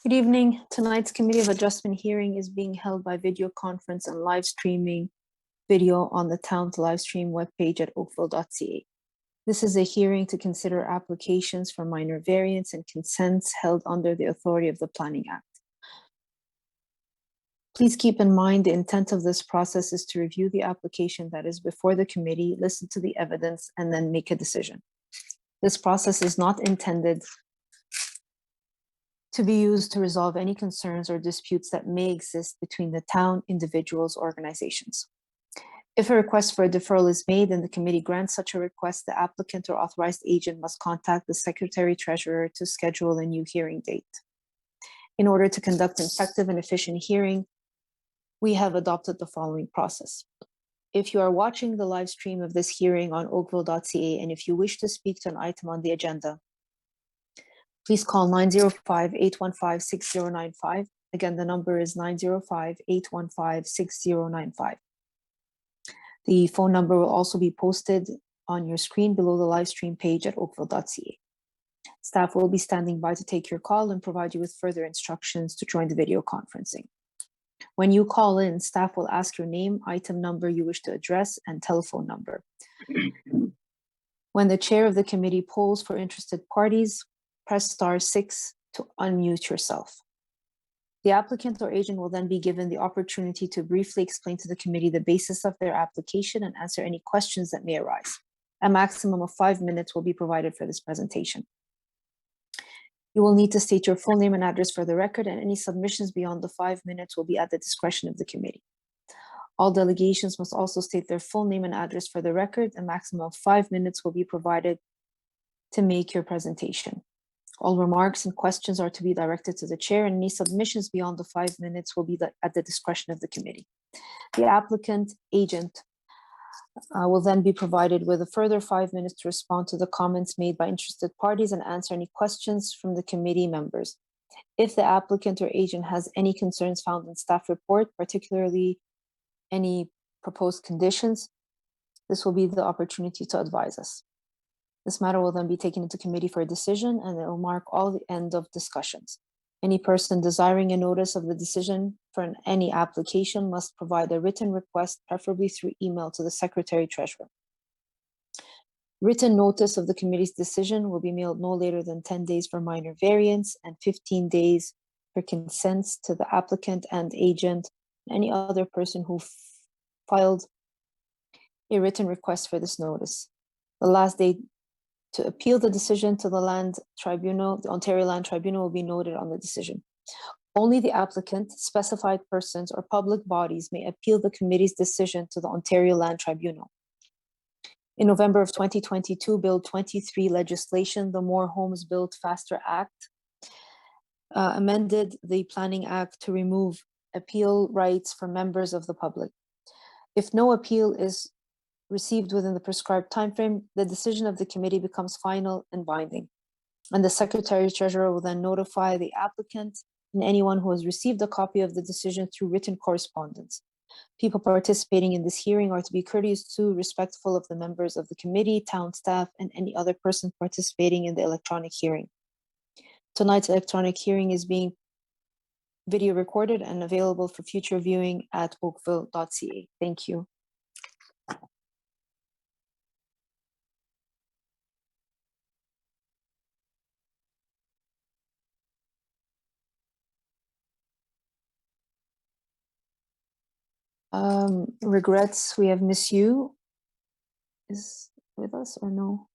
Good evening. Tonight's Committee of Adjustment hearing is being held by video conference and live streaming video on the town's live stream webpage at oakville.ca. This is a hearing to consider applications for minor variance and consents held under the authority of the Planning Act. Please keep in mind the intent of this process is to review the application that is before the committee, listen to the evidence, and then make a decision. This process is not intended to be used to resolve any concerns or disputes that may exist between the town, individuals, organizations. If a request for a deferral is made and the committee grants such a request, the applicant or authorized agent must contact the Secretary Treasurer to schedule a new hearing date. In order to conduct an effective and efficient hearing, we have adopted the following process. If you are watching the live stream of this hearing on oakville.ca and if you wish to speak to an item on the agenda, please call 905-815-6095. Again, the number is 905-815-6095. The phone number will also be posted on your screen below the live stream page at oakville.ca. Staff will be standing by to take your call and provide you with further instructions to join the video conferencing. When you call in, staff will ask your name, item number you wish to address, and telephone number. When the chair of the committee polls for interested parties, press *6 to unmute yourself. The applicant or agent will then be given the opportunity to briefly explain to the committee the basis of their application and answer any questions that may arise. A maximum of 5 minutes will be provided for this presentation. You will need to state your full name and address for the record, and any submissions beyond the 5 minutes will be at the discretion of the committee. All delegations must also state their full name and address for the record. A maximum of 5 minutes will be provided to make your presentation. All remarks and questions are to be directed to the chair, and any submissions beyond the 5 minutes will be at the discretion of the committee. The applicant agent will then be provided with a further 5 minutes to respond to the comments made by interested parties and answer any questions from the committee members. If the applicant or agent has any concerns found in staff report, particularly any proposed conditions, this will be the opportunity to advise us. This matter will then be taken into committee for a decision, and it will mark all the end of discussions. Any person desiring a notice of the decision for any application must provide a written request, preferably through email, to the Secretary Treasurer. Written notice of the committee's decision will be mailed no later than 10 days for minor variance and 15 days for consents to the applicant and agent and any other person who filed a written request for this notice. The last date to appeal the decision to the Land Tribunal, the Ontario Land Tribunal, will be noted on the decision. Only the applicant, specified persons, or public bodies may appeal the committee's decision to the Ontario Land Tribunal. In November of 2022, Bill 23 legislation, the More Homes Built Faster Act, amended the Planning Act to remove appeal rights for members of the public. If no appeal is received within the prescribed timeframe, the decision of the committee becomes final and binding. And the Secretary Treasurer will then notify the applicant and anyone who has received a copy of the decision through written correspondence. People participating in this hearing are to be courteous to, respectful of the members of the committee, town staff, and any other person participating in the electronic hearing. Tonight's electronic hearing is being video recorded and available for future viewing at oakville.ca. Thank you. Regrets, we have Miss Yu is with us or no?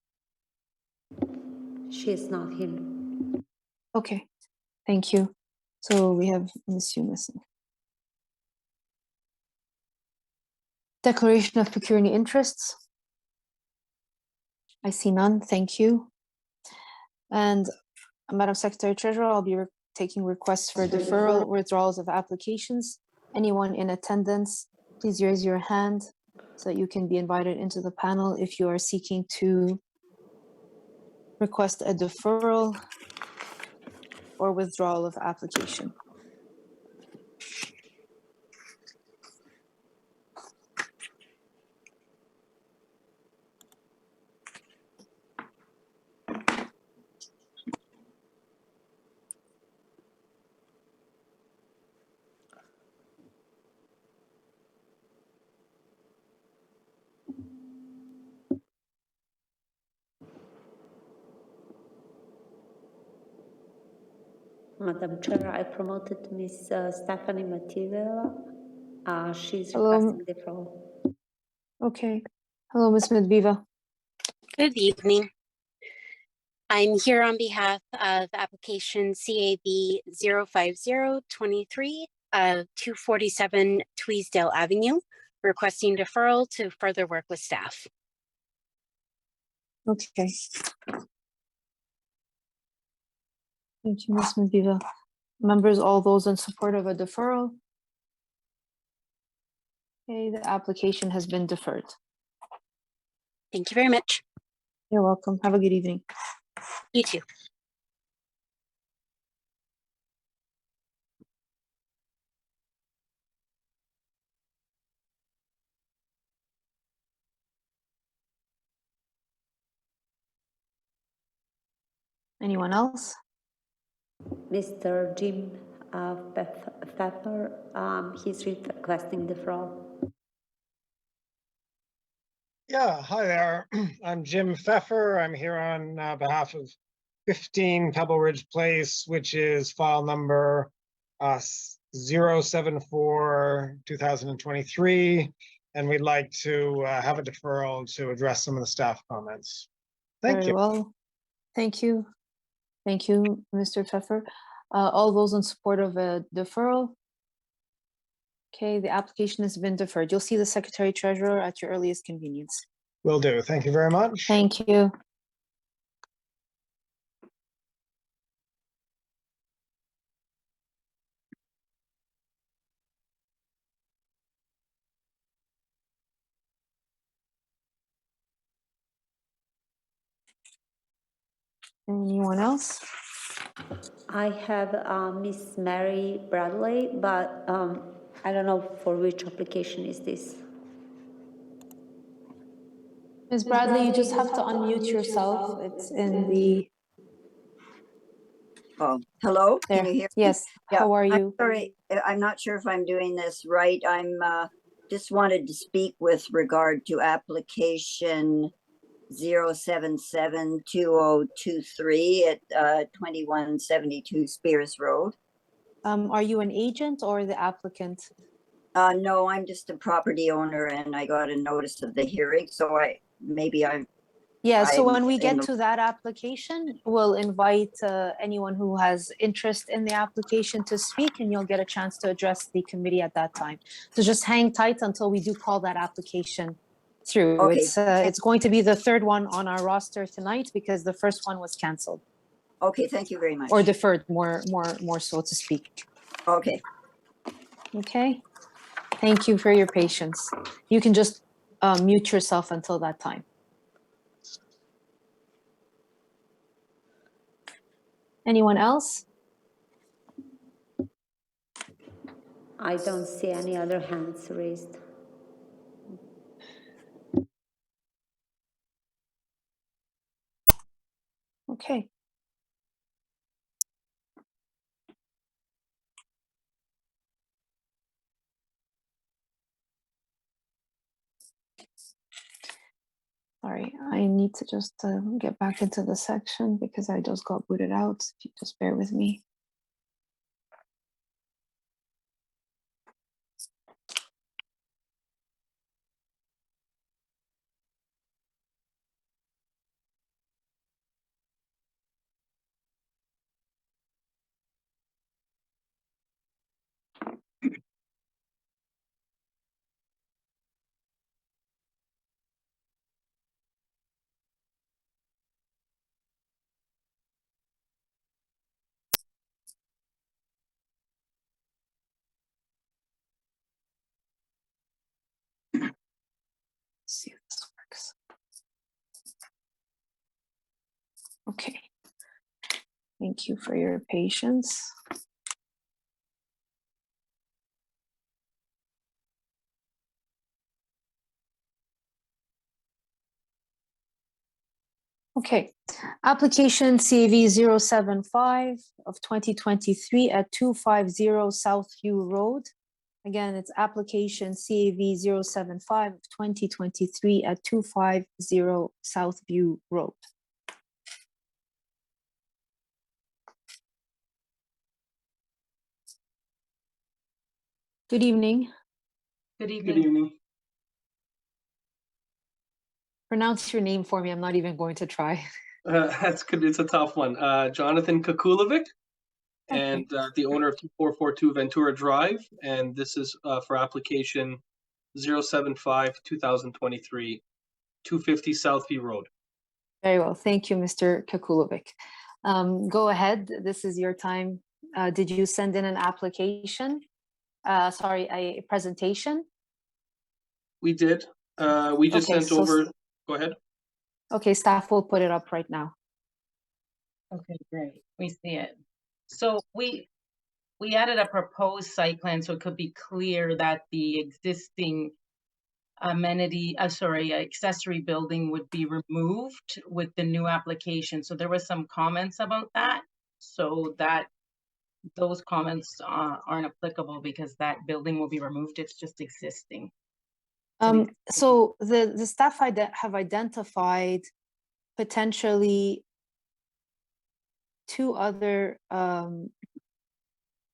She is not here. Okay, thank you. So we have Miss Yu missing. Declaration of pecuniary interests. I see none, thank you. And Madam Secretary Treasurer, I'll be taking requests for deferral, withdrawals of applications. Anyone in attendance, please raise your hand so that you can be invited into the panel if you are seeking to request a deferral or withdrawal of application. Madam Chair, I promoted Ms. Stephanie Mativela. She's Hello. requesting the floor. Okay. Hello, Ms. Medviva. Good evening. I'm here on behalf of application CAB 05023 of 247 Tweesdale Avenue, requesting deferral to further work with staff. Okay. Thank you, Ms. Medviva. Members, all those in support of a deferral? Okay, the application has been deferred. Thank you very much. You're welcome. Have a good evening. You too. Anyone else? Mr. Jim Pfeffer, he's requesting the floor. Yeah, hi there. I'm Jim Pfeffer. I'm here on behalf of 15 Pebble Ridge Place, which is file number 074-2023. And we'd like to have a deferral to address some of the staff comments. Thank Very you. well. Thank you. Thank you, Mr. Pfeffer. All those in support of a deferral? Okay, the application has been deferred. You'll see the Secretary Treasurer at your earliest convenience. Will do. Thank you very much. Thank you. Anyone else? I have Miss Mary Bradley, but I don't know for which application is this. Ms. Bradley, you just have to unmute yourself. It's in the... Oh, hello, There. can you hear me? Yes, how are I'm you? sorry, I'm not sure if I'm doing this right. I'm just wanted to speak with regard to application 0772023 at 2172 Spears Road. Are you an agent or the applicant? No, I'm just a property owner and I got a notice of the hearing, so Yeah, so when we in get the- to that application, we'll invite anyone who has interest in the application to speak, and you'll get a chance to address the committee at that time. So just hang tight until we do call that application through. Okay. It's going to be the third one on our roster tonight because the first one was canceled Okay, thank you very much. or deferred, more so to speak. Okay. Okay. Thank you for your patience. You can just mute yourself until that time. Anyone else? I don't see any other hands raised. Okay. Sorry, I need to just get back into the section because I just got booted out. If you just bear with me. Let's see if this works. Okay. Thank you for your patience. Okay, application CAV 075 of 2023 at 250 Southview Road. Again, it's application CAV 075 of 2023 at 250 Southview Road. Good evening. Good Good evening. evening. Pronounce your name for me. I'm not even going to try. That's good. It's a tough one. Jonathan Kakulovic, Okay. and the owner of 2442 Ventura Drive. And this is for application 075-2023, 250 Southview Road. Very well. Thank you, Mr. Kakulovic. Go ahead. This is your time. Did you send in an application? Sorry, a presentation? We did. We just Okay, sent so over. Go ahead. Okay, staff will put it up right now. Okay, great. We see it. So we added a proposed site plan so it could be clear that the existing accessory building would be removed with the new application. So there was some comments about that. So that those comments aren't applicable because that building will be removed. It's just existing. So the staff have identified potentially two other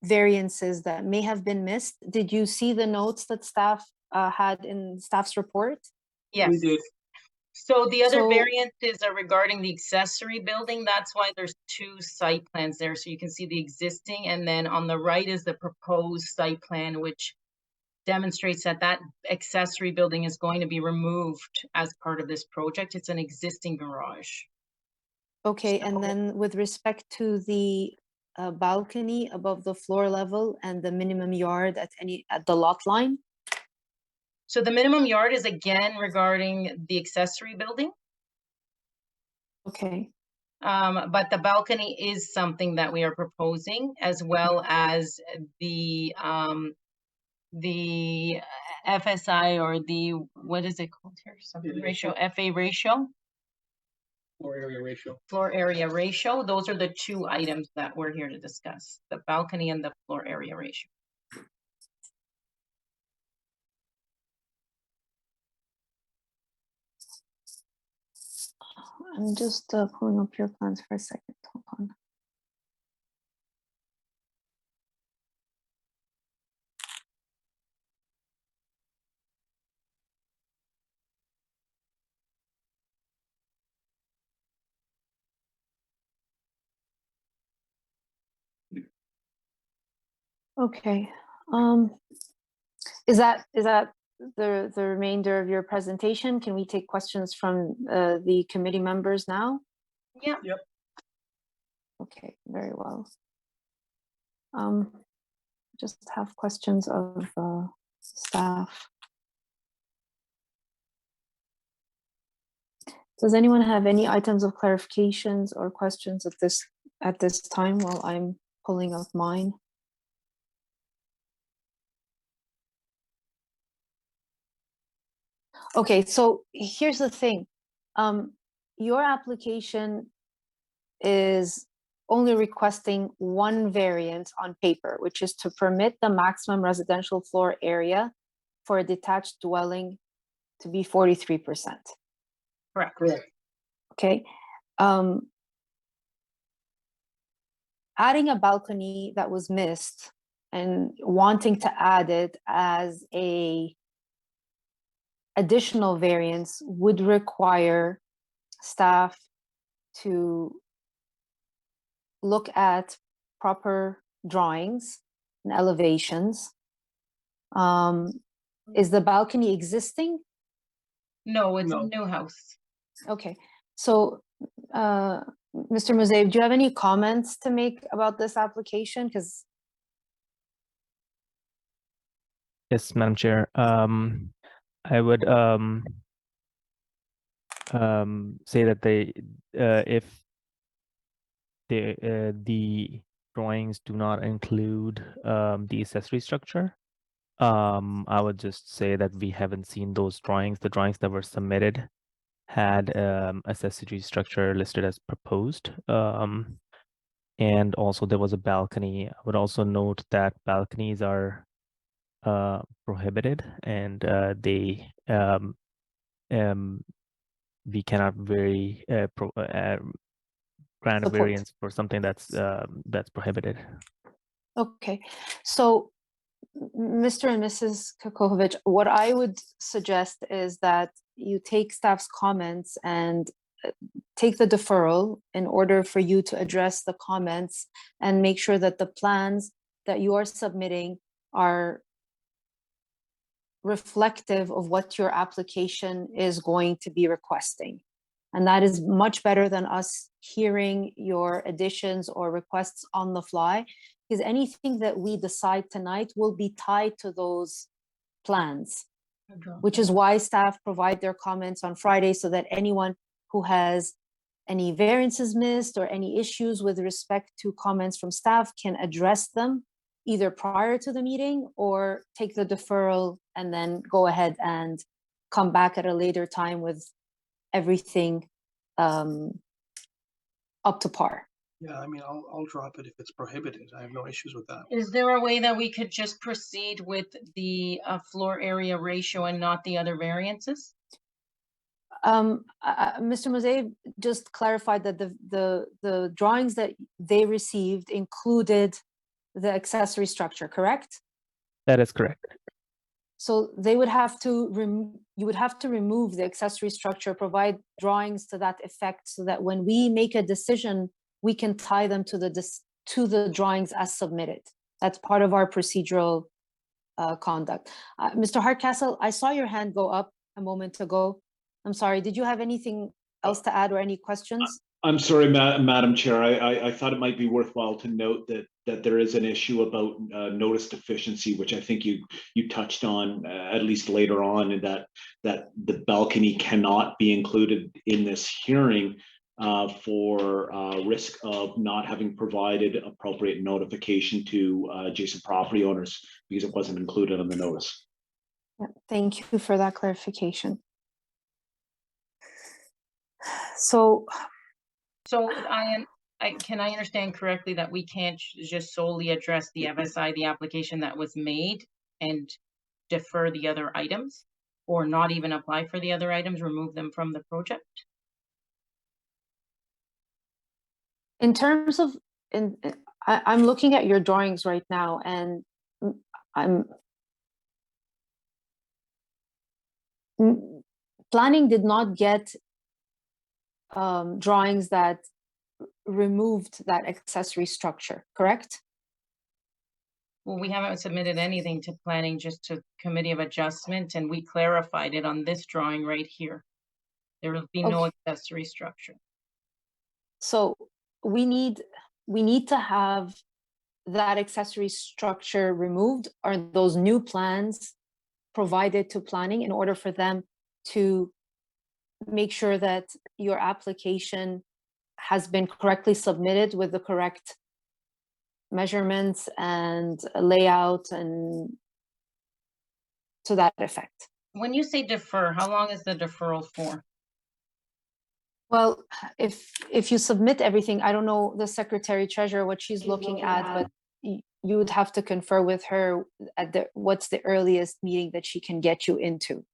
variances that may have been missed. Did you see the notes that staff had in staff's report? Yes. We did. So the other So- variances are regarding the accessory building. That's why there's two site plans there. So you can see the existing, and then on the right is the proposed site plan, which demonstrates that that accessory building is going to be removed as part of this project. It's an existing garage. Okay, and then with respect to the balcony above the floor level and the minimum yard at the lot line? So the minimum yard is again regarding the accessory building. Okay, But the balcony is something that we are proposing, as well as the FSI, or the, what is it called here? Something ratio, FA ratio, Floor area ratio. floor area ratio. Those are the two items that we're here to discuss, the balcony and the floor area ratio. I'm just pulling up your plans for a second. Hold on. Okay. Is that the remainder of your presentation? Can we take questions from the committee members now? Yeah. Yep. Okay, very well. Just have questions of staff. Does anyone have any items of clarifications or questions at this time while I'm pulling up mine? Okay, so here's the thing. Your application is only requesting one variant on paper, which is to permit the maximum residential floor area for a detached dwelling to be 43%. Correct. Correct. Okay. Adding a balcony that was missed and wanting to add it as a additional variance would require staff to look at proper drawings and elevations. Is the balcony existing? No, it's No. a new house. Okay, so Mr. Musaev, do you have any comments to make about this application? Because Yes, Madam Chair. I would say that if the drawings do not include the accessory structure, I would just say that we haven't seen those drawings. The drawings that were submitted had accessory structure listed as proposed. And also there was a balcony. I would also note that balconies are prohibited, and we cannot grant a Support. variance for something that's prohibited. okay, so Mr. and Mrs. Kokovic, what I would suggest is that you take staff's comments and take the deferral in order for you to address the comments and make sure that the plans that you are submitting are reflective of what your application is going to be requesting. And that is much better than us hearing your additions or requests on the fly, because anything that we decide tonight will be tied to those plans, which is why staff provide their comments on Friday so that anyone who has any variances missed or any issues with respect to comments from staff can address them either prior to the meeting or take the deferral and then go ahead and come back at a later time with everything up to par. Yeah, I mean, I'll drop it if it's prohibited. I have no issues with that. Is there a way that we could just proceed with the floor area ratio and not the other variances? Mr. Moseev just clarified that the drawings that they received included the accessory structure, correct? That is correct. So they would have to you would have to remove the accessory structure, provide drawings to that effect, so that when we make a decision, we can tie them to the drawings as submitted. That's part of our procedural conduct. Mr. Hardcastle, I saw your hand go up a moment ago. I'm sorry, did you have anything else to add or any questions? I'm sorry, Madam Chair. I thought it might be worthwhile to note that there is an issue about notice deficiency, which I think you touched on at least later on, and that the balcony cannot be included in this hearing for risk of not having provided appropriate notification to adjacent property owners because it wasn't included on the notice. Yeah, thank you for that clarification. So can I understand correctly that we can't just solely address the FSI, the application that was made, and defer the other items, or not even apply for the other items, remove them from the project? in terms of, I'm looking at your drawings right now, and planning did not get drawings that removed that accessory structure, correct? Well, we haven't submitted anything to planning, just to Committee of Adjustment, and we clarified it on this drawing right here. There will be no accessory structure. So we need to have that accessory structure removed, or those new plans provided to planning in order for them to make sure that your application has been correctly submitted with the correct measurements and layout and to that effect. When you say defer, how long is the deferral for? Well, if you submit everything, I don't know the Secretary Treasurer what she's looking at, but you would have to confer with her at what's the earliest meeting that she can get you into.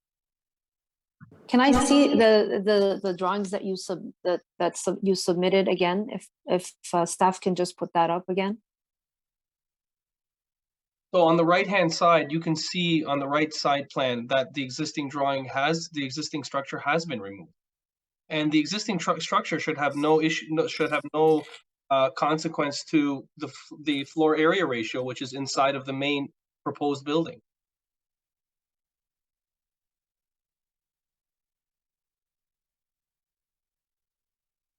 Can I see the drawings that you you submitted again? If staff can just put that up again. So on the right-hand side, you can see on the right side plan that the existing structure has been removed. And the existing structure should have no issue, should have no consequence to the floor area ratio, which is inside of the main proposed building.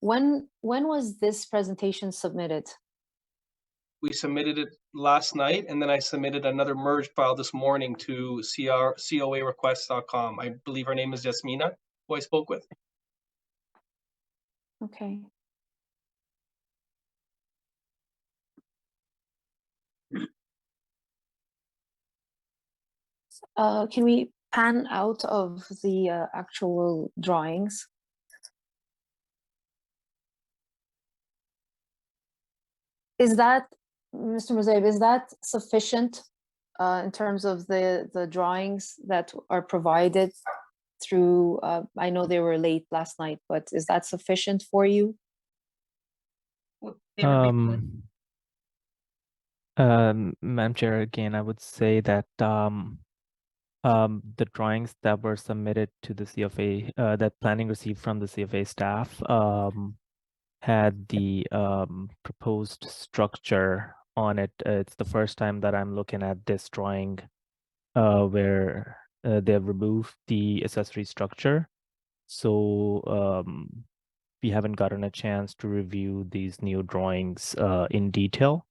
When was this presentation submitted? We submitted it last night, and then I submitted another merged file this morning to coarequests.com. I believe her name is Yasmina, who I spoke with. Okay. Can we pan out of the actual drawings? Is that, Mr. Moseev, is that sufficient in terms of the drawings that are provided through, I know they were late last night, but is that sufficient for you? Madam Chair, again, I would say that the drawings that were submitted to the CFA, that planning received from the CFA staff, had the proposed structure on it. It's the first time that I'm looking at this drawing where they've removed the accessory structure. So we haven't gotten a chance to review these new drawings in detail.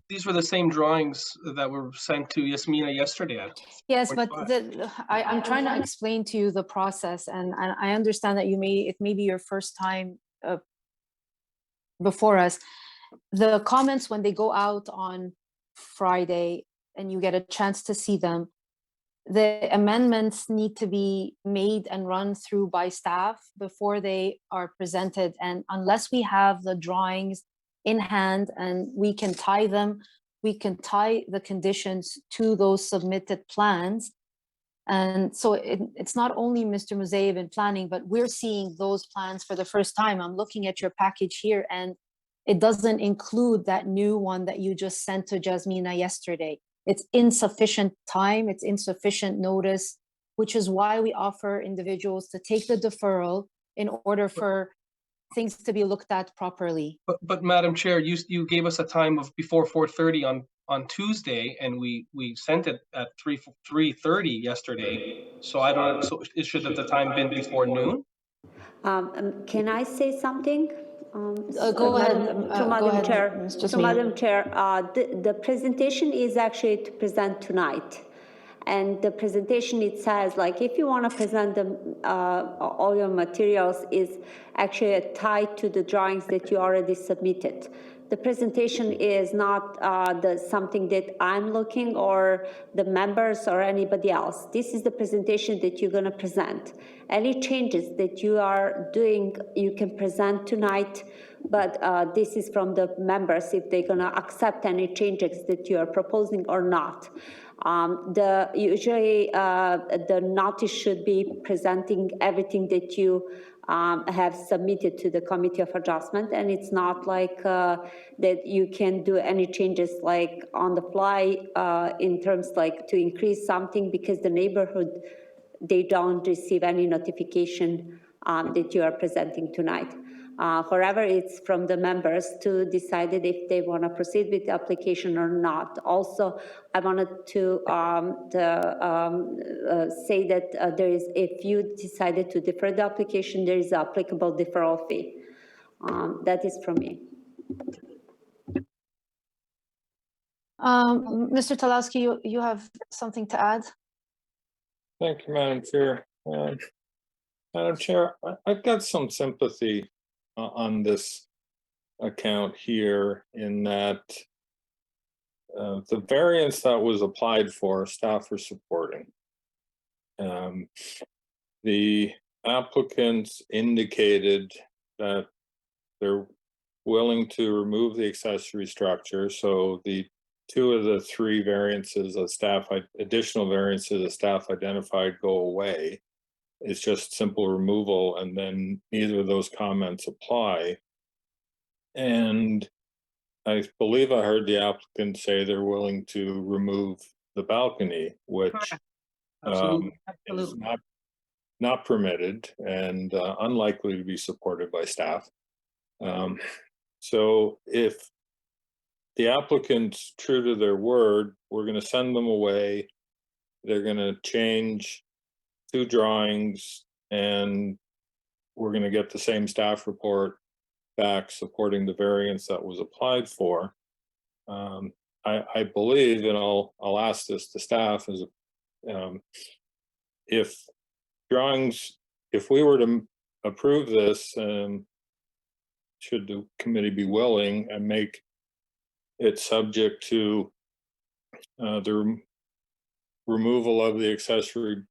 These were the same drawings that were sent to Yasmina yesterday. Yes, but 45. I'm trying to explain to you the process, and I understand that it may be your first time before us. The comments, when they go out on Friday and you get a chance to see them, the amendments need to be made and run through by staff before they are presented. And unless we have the drawings in hand and we can tie the conditions to those submitted plans. And so it's not only Mr. Musayev in planning, but we're seeing those plans for the first time. I'm looking at your package here, and it doesn't include that new one that you just sent to Jasmina yesterday. It's insufficient time, it's insufficient notice, which is why we offer individuals to take the deferral in order for things to be looked at properly. But Madam Chair, you gave us a time of before 4:30 on Tuesday, and we sent it at 3:30 yesterday. So I don't. So it should have the time been before noon? Can I say something? Go ahead, Madam Chair. Ms. So Jasmina. Madam Chair, the presentation is actually to present tonight. And the presentation, it says, like, if you want to present them, all your materials is actually tied to the drawings that you already submitted. The presentation is not something that I'm looking or the members or anybody else. This is the presentation that you're going to present. Any changes that you are doing, you can present tonight, but this is from the members if they're going to accept any changes that you are proposing or not. Usually the notice should be presenting everything that you have submitted to the Committee of Adjustment, and it's not like that you can do any changes like on the fly in terms like to increase something because the neighborhood, they don't receive any notification that you are presenting tonight. However, it's from the members to decide if they want to proceed with the application or not. Also, I wanted to say that there is, if you decided to defer the application, there is an applicable deferral fee. That is from me. Mr. Talowski, you have something to add? Thank you, Madam Chair. Madam Chair, I've got some sympathy on this account here in that the variance that was applied for, staff are supporting. The applicants indicated that they're willing to remove the accessory structure, so the two of the three variances of staff, additional variances the staff identified, go away. It's just simple removal, and then neither of those comments apply. And I believe I heard the applicant say they're willing to remove the balcony, which is not permitted and unlikely to be supported by staff. So if the applicant's true to their word, we're going to send them away. They're going to change two drawings, and we're going to get the same staff report back supporting the variance that was applied for. I believe, and I'll ask this to staff, is if we were to approve this, should the committee be willing, and make it subject to the removal of the accessory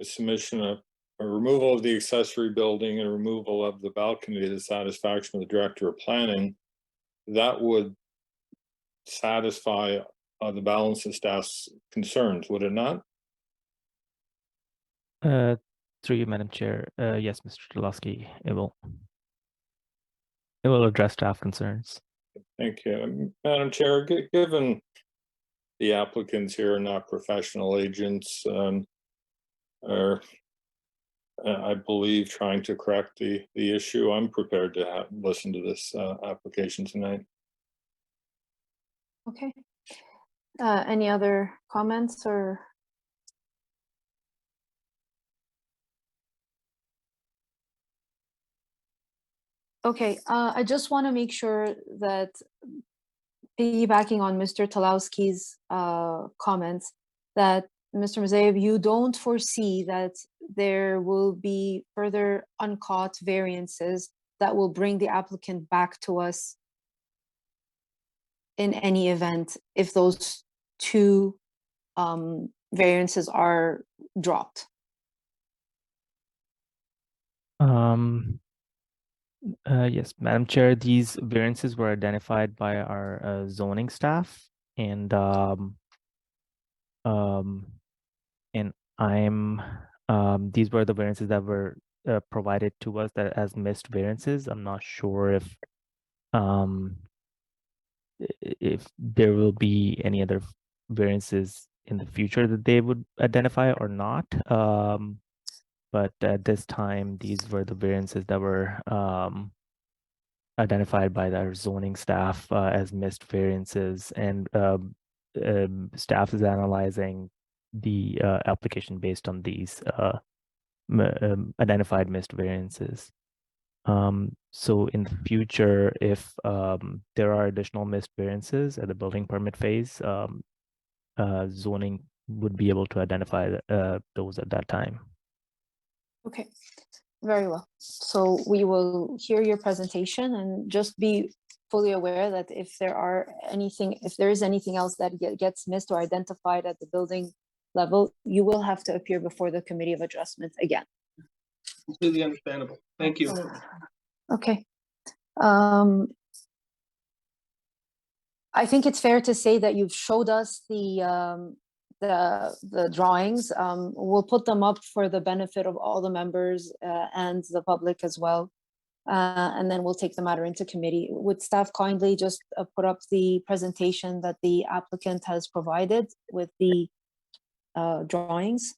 submission of a removal of the accessory building and removal of the balcony to the satisfaction of the director of planning, that would satisfy the balance of staff's concerns, would it not? Through you, Madam Chair. Yes, Mr. Tulowski, it will address staff concerns. Thank you. Madam Chair, given the applicants here are not professional agents, are, I believe, trying to correct the issue, I'm prepared to listen to this application tonight. Okay. Any other comments or? Okay, I just want to make sure that piggybacking on Mr. Talowski's comments, that Mr. Mazeyev, you don't foresee that there will be further uncaught variances that will bring the applicant back to us in any event if those two variances are dropped. Yes, Madam Chair, these variances were identified by our zoning staff, and these were the variances that were provided to us that as missed variances. I'm not sure if there will be any other variances in the future that they would identify or not. But at this time, these were the variances that were identified by our zoning staff as missed variances, and staff is analyzing the application based on these identified missed variances. So in the future, if there are additional missed variances at the building permit phase, zoning would be able to identify those at that time. Okay, very well. So we will hear your presentation and just be fully aware that if there is anything else that gets missed or identified at the building level, you will have to appear before the Committee of Adjustment again. Completely understandable. Thank you. Okay. I think it's fair to say that you've showed us the drawings. We'll put them up for the benefit of all the members and the public as well. And then we'll take the matter into committee. Would staff kindly just put up the presentation that the applicant has provided with the drawings?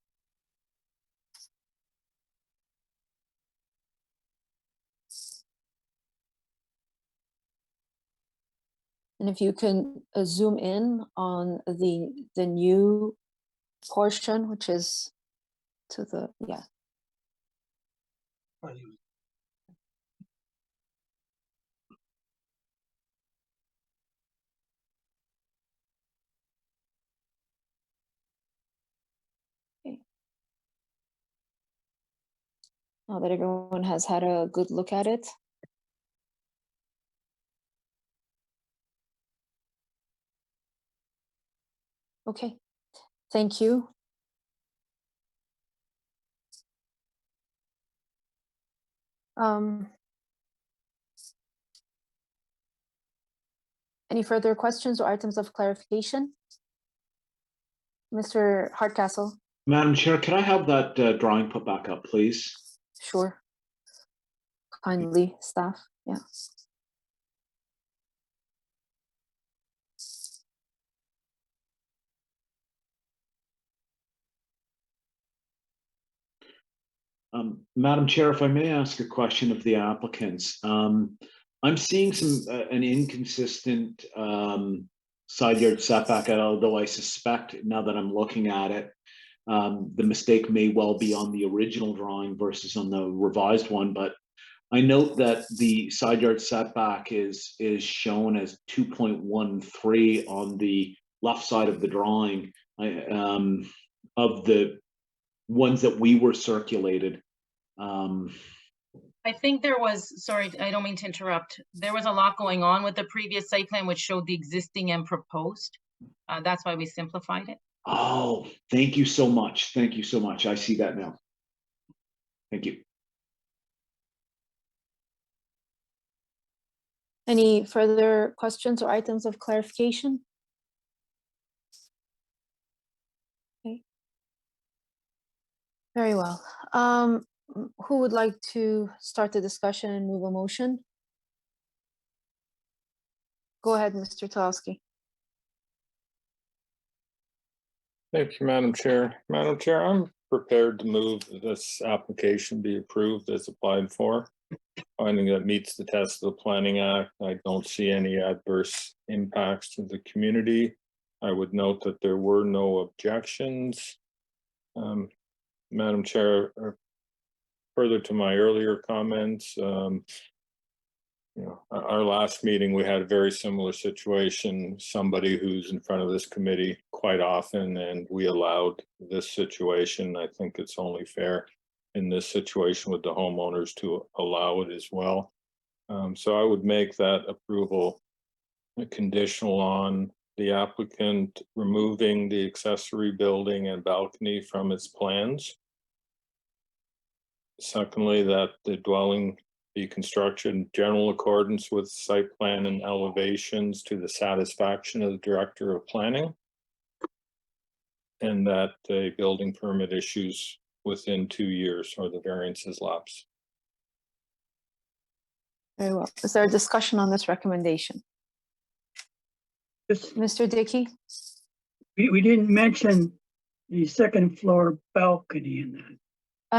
And if you can zoom in on the new portion, which is to the, yeah. Okay. Now that everyone has had a good look at it. Okay, thank you. Any further questions or items of clarification? Mr. Hardcastle? Madam Chair, can I have that drawing put back up, please? Sure. Kindly, staff, yeah. Madam Chair, if I may ask a question of the applicants. I'm seeing an inconsistent side yard setback, although I suspect now that I'm looking at it, the mistake may well be on the original drawing versus on the revised one, but I note that the side yard setback is shown as 2.13 on the left side of the drawing of the ones that we were circulated. I think there was, sorry, I don't mean to interrupt. There was a lot going on with the previous site plan, which showed the existing and proposed. That's why we simplified it. Oh, thank you so much. Thank you so much. I see that now. Thank you. Any further questions or items of clarification? Okay. Very well. Who would like to start the discussion and move a motion? Go ahead, Mr. Tolsky. Thank you, Madam Chair. Madam Chair, I'm prepared to move that this application be approved as applied for. Finding that meets the test of the Planning Act. I don't see any adverse impacts to the community. I would note that there were no objections. Madam Chair, further to my earlier comments, our last meeting, we had a very similar situation, somebody who's in front of this committee quite often, and we allowed this situation. I think it's only fair in this situation with the homeowners to allow it as well. So I would make that approval conditional on the applicant removing the accessory building and balcony from its plans. Secondly, that the dwelling be constructed in general accordance with site plan and elevations to the satisfaction of the Director of Planning. And that a building permit issues within 2 years or the variances lapse. Very well. Is there a discussion on this recommendation? Mr. Dickey? We didn't mention the second floor balcony in that.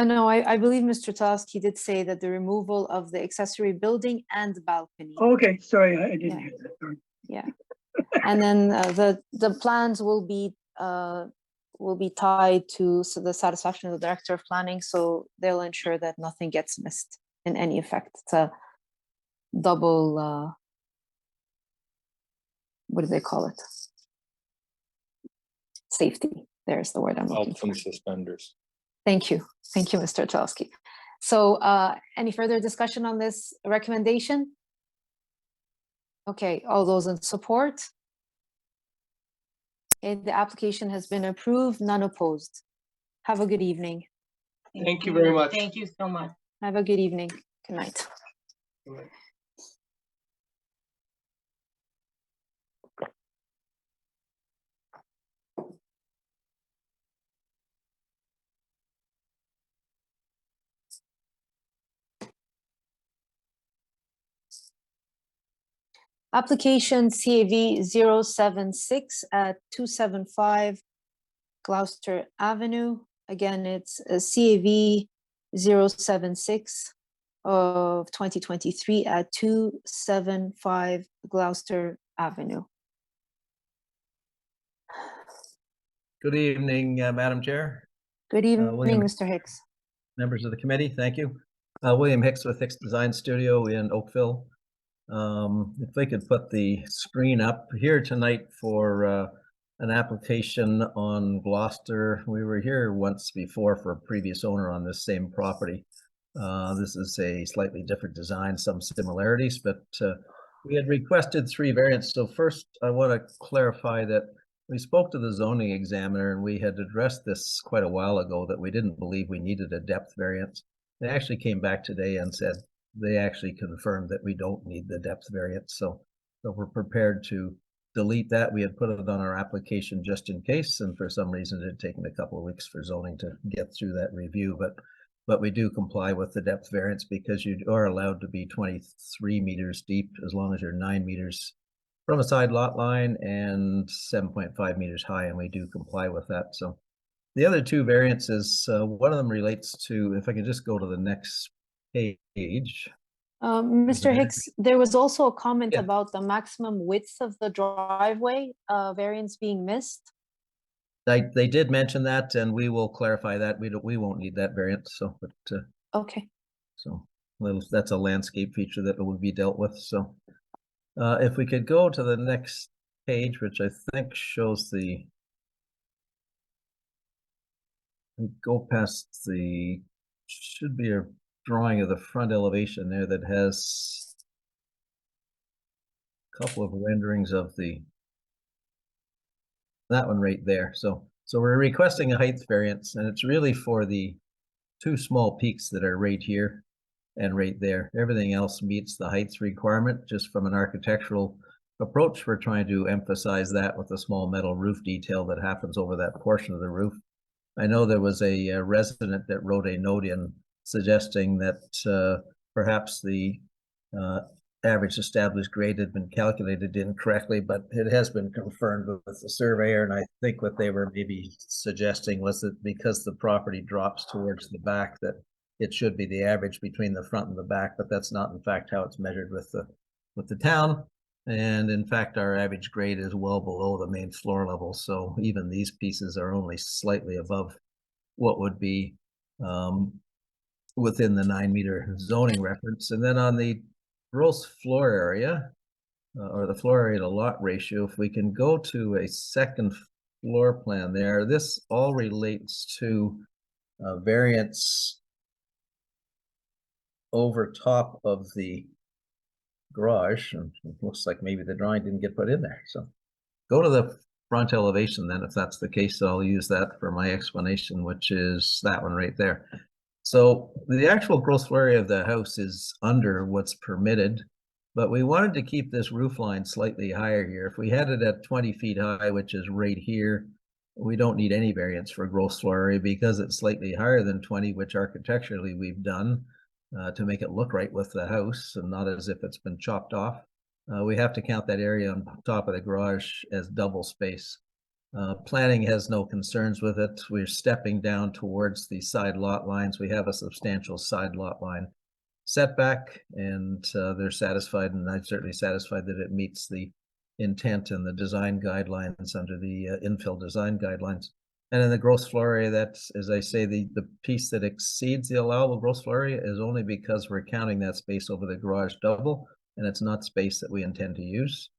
No, I believe Mr. Tolsky did say that the removal of the accessory building and balcony. Okay, sorry, I didn't hear that. Sorry. Yeah. And then the plans will be tied to the satisfaction of the Director of Planning, so they'll ensure that nothing gets missed in any effect. It's a double, what do they call it? Safety. There's the word I'm looking for. Belt and suspenders. Thank you. Thank you, Mr. Tolsky. So any further discussion on this recommendation? Okay, all those in support? Okay, the application has been approved, none opposed. Have a good evening. Thank you very much. Thank you so much. Have a good evening. Good night. Good night. Application CAV 076 at 275 Gloucester Avenue. Again, it's a CAV 076 of 2023 at 275 Gloucester Avenue. Good evening, Madam Chair. Good evening, William, Mr. Hicks. members of the committee, thank you. William Hicks with Hicks Design Studio in Oakville. If we could put the screen up here tonight for an application on Gloucester. We were here once before for a previous owner on this same property. This is a slightly different design, some similarities, but we had requested 3 variants. So first, I want to clarify that we spoke to the zoning examiner and we had addressed this quite a while ago that we didn't believe we needed a depth variance. They actually came back today and said they actually confirmed that we don't need the depth variance. So we're prepared to delete that. We had put it on our application just in case, and for some reason it had taken a couple of weeks for zoning to get through that review. But we do comply with the depth variance because you are allowed to be 23 meters deep as long as you're 9 meters from a side lot line and 7.5 meters high, and we do comply with that. So the other 2 variances, one of them relates to, if I could just go to the next page. Mr. Hicks, there was also a comment about the maximum width of the driveway variance being missed. They did mention that, and we will clarify that. We won't need that variance. So, but okay. So that's a landscape feature that will be dealt with. So, if we could go to the next page, which I think shows the. We go past the. Should be a drawing of the front elevation there that has a couple of renderings of that one right there. So we're requesting a height variance, and it's really for the 2 small peaks that are right here and right there. Everything else meets the height requirement. Just from an architectural approach, we're trying to emphasize that with the small metal roof detail that happens over that portion of the roof. I know there was a resident that wrote a note in suggesting that perhaps the average established grade had been calculated incorrectly, but it has been confirmed with the surveyor. And I think what they were maybe suggesting was that because the property drops towards the back, that it should be the average between the front and the back, but that's not in fact how it's measured with the town. And in fact, our average grade is well below the main floor level. So even these pieces are only slightly above what would be within the 9-meter zoning reference. And then on the gross floor area, or the floor area to lot ratio, if we can go to a second floor plan there, this all relates to variance over top of the garage, and it looks like maybe the drawing didn't get put in there. So go to the front elevation then, if that's the case. So I'll use that for my explanation, which is that one right there. So the actual gross floor area of the house is under what's permitted, but we wanted to keep this roof line slightly higher here. If we had it at 20 feet high, which is right here, we don't need any variance for gross floor area because it's slightly higher than 20, which architecturally we've done to make it look right with the house and not as if it's been chopped off. We have to count that area on top of the garage as double space. Planning has no concerns with it. We're stepping down towards the side lot lines. We have a substantial side lot line setback, and they're satisfied, and I'm certainly satisfied that it meets the intent and the design guidelines under the infill design guidelines. And in the gross floor area, that's, as I say, the piece that exceeds the allowable gross floor area is only because we're counting that space over the garage double, and it's not space that we intend to use.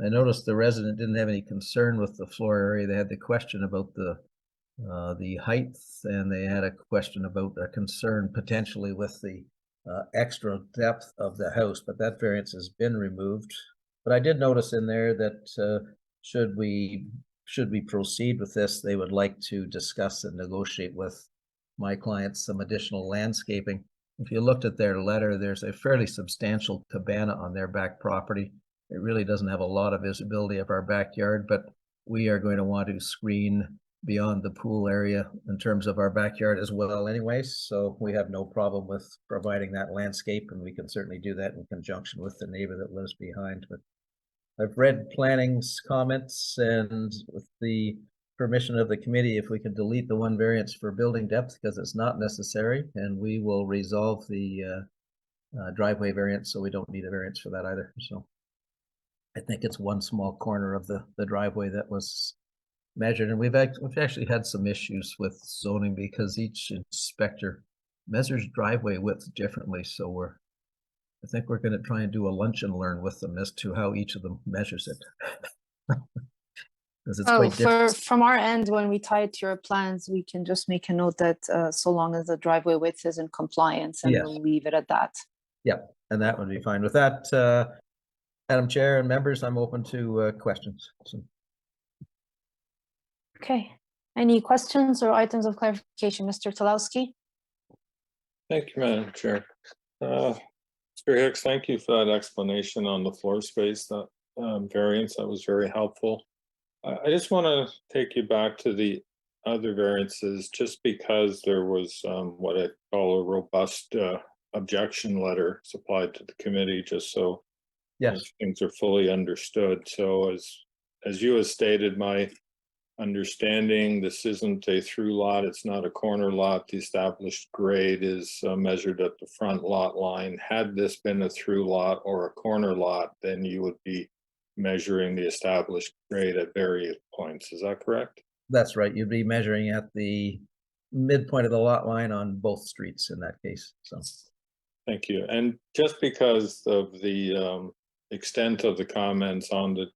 I noticed the resident didn't have any concern with the floor area. They had the question about the height, and they had a question about a concern potentially with the extra depth of the house, but that variance has been removed. But I did notice in there that should we proceed with this, they would like to discuss and negotiate with my clients some additional landscaping. If you looked at their letter, there's a fairly substantial cabana on their back property. It really doesn't have a lot of visibility of our backyard, but we are going to want to screen beyond the pool area in terms of our backyard as well anyways. So we have no problem with providing that landscape, and we can certainly do that in conjunction with the neighbor that lives behind. But I've read planning's comments, and with the permission of the committee, if we can delete the one variance for building depth because it's not necessary, and we will resolve the driveway variance, so we don't need a variance for that either. So I think it's one small corner of the driveway that was measured, and we've actually had some issues with zoning because each inspector measures driveway width differently. So I think we're going to try and do a lunch and learn with them as to how each of them measures it. It's quite different. From our end, when we tie it to your plans, we can just make a note that so long as the driveway width is in compliance, and Yes. we'll leave it at that. Yep, and that would be fine. With that, Madam Chair and members, I'm open to questions. So. Okay. Any questions or items of clarification, Mr. Talowski? Thank you, Madam Chair. Mr. Hicks, thank you for that explanation on the floor space, that variance. That was very helpful. I just want to take you back to the other variances, just because there was what I call a robust objection letter supplied to the committee, just so yes, things are fully understood. So as you have stated, my understanding, this isn't a through lot, it's not a corner lot. The established grade is measured at the front lot line. Had this been a through lot or a corner lot, then you would be measuring the established grade at various points. Is that correct? that's right. You'd be measuring at the midpoint of the lot line on both streets in that case. So thank you. And just because of the extent of the comments on the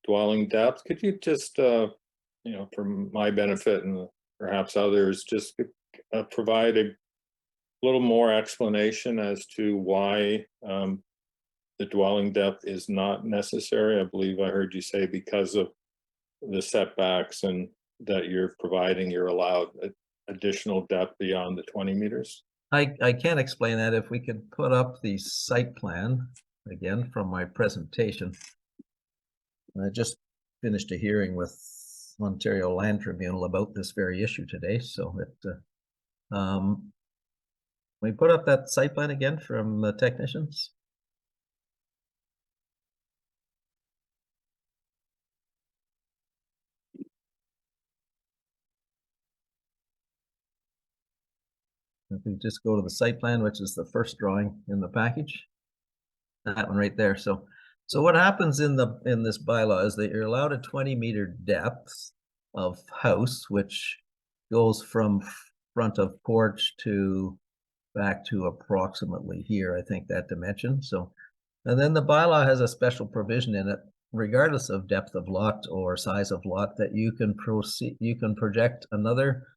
dwelling depth, could you just for my benefit and perhaps others, just provide a little more explanation as to why the dwelling depth is not necessary? I believe I heard you say because of the setbacks and that you're allowed additional depth beyond the 20 meters. I can explain that if we could put up the site plan again from my presentation. I just finished a hearing with Ontario Land Tribunal about this very issue today. So we put up that site plan again from the technicians. If we just go to the site plan, which is the first drawing in the package, that one right there. So what happens in this bylaw is that you're allowed a 20-meter depth of house, which goes from front of porch to back to approximately here, I think, that dimension. So, and then the bylaw has a special provision in it, regardless of depth of lot or size of lot, that you can project another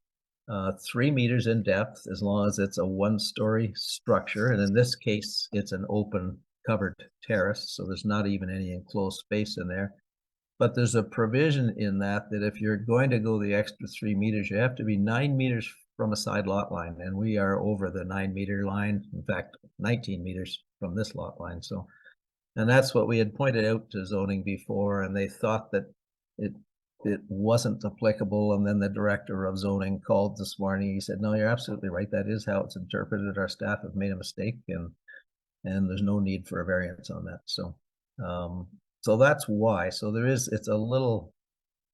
3 meters in depth as long as it's a 1-story structure. And in this case, it's an open covered terrace, so there's not even any enclosed space in there. But there's a provision in that if you're going to go the extra 3 meters, you have to be 9 meters from a side lot line, and we are over the 9-meter line. In fact, 19 meters from this lot line. So, and that's what we had pointed out to zoning before, and they thought that it wasn't applicable. And then the director of zoning called this morning. He said, "No, you're absolutely right. That is how it's interpreted. Our staff have made a mistake, and there's no need for a variance on that." So, so that's why. So it's a little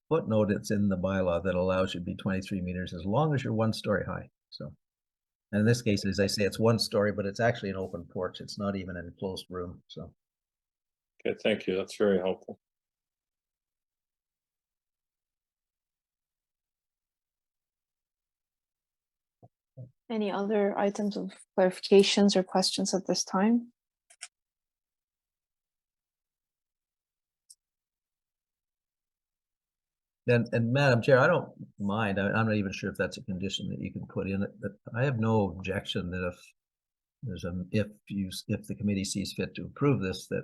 footnote. It's in the bylaw that allows you to be 23 meters as long as you're 1 story high. So, and in this case, as I say, it's 1 story, but it's actually an open porch. It's not even an enclosed room. So. Okay, thank you. That's very helpful. Any other items of clarifications or questions at this time? And Madam Chair, I don't mind. I'm not even sure if that's a condition that you can put in it, but I have no objection that if the committee sees fit to approve this, that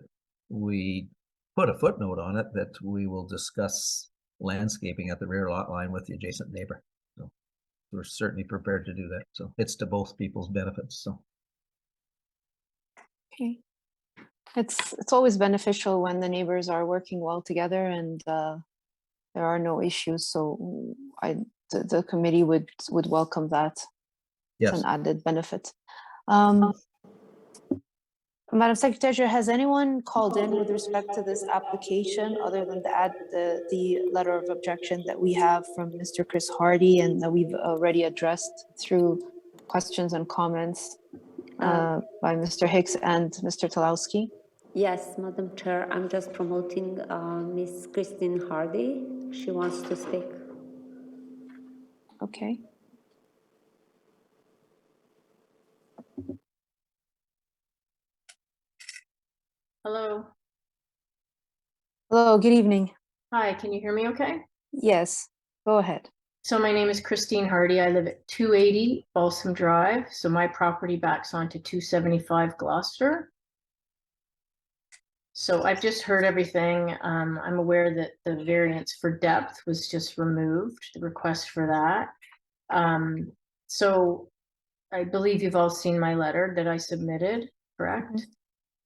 we put a footnote on it that we will discuss landscaping at the rear lot line with the adjacent neighbor. So we're certainly prepared to do that. So it's to both people's benefits. So. Okay. It's always beneficial when the neighbors are working well together and there are no issues. So the committee would welcome that. Yes. It's an added benefit. Madam Secretary, has anyone called in with respect to this application other than the letter of objection that we have from Mr. Chris Hardy and that we've already addressed through questions and comments by Mr. Hicks and Mr. Talowski? Yes, Madam Chair, I'm just promoting Miss Christine Hardy. She wants to speak. Okay. Hello. Hello, good evening. Hi, can you hear me okay? Yes, go ahead. So my name is Christine Hardy. I live at 280 Balsam Drive. So my property backs onto 275 Gloucester. So I've just heard everything. I'm aware that the variance for depth was just removed, the request for that. So I believe you've all seen my letter that I submitted, correct? Mm-hmm.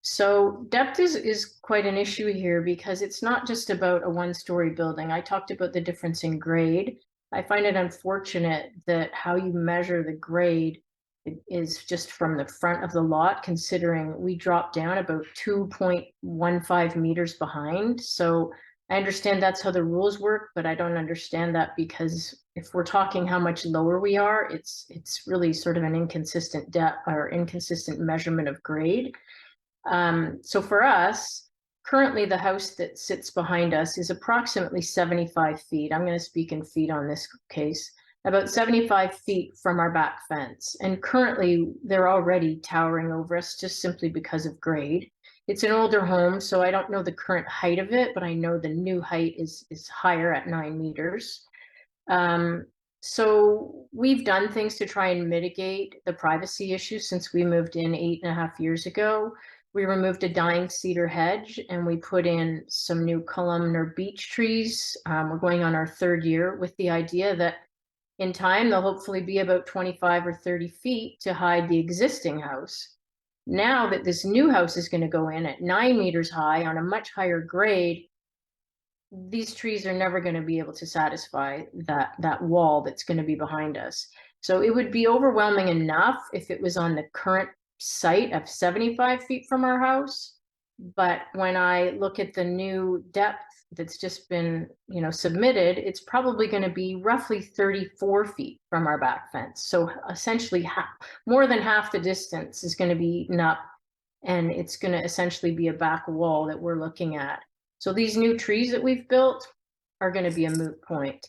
So depth is quite an issue here because it's not just about a 1-story building. I talked about the difference in grade. I find it unfortunate that how you measure the grade is just from the front of the lot, considering we dropped down about 2.15 meters behind. So I understand that's how the rules work, but I don't understand that because if we're talking how much lower we are, it's really sort of an inconsistent depth or inconsistent measurement of grade. So for us, currently the house that sits behind us is approximately 75 feet. I'm going to speak in feet on this case, about 75 feet from our back fence. And currently they're already towering over us just simply because of grade. It's an older home, so I don't know the current height of it, but I know the new height is higher at 9 meters. So we've done things to try and mitigate the privacy issue since we moved in 8.5 years ago. We removed a dying cedar hedge and we put in some new columnar beech trees. We're going on our 3rd year with the idea that in time, they'll hopefully be about 25 or 30 feet to hide the existing house. Now that this new house is going to go in at 9 meters high on a much higher grade, these trees are never going to be able to satisfy that wall that's going to be behind us. So it would be overwhelming enough if it was on the current site of 75 feet from our house. But when I look at the new depth that's just been, submitted, it's probably going to be roughly 34 feet from our back fence. So essentially more than half the distance is going to be eaten up, and it's going to essentially be a back wall that we're looking at. So these new trees that we've built are going to be a moot point.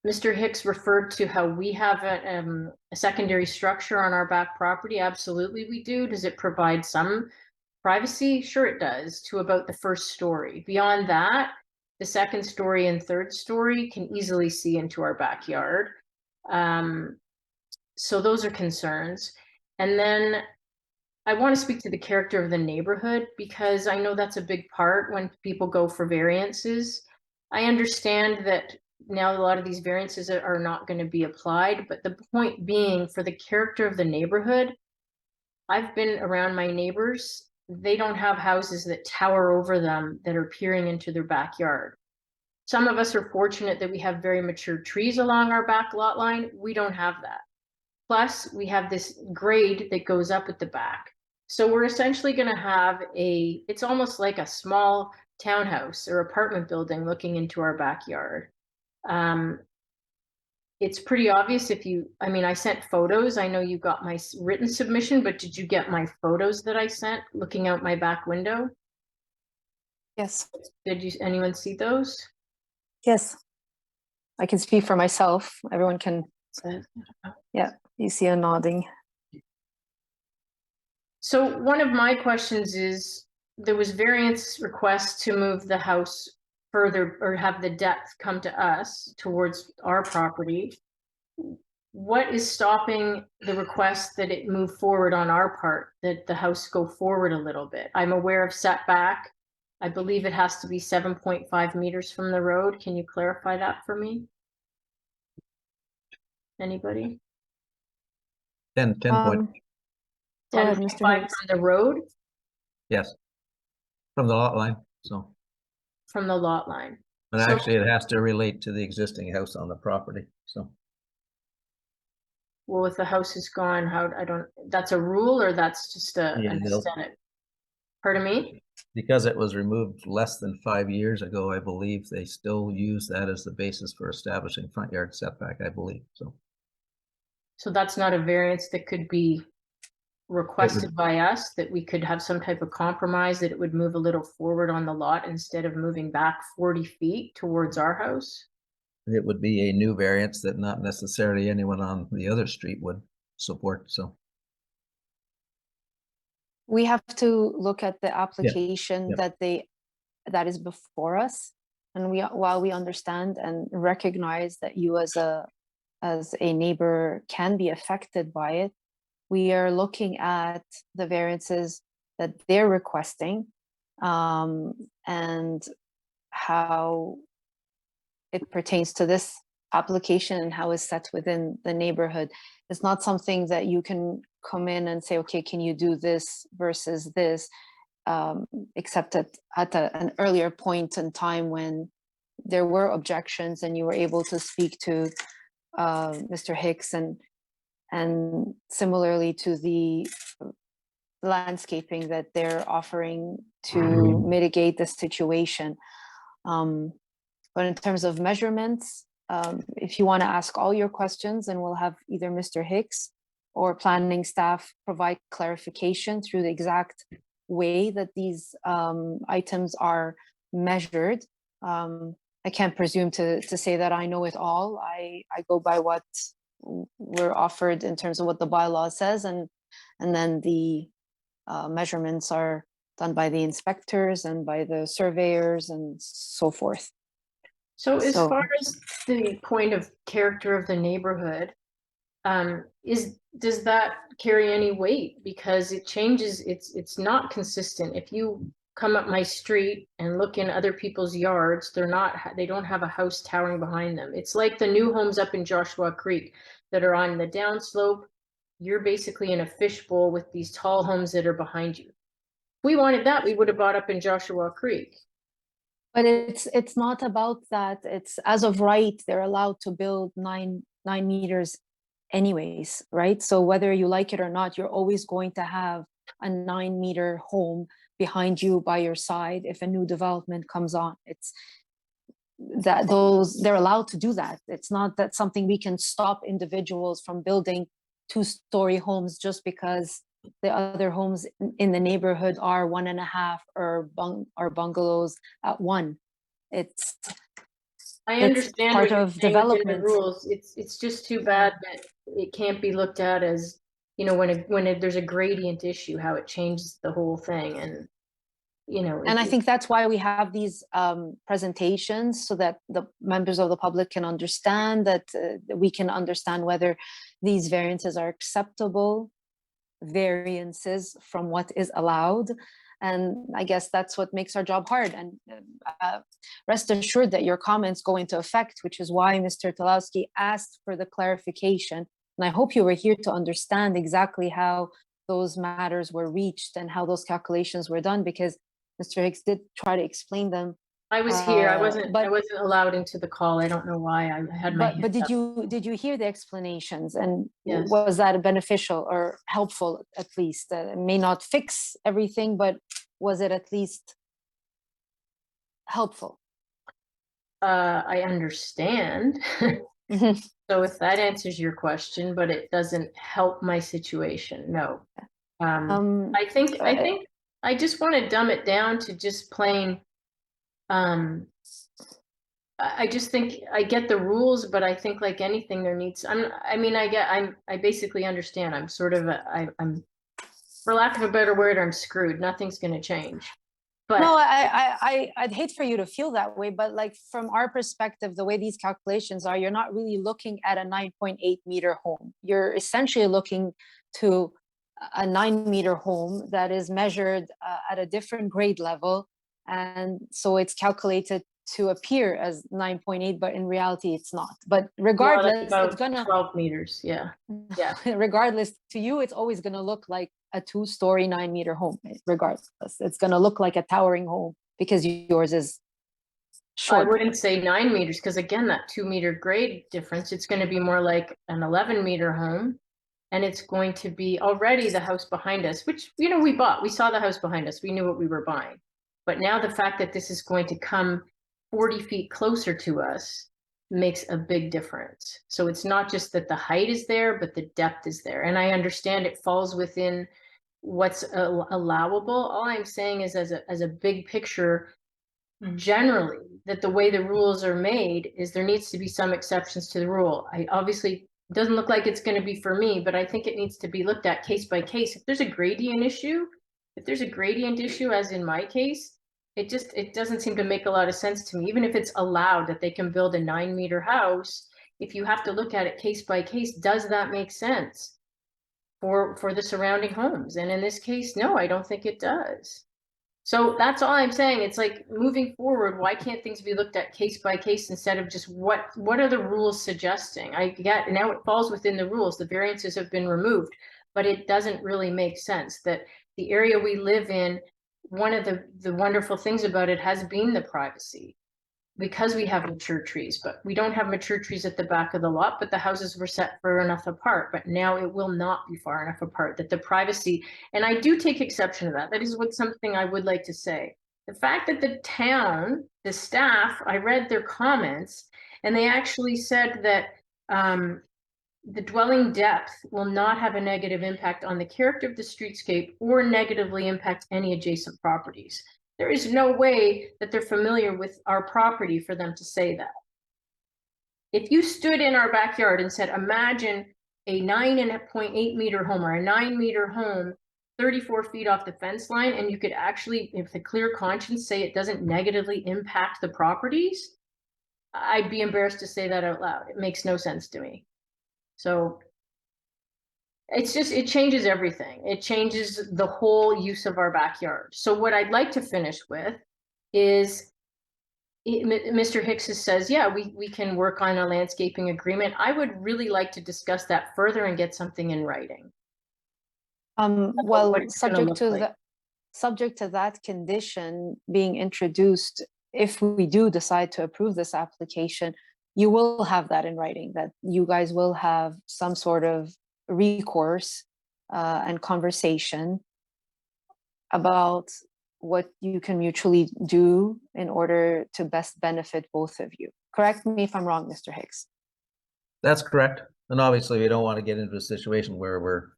Mr. Hicks referred to how we have a secondary structure on our back property. Absolutely we do. Does it provide some privacy? Sure it does, to about the first story. Beyond that, the second story and third story can easily see into our backyard. So those are concerns. And then I want to speak to the character of the neighborhood, because I know that's a big part when people go for variances. I understand that now a lot of these variances are not going to be applied, but the point being, for the character of the neighborhood, I've been around my neighbors. They don't have houses that tower over them that are peering into their backyard. Some of us are fortunate that we have very mature trees along our back lot line. We don't have that. Plus, we have this grade that goes up at the back. So we're essentially going to have it's almost like a small townhouse or apartment building looking into our backyard. It's pretty obvious I sent photos. I know you got my written submission, but did you get my photos that I sent looking out my back window? Yes. Did anyone see those? Yes. I can speak for myself. Everyone can. Yeah, you see a nodding. So one of my questions is, there was variance requests to move the house further, or have the depth come to us towards our property. What is stopping the request that it move forward on our part, that the house go forward a little bit? I'm aware of setback. I believe it has to be 7.5 meters from the road. Can you clarify that for me? Anybody? 10 point. Go ahead, Mr. 10.5 Hicks. from the road? Yes. From the lot line, so. From the lot line. And So- actually it has to relate to the existing house on the property, so. Well, if the house is gone, that's a rule, or that's just an they'll- aesthetic? Pardon me? Because it was removed less than 5 years ago, I believe they still use that as the basis for establishing front yard setback, I believe, so. So that's not a variance that could be requested by us, that we could have some type of compromise, that it would move a little forward on the lot instead of moving back 40 feet towards our house? It would be a new variance that not necessarily anyone on the other street would support, so. We have to look at the application yeah. that is before us, and while we understand and recognize that you as a neighbor can be affected by it, we are looking at the variances that they're requesting, and how it pertains to this application and how it's set within the neighborhood. It's not something that you can come in and say, okay, can you do this versus this, except at an earlier point in time when there were objections and you were able to speak to Mr. Hicks, and similarly to the landscaping that they're offering to mitigate the situation. But in terms of measurements, if you want to ask all your questions, and we'll have either Mr. Hicks or planning staff provide clarification through the exact way that these items are measured. I can't presume to say that I know it all. I go by what we're offered in terms of what the bylaw says, and then the measurements are done by the inspectors and by the surveyors and so forth. So as far as the point of character of the neighborhood, does that carry any weight? Because it changes, it's not consistent. If you come up my street and look in other people's yards, they don't have a house towering behind them. It's like the new homes up in Joshua Creek that are on the downslope. You're basically in a fishbowl with these tall homes that are behind you. If we wanted that, we would have bought up in Joshua Creek. But it's not about that. It's, as of right, they're allowed to build 9 meters anyways, right? So whether you like it or not, you're always going to have a 9-meter home behind you, by your side, if a new development comes on. It's that they're allowed to do that. It's not that something we can stop individuals from building 2-story homes just because the other homes in the neighborhood are 1.5 or bungalows at 1. I It's understand part what you're of saying within the development. rules. It's just too bad that it can't be looked at as, you know, when there's a gradient issue, how it changes the whole thing. And, you know, And I think that's why we have these presentations, so that the members of the public can understand, that we can understand whether these variances are acceptable variances from what is allowed. And I guess that's what makes our job hard. And rest assured that your comments go into effect, which is why Mr. Talowski asked for the clarification. And I hope you were here to understand exactly how those matters were reached and how those calculations were done, because Mr. Hicks did try to explain them. I was here. I wasn't allowed into the call. I don't know why. I had my hand But up. did you hear the explanations, and Yes. was that beneficial or helpful at least? It may not fix everything, but was it at least helpful? I understand. So if that answers your question, but it doesn't help my situation, no. I think I just want to dumb it down to just plain, I just think I get the rules, but I think like anything there needs, I basically understand. I'm sort of, I'm, for lack of a better word, I'm screwed. Nothing's going to change. But no, I'd hate for you to feel that way, but like from our perspective, the way these calculations are, you're not really looking at a 9.8 meter home. You're essentially looking to a 9-meter home that is measured at a different grade level. And so it's calculated to appear as 9.8, but in reality it's not. But regardless, it's gonna 12 meters. Yeah. Yeah. Regardless, to you, it's always gonna look like a 2-story 9-meter home. Regardless, it's gonna look like a towering home because yours is short. I wouldn't say 9 meters, because again, that 2-meter grade difference, it's going to be more like an 11-meter home. And it's going to be already the house behind us, which, you know, we saw the house behind us. We knew what we were buying. But now the fact that this is going to come 40 feet closer to us makes a big difference. So it's not just that the height is there, but the depth is there. And I understand it falls within what's allowable. All I'm saying is, as a big picture, generally, that the way the rules are made is there needs to be some exceptions to the rule. I obviously, it doesn't look like it's going to be for me, but I think it needs to be looked at case by case. If there's a gradient issue, as in my case, it doesn't seem to make a lot of sense to me. Even if it's allowed that they can build a 9-meter house, if you have to look at it case by case, does that make sense for the surrounding homes? And in this case, no, I don't think it does. So that's all I'm saying. It's like, moving forward, why can't things be looked at case by case instead of just what are the rules suggesting? I get now it falls within the rules. The variances have been removed, but it doesn't really make sense that the area we live in, one of the wonderful things about it has been the privacy, because we have mature trees, but we don't have mature trees at the back of the lot, but the houses were set far enough apart, but now it will not be far enough apart, that the privacy, and I do take exception to that. That is something I would like to say. The fact that the town, the staff, I read their comments, and they actually said that the dwelling depth will not have a negative impact on the character of the streetscape or negatively impact any adjacent properties. There is no way that they're familiar with our property for them to say that. If you stood in our backyard and said, imagine a 9.8 meter home or a 9-meter home 34 feet off the fence line, and you could actually, with a clear conscience, say it doesn't negatively impact the properties, I'd be embarrassed to say that out loud. It makes no sense to me. So it's just, it changes everything. It changes the whole use of our backyard. So what I'd like to finish with is, Mr. Hicks says, yeah, we can work on a landscaping agreement. I would really like to discuss that further and get something in writing. Well, subject to that condition being introduced, if we do decide to approve this application, you will have that in writing, that you guys will have some sort of recourse and conversation about what you can mutually do in order to best benefit both of you. Correct me if I'm wrong, Mr. Hicks. That's correct. And obviously, we don't want to get into a situation where we're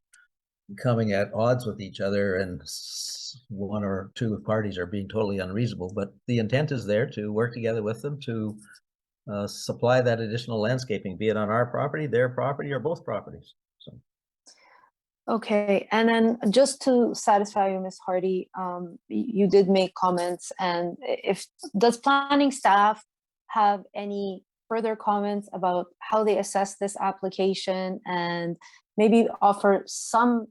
coming at odds with each other and one or two parties are being totally unreasonable. But the intent is there to work together with them to supply that additional landscaping, be it on our property, their property, or both properties. So. Okay, and then just to satisfy you, Ms. Hardy, you did make comments, and does planning staff have any further comments about how they assess this application and maybe offer some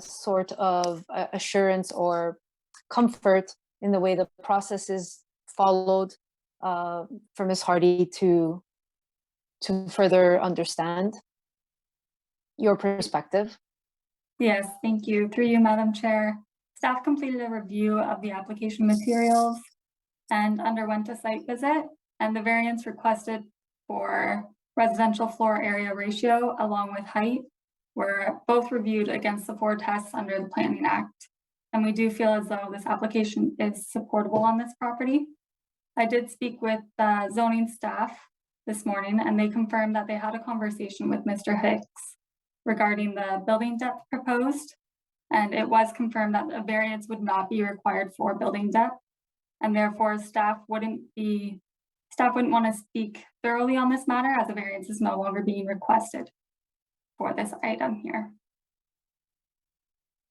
sort of assurance or comfort in the way the process is followed for Ms. Hardy to further understand your perspective? Yes, thank you. Through you, Madam Chair. Staff completed a review of the application materials and underwent a site visit, and the variance requested for residential floor area ratio along with height were both reviewed against the 4 tests under the Planning Act. And we do feel as though this application is supportable on this property. I did speak with zoning staff this morning, and they confirmed that they had a conversation with Mr. Hicks regarding the building depth proposed, and it was confirmed that a variance would not be required for building depth, and therefore staff wouldn't want to speak thoroughly on this matter as a variance is no longer being requested for this item here.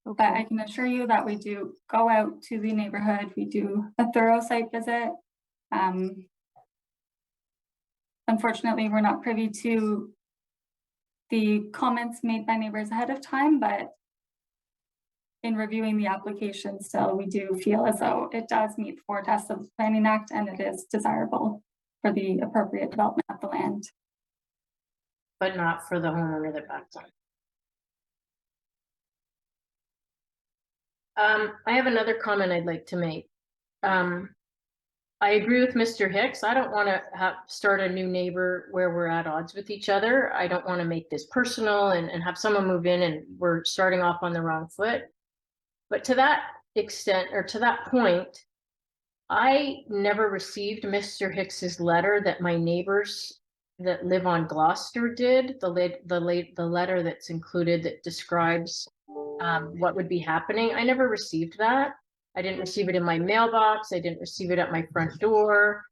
Okay. But I can assure you that we do go out to the neighborhood, we do a thorough site visit. Unfortunately, we're not privy to the comments made by neighbors ahead of time, but in reviewing the application still, we do feel as though it does meet 4 tests of the Planning Act and it is desirable for the appropriate development of the land. But not for the homeowner that backs on. I have another comment I'd like to make. I agree with Mr. Hicks. I don't want to start a new neighbor where we're at odds with each other. I don't want to make this personal and have someone move in and we're starting off on the wrong foot. But to that extent, or to that point, I never received Mr. Hicks's letter that my neighbors that live on Gloucester did, the letter that's included that describes what would be happening. I never received that. I didn't receive it in my mailbox. I didn't receive it at my front door.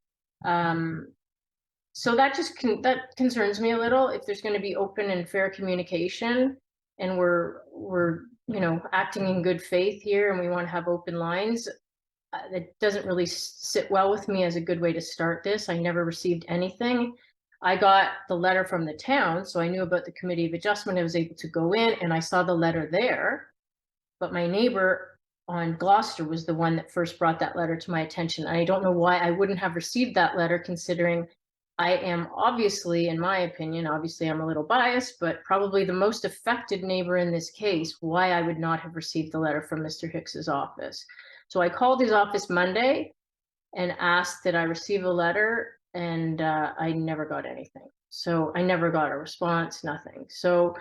So that that concerns me a little. If there's going to be open and fair communication, and we're acting in good faith here, and we want to have open lines, it doesn't really sit well with me as a good way to start this. I never received anything. I got the letter from the town, so I knew about the Committee of Adjustment. I was able to go in and I saw the letter there, but my neighbor on Gloucester was the one that first brought that letter to my attention. I don't know why I wouldn't have received that letter, considering I am obviously, in my opinion, obviously I'm a little biased, but probably the most affected neighbor in this case, why I would not have received the letter from Mr. Hicks's office. So I called his office Monday and asked that I receive a letter, and I never got anything. So I never got a response, nothing. So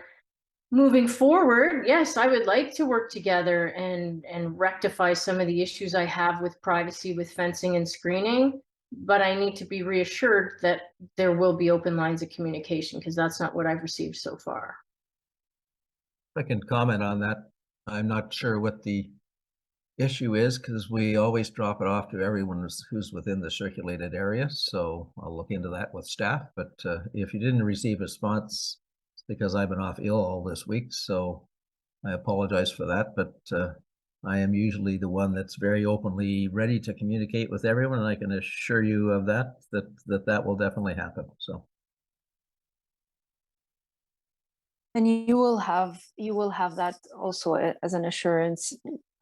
moving forward, yes, I would like to work together and rectify some of the issues I have with privacy, with fencing and screening, but I need to be reassured that there will be open lines of communication, because that's not what I've received so far. I can comment on that. I'm not sure what the issue is, because we always drop it off to everyone who's within the circulated area. So I'll look into that with staff. But if you didn't receive a response, it's because I've been off ill all this week. So I apologize for that. But I am usually the one that's very openly ready to communicate with everyone. And I can assure you of that will definitely happen. So. And you will have that also as an assurance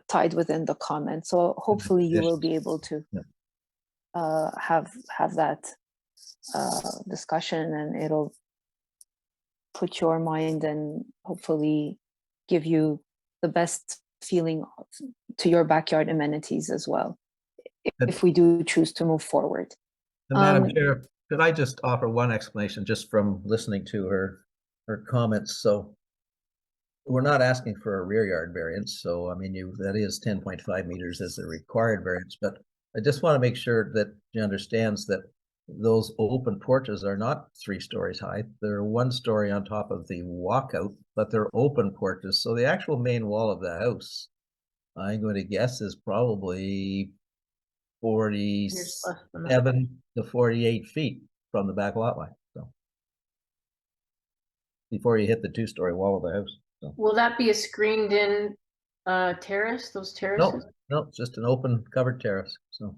tied within the comment. So hopefully you will be able to have that discussion, and it'll put your mind and hopefully give you the best feeling to your backyard amenities as well, if we do choose to move forward. Madam Chair, could I just offer one explanation just from listening to her comments? So we're not asking for a rear yard variance, so I mean, that is 10.5 meters as the required variance, but I just want to make sure that you understands that those open porches are not 3 stories high. They're 1 story on top of the walkout, but they're open porches. So the actual main wall of the house, I'm going to guess, is probably 47 to 48 feet from the back lot line. So before you hit the 2-story wall of the house. So. Will that be a screened in terrace, those terraces? No, it's just an open covered terrace. So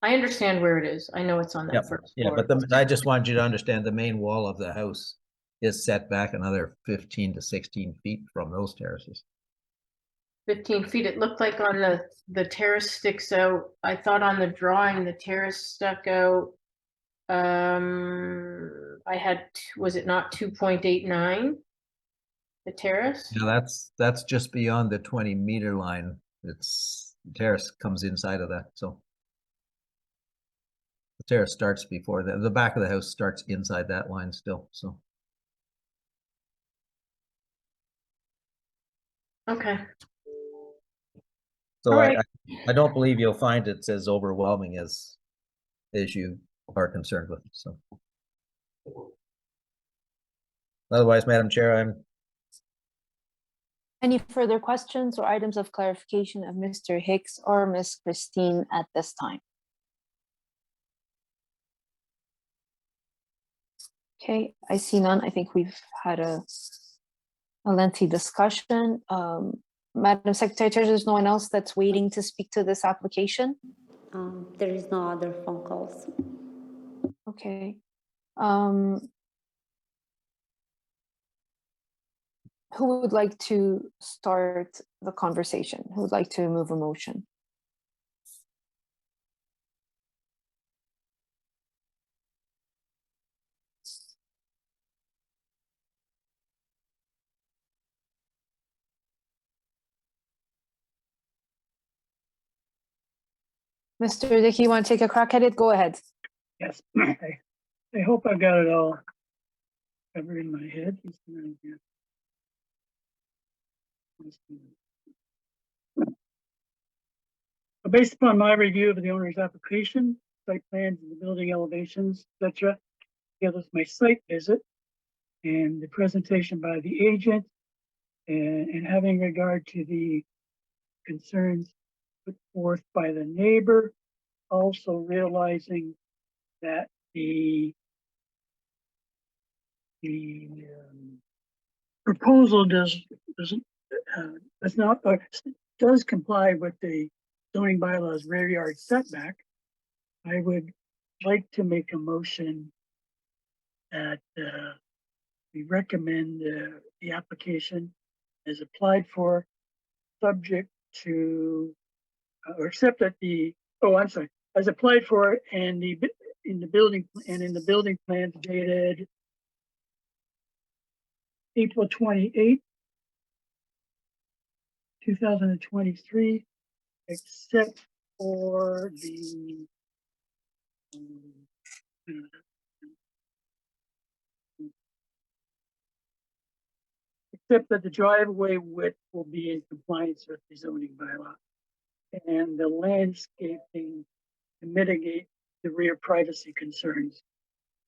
I understand where it is. I know it's on that first floor. but I just wanted you to understand the main wall of the house is set back another 15 to 16 feet from those terraces. 15 feet. It looked like on the terrace sticks out. I thought on the drawing the terrace stuck out. I had, was it not 2.89? The terrace? Yeah, that's just beyond the 20-meter line. The terrace comes inside of that. So the terrace starts before the back of the house starts inside that line still. So okay. So I don't believe you'll find it's as overwhelming as you are concerned with. So otherwise, Madam Chair, Any further questions or items of clarification of Mr. Hicks or Ms. Christine at this time? Okay, I see none. I think we've had a lengthy discussion. Madam Secretary Treasurer, there's no one else that's waiting to speak to this application? There is no other phone calls. Okay. Who would like to start the conversation? Who would like to move a motion? Mr. Dickey, you want to take a crack at it? Go ahead. Yes, I hope I've got it all covered in my head. Based upon my review of the owner's application, site plans and the building elevations, etc., together with my site visit and the presentation by the agent, and having regard to the concerns put forth by the neighbor, also realizing that the proposal does comply with the zoning bylaws rear yard setback. I would like to make a motion that we recommend the application as applied for, subject to or accept that as applied for and in the building plans dated April 28th, 2023, except for the except that the driveway width will be in compliance with the zoning bylaw and the landscaping to mitigate the rear privacy concerns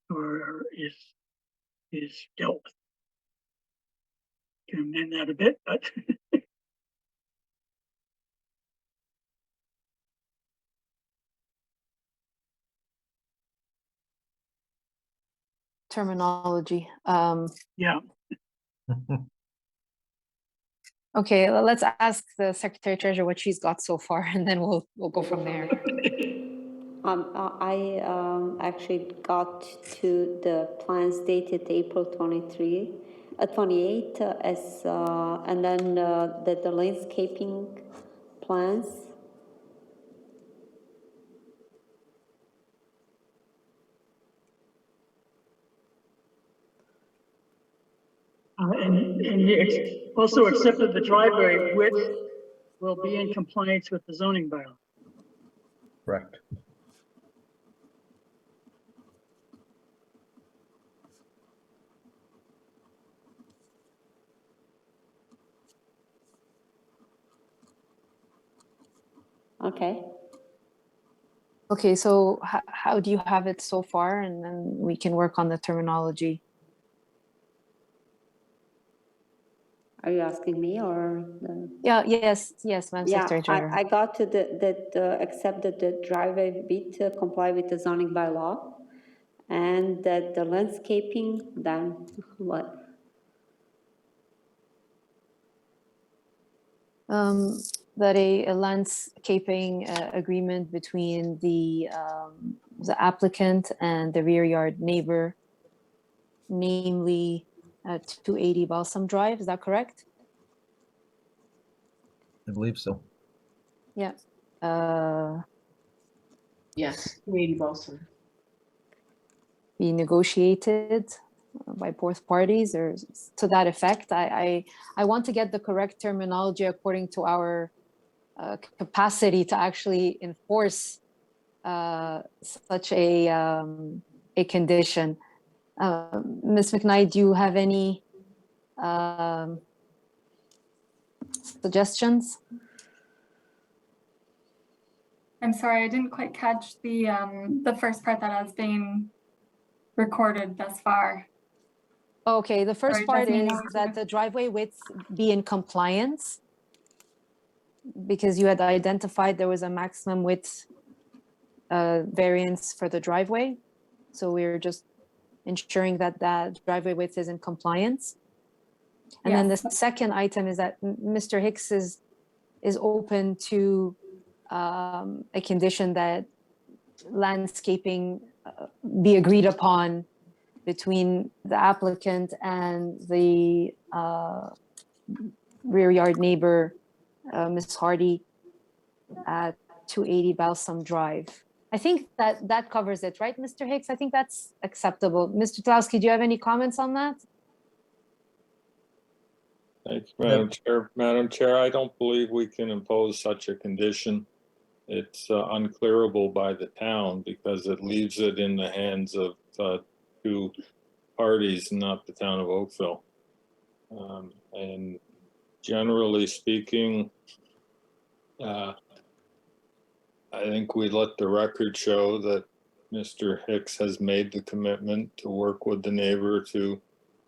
or is dealt with. Can amend that a bit, but Terminology. yeah. Okay, let's ask the Secretary Treasurer what she's got so far, and then we'll go from there. I actually got to the plans dated April 28 as and then the landscaping plans. And also accept that the driveway width will be in compliance with the zoning bylaw. correct. Okay. Okay, so how do you have it so far? And then we can work on the terminology. Are you asking me or the? Yeah, yes, Madam Yeah, Secretary Treasurer. I got to that accept that the driveway bit comply with the zoning bylaw, and that the landscaping, then what? That a landscaping agreement between the applicant and the rear yard neighbor, namely 280 Balsam Drive, is that correct? I believe so. Yeah. Yes, 280 Balsam. Be negotiated by both parties or to that effect. I want to get the correct terminology according to our capacity to actually enforce such a condition. Ms. McKnight, do you have any suggestions? I'm sorry, I didn't quite catch the first part that has been recorded thus far. Okay, the first Sorry, part Jasmine, is what was that it? the driveway width be in compliance, because you had identified there was a maximum width variance for the driveway. So we're just ensuring that that driveway width is in compliance. And then the Yes. second item is that Mr. Hicks is open to a condition that landscaping be agreed upon between the applicant and the rear yard neighbor, Ms. Hardy, at 280 Balsam Drive. I think that covers it, right, Mr. Hicks? I think that's acceptable. Mr. Tlowski, do you have any comments on that? Thank you, Madam Chair. Madam Chair, I don't believe we can impose such a condition. It's unclearable by the town because it leaves it in the hands of two parties, not the town of Oakville. And generally speaking, I think we let the record show that Mr. Hicks has made the commitment to work with the neighbor to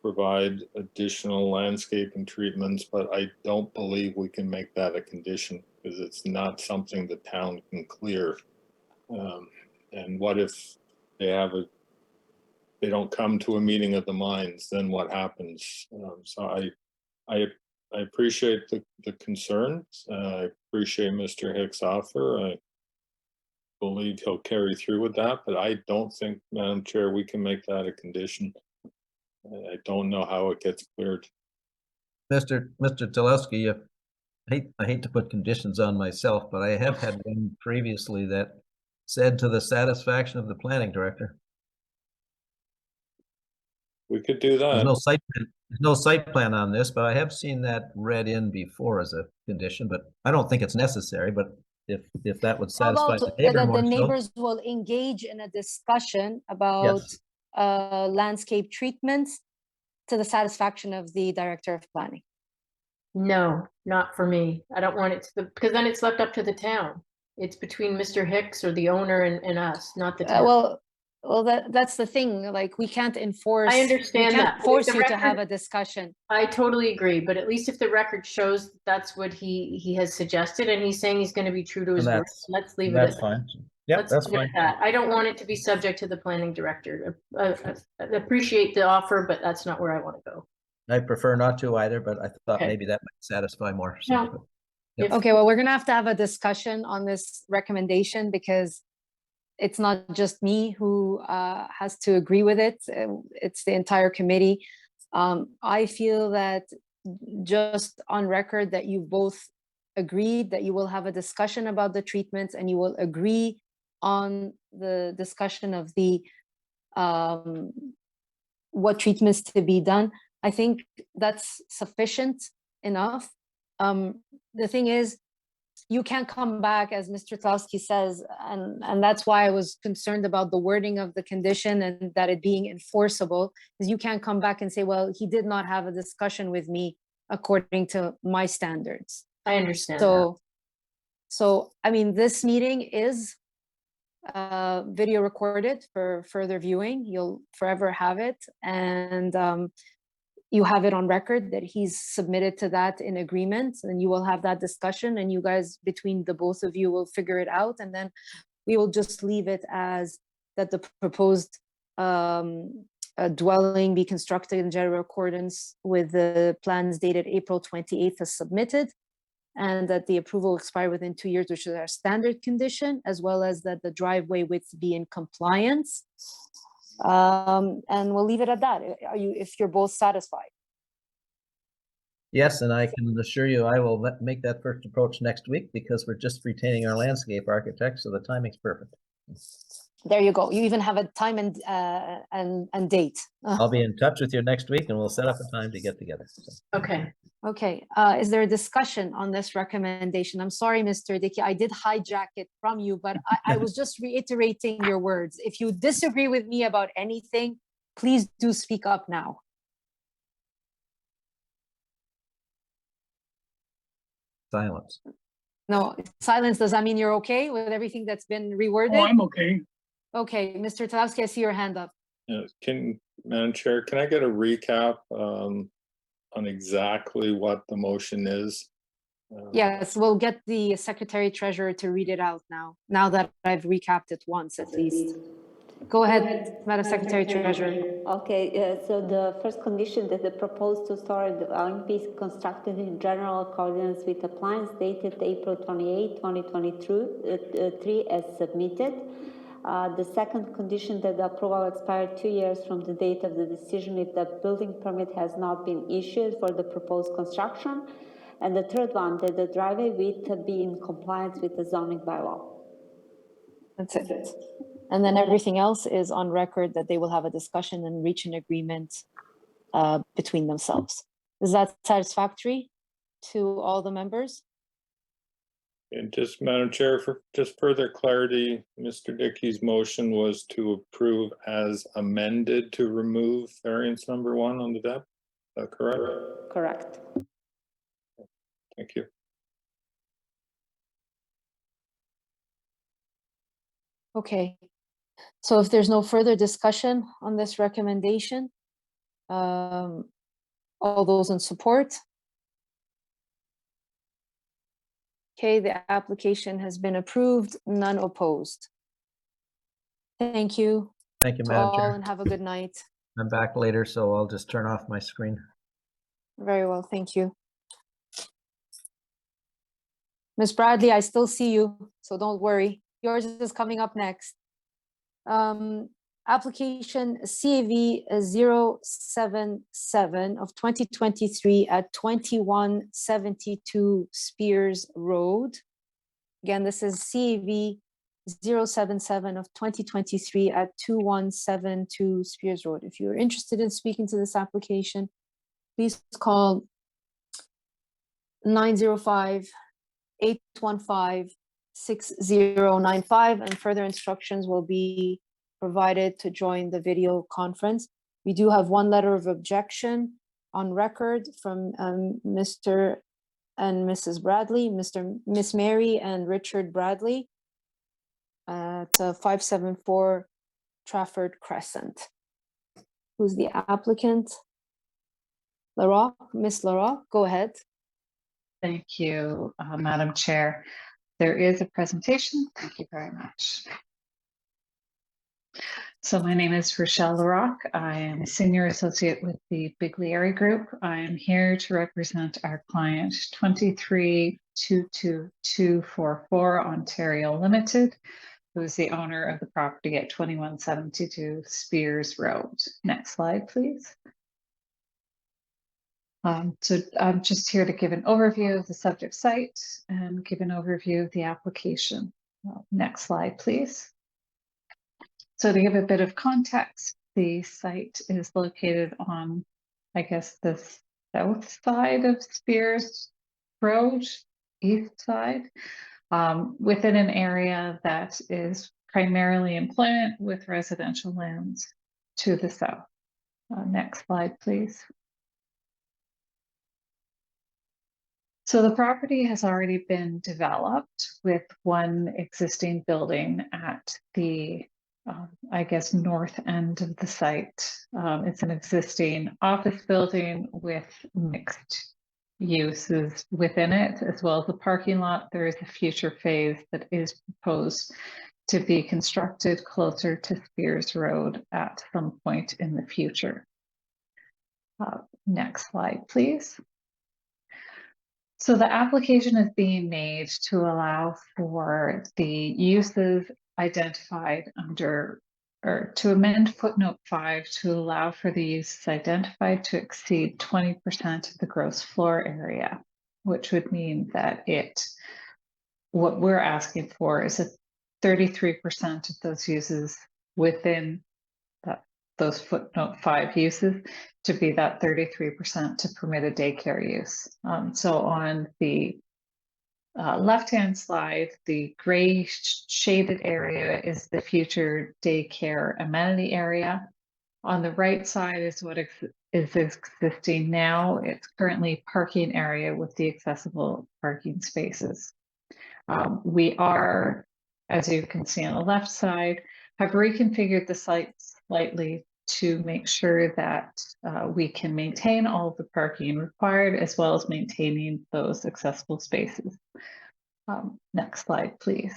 provide additional landscaping treatments, but I don't believe we can make that a condition because it's not something the town can clear. And what if they don't come to a meeting of the minds, then what happens? So I appreciate the concerns. I appreciate Mr. Hicks' offer. I believe he'll carry through with that, but I don't think, Madam Chair, we can make that a condition. I don't know how it gets cleared. Mr. Tlowski, I hate to put conditions on myself, but I have had one previously that said to the satisfaction of the planning director. We could do that. There's no site plan on this, but I have seen that read in before as a condition, but I don't think it's necessary, but if that would How satisfy about the neighbor that more the so. neighbors will engage in a discussion about Yes. landscape treatments to the satisfaction of the director of planning? No, not for me. I don't want it to, because then it's left up to the town. It's between Mr. Hicks or the owner and us, not the town. Well, that's the thing. Like, we can't enforce. I understand we that, can't but force if the you to have record- a discussion. I totally agree, but at least if the record shows that's what he has suggested, and he's saying he's going to be true to his word, let's leave it at That's fine. Yep, Let's that's leave it fine. at that. I don't want it to be subject to the planning director. I appreciate the offer, but that's not where I want to go. I prefer not to either, but I thought Okay. maybe that might satisfy more. No. Yep. Okay, well, we're gonna have a discussion on this recommendation because it's not just me who has to agree with it. It's the entire committee. I feel that just on record that you both agreed that you will have a discussion about the treatments and you will agree on the discussion of the what treatments to be done. I think that's sufficient enough. The thing is, you can't come back, as Mr. Tlowski says, and that's why I was concerned about the wording of the condition and that it being enforceable, is you can't come back and say, well, he did not have a discussion with me according to my standards. I understand So So, I mean, this meeting is video recorded for further viewing. You'll forever have it. And you have it on record that he's submitted to that in agreement, and you will have that discussion, and you guys, between the both of you, will figure it out. And then we will just leave it as that the proposed dwelling be constructed in general accordance with the plans dated April 28th as submitted, and that the approval will expire within 2 years, which is our standard condition, as well as that the driveway width be in compliance. And we'll leave it at that. If you're both satisfied? Yes, and I can assure you I will make that first approach next week because we're just retaining our landscape architect, so the timing's perfect. There you go. You even have a time and date. I'll be in touch with you next week and we'll set up a time to get together. So. Okay. Okay. Is there a discussion on this recommendation? I'm sorry, Mr. Dickey, I did hijack it from you, but I was just reiterating your words. If you disagree with me about anything, please do speak up now. Silence. No, silence. Does that mean you're okay with everything that's been reworded? Oh, I'm okay. Okay, Mr. Talowski, I see your hand up. Madam Chair, can I get a recap on exactly what the motion is? Yes, we'll get the Secretary Treasurer to read it out now that I've recapped it once at least. Go ahead, Madam Secretary Treasurer. Okay, so the first condition that the proposed two-story dwelling be constructed in general accordance with the plans dated April 28, 2023 as submitted. The second condition that the approval expired 2 years from the date of the decision if the building permit has not been issued for the proposed construction. And the third one, that the driveway width be in compliance with the zoning bylaw. That's it. And then everything else is on record that they will have a discussion and reach an agreement between themselves. Is that satisfactory to all the members? And just, Madam Chair, for just further clarity, Mr. Dickey's motion was to approve as amended to remove variance number 1 on the depth. Is that correct? Correct. Thank you. Okay. So if there's no further discussion on this recommendation, all those in support? Okay, the application has been approved, none opposed. Thank you. Thank you, to Madam all, Chair. and have a good night. I'm back later, so I'll just turn off my screen. Very well, thank you. Ms. Bradley, I still see you, so don't worry. Yours is coming up next. Application CAV 077 of 2023 at 2172 Spears Road. Again, this is CAV 077 of 2023 at 2172 Spears Road. If you're interested in speaking to this application, please call 905-815-6095, and further instructions will be provided to join the video conference. We do have one letter of objection on record from Mr. and Mrs. Bradley, Miss Mary and Richard Bradley at 574 Trafford Crescent. Who's the applicant? LaRock, Miss LaRock, go ahead. Thank you, Madam Chair. There is a presentation. Thank you very much. So my name is Rochelle LaRock. I am a senior associate with the Biglieri Group. I am here to represent our client 2322244 Ontario Limited, who is the owner of the property at 2172 Spears Road. Next slide, please. So I'm just here to give an overview of the subject site and give an overview of the application. Next slide, please. So to give a bit of context, the site is located on, I guess, the south side of Spears Road, east side, within an area that is primarily employment with residential lands to the south. Next slide, please. So the property has already been developed with one existing building at the, I guess, north end of the site. It's an existing office building with mixed uses within it, as well as the parking lot. There is a future phase that is proposed to be constructed closer to Spears Road at some point in the future. Next slide, please. So the application is being made to allow for the uses identified under, or to amend footnote 5 to allow for the uses identified to exceed 20% of the gross floor area, which would mean that what we're asking for is a 33% of those uses within those footnote 5 uses to be that 33% to permit a daycare use. So on the left-hand slide, the gray shaded area is the future daycare amenity area. On the right side is what is existing now. It's currently parking area with the accessible parking spaces. We are, as you can see on the left side, have reconfigured the site slightly to make sure that we can maintain all of the parking required, as well as maintaining those accessible spaces. Next slide, please.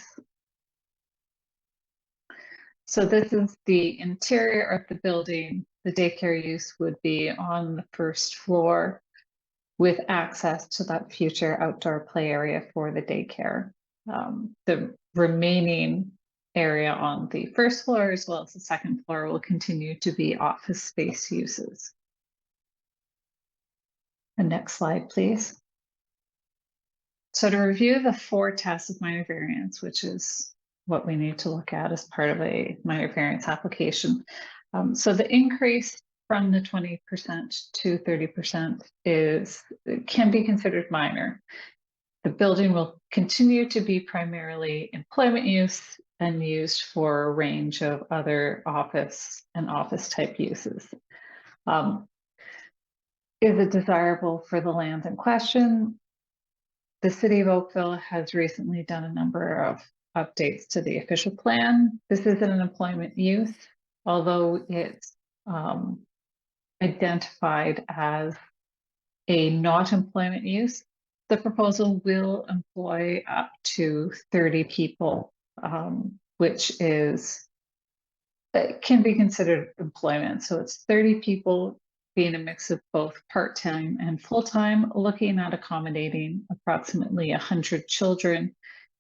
So this is the interior of the building. The daycare use would be on the first floor with access to that future outdoor play area for the daycare. The remaining area on the first floor as well as the second floor will continue to be office space uses. And next slide, please. So to review the 4 tests of minor variance, which is what we need to look at as part of a minor variance application. So the increase from the 20% to 30% can be considered minor. The building will continue to be primarily employment use and used for a range of other office and office type uses. Is it desirable for the lands in question? The city of Oakville has recently done a number of updates to the official plan. This isn't an employment use, although it's identified as a not employment use. The proposal will employ up to 30 people, which can be considered employment. So it's 30 people being a mix of both part-time and full-time, looking at accommodating approximately 100 children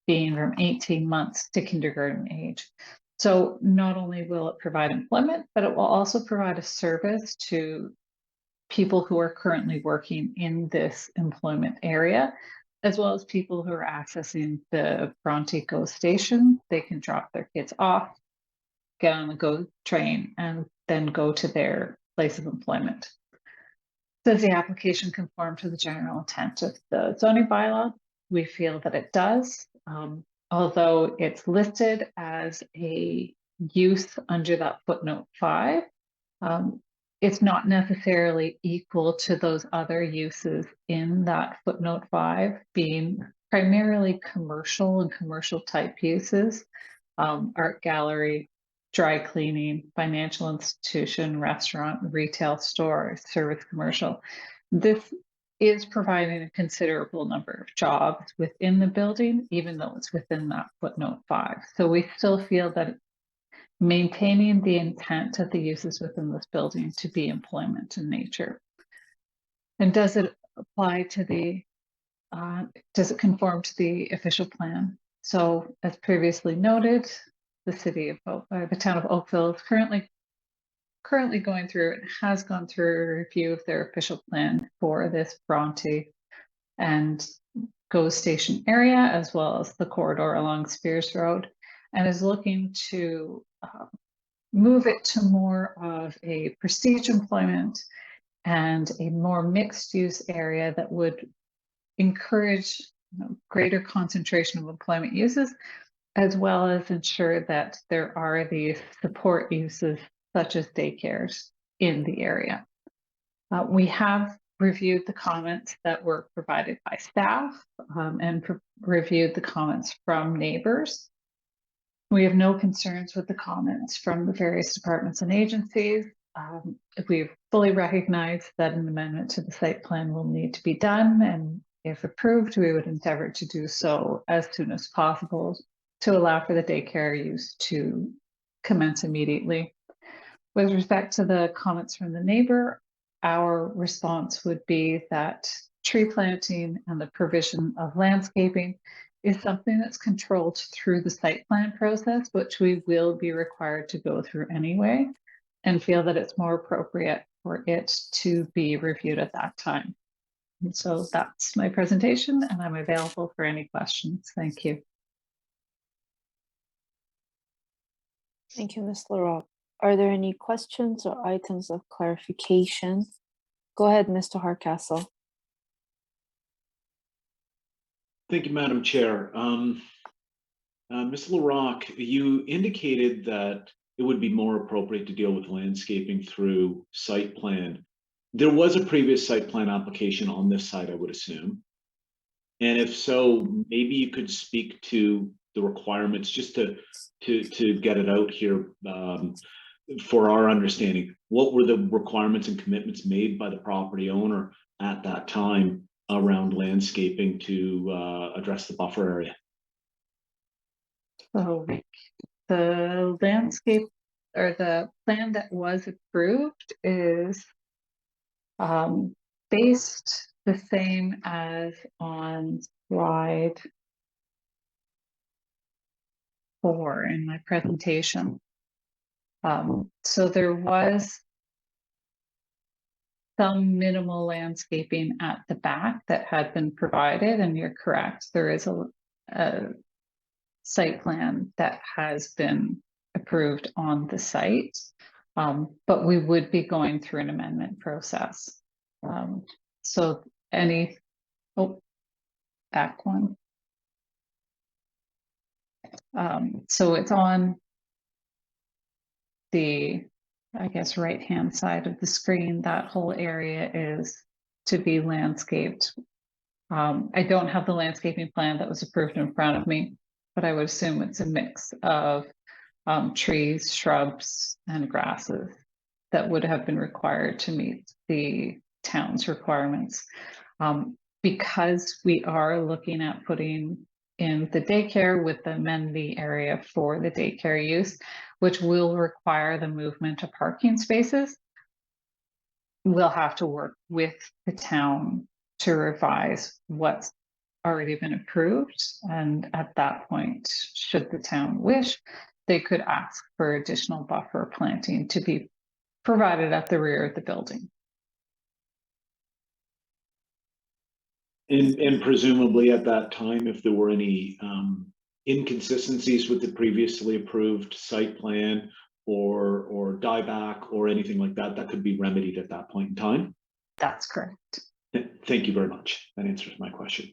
being from 18 months to kindergarten age. So not only will it provide employment, but it will also provide a service to people who are currently working in this employment area, as well as people who are accessing the Bronte GO station. They can drop their kids off, get on the GO train, and then go to their place of employment. Does the application conform to the general intent of the zoning bylaw? We feel that it does. Although it's listed as a use under that footnote 5, it's not necessarily equal to those other uses in that footnote 5, being primarily commercial and commercial type uses, art gallery, dry cleaning, financial institution, restaurant, retail store, service commercial. This is providing a considerable number of jobs within the building, even though it's within that footnote 5. So we still feel that maintaining the intent of the uses within this building to be employment in nature. And does it apply to the, does it conform to the official plan? So as previously noted, the town of Oakville is currently going through and has gone through a review of their official plan for this Bronte and GO station area, as well as the corridor along Spears Road, and is looking to move it to more of a prestige employment and a more mixed use area that would encourage greater concentration of employment uses, as well as ensure that there are these support uses such as daycares in the area. We have reviewed the comments that were provided by staff and reviewed the comments from neighbors. We have no concerns with the comments from the various departments and agencies. We've fully recognized that an amendment to the site plan will need to be done, and if approved, we would endeavor to do so as soon as possible to allow for the daycare use to commence immediately. With respect to the comments from the neighbor, our response would be that tree planting and the provision of landscaping is something that's controlled through the site plan process, which we will be required to go through anyway, and feel that it's more appropriate for it to be reviewed at that time. And so that's my presentation, and I'm available for any questions. Thank you. Thank you, Ms. LaRock. Are there any questions or items of clarification? Go ahead, Mr. Hardcastle. Thank you, Madam Chair. Ms. LaRock, you indicated that it would be more appropriate to deal with landscaping through site plan. There was a previous site plan application on this site, I would assume. And if so, maybe you could speak to the requirements just to get it out here for our understanding. What were the requirements and commitments made by the property owner at that time around landscaping to address the buffer area? So the landscape or the plan that was approved is based the same as on slide 4 in my presentation. So there was some minimal landscaping at the back that had been provided, and you're correct, there is a site plan that has been approved on the site, but we would be going through an amendment process. So back one. So it's on the, I guess, right-hand side of the screen. That whole area is to be landscaped. I don't have the landscaping plan that was approved in front of me, but I would assume it's a mix of trees, shrubs, and grasses that would have been required to meet the town's requirements. Because we are looking at putting in the daycare with the amenity area for the daycare use, which will require the movement of parking spaces, we'll have to work with the town to revise what's already been approved. And at that point, should the town wish, they could ask for additional buffer planting to be provided at the rear of the building. And presumably at that time, if there were any inconsistencies with the previously approved site plan or dieback or anything like that, that could be remedied at that point in time? That's correct. Thank you very much. That answers my question.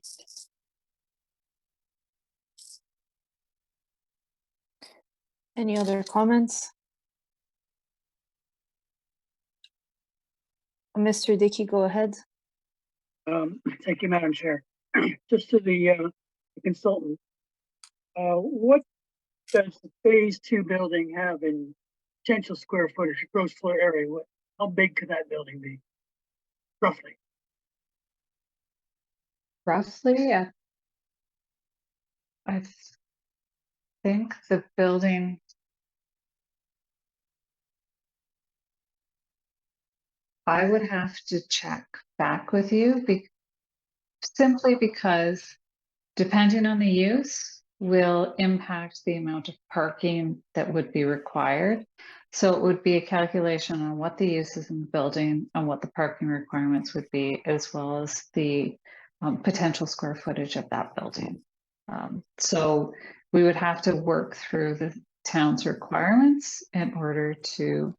Any other comments? Mr. Dickey, go ahead. Thank you, Madam Chair. Just to the consultant, what does the phase 2 building have in potential square footage, gross floor area? How big could that building be, roughly? Roughly, I think the building, I would have to check back with you simply because depending on the use will impact the amount of parking that would be required. So it would be a calculation on what the use is in the building and what the parking requirements would be, as well as the potential square footage of that building. So we would have to work through the town's requirements in order to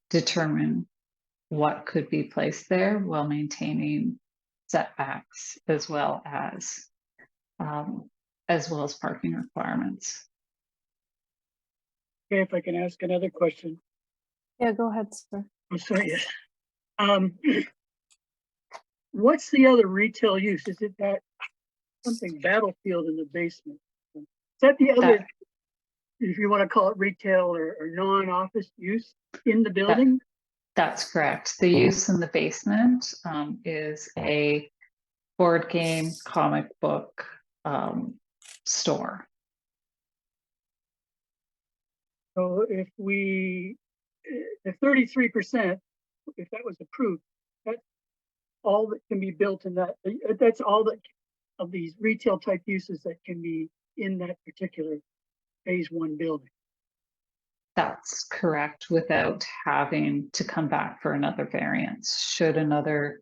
determine what could be placed there while maintaining setbacks as well as parking requirements. Okay, if I can ask another question. Yeah, go ahead, sir. I'm sorry. what's the other retail use? Is it that something Battlefield in the basement? Is that the other, if you want to call it retail or non-office use in the building? That's correct. The use in the basement is a board game, comic book store. So if we, the 33%, if that was approved, that's all that can be built in that, that's all that of these retail type uses that can be in that particular phase 1 building. That's correct, without having to come back for another variance, should another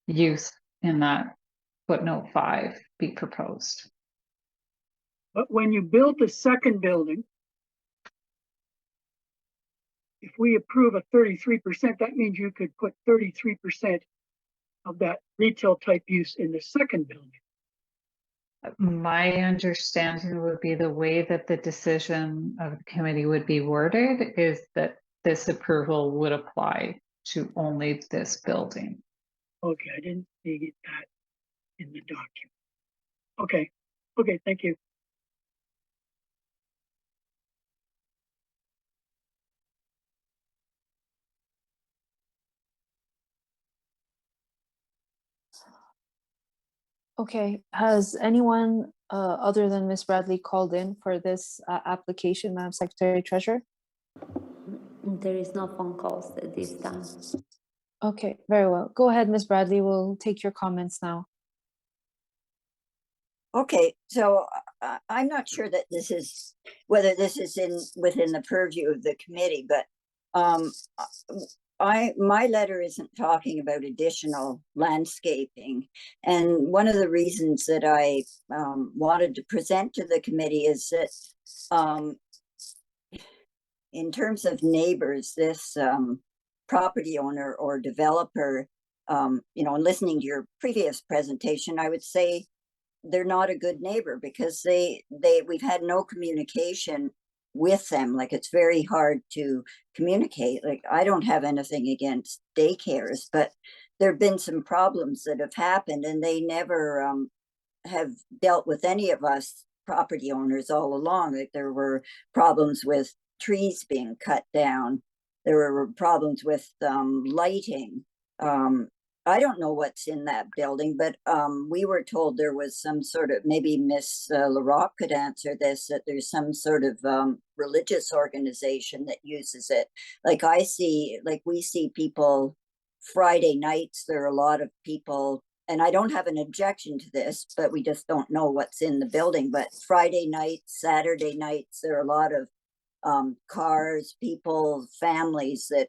use in that footnote 5 be proposed. But when you build the second building, if we approve a 33%, that means you could put 33% of that retail type use in the second building. My understanding would be the way that the decision of the committee would be worded is that this approval would apply to only this building. Okay, I didn't see that in the document. Okay, okay, thank you. Okay, has anyone other than Ms. Bradley called in for this application, Madam Secretary Treasurer? There is no phone calls at this time. Okay, very well. Go ahead, Ms. Bradley. We'll take your comments now. Okay, so I'm not sure that this is, whether this is within the purview of the committee, but my letter isn't talking about additional landscaping. And one of the reasons that I wanted to present to the committee is that in terms of neighbors, this property owner or developer, you know, and listening to your previous presentation, I would say they're not a good neighbor because we've had no communication with them. Like, it's very hard to communicate. Like, I don't have anything against daycares, but there have been some problems that have happened, and they never have dealt with any of us property owners all along. Like, there were problems with trees being cut down. There were problems with lighting. I don't know what's in that building, but we were told there was some sort of, maybe Miss LaRocque could answer this, that there's some sort of religious organization that uses it. Like, we see people Friday nights, there are a lot of people, and I don't have an objection to this, but we just don't know what's in the building. But Friday nights, Saturday nights, there are a lot of cars, people, families that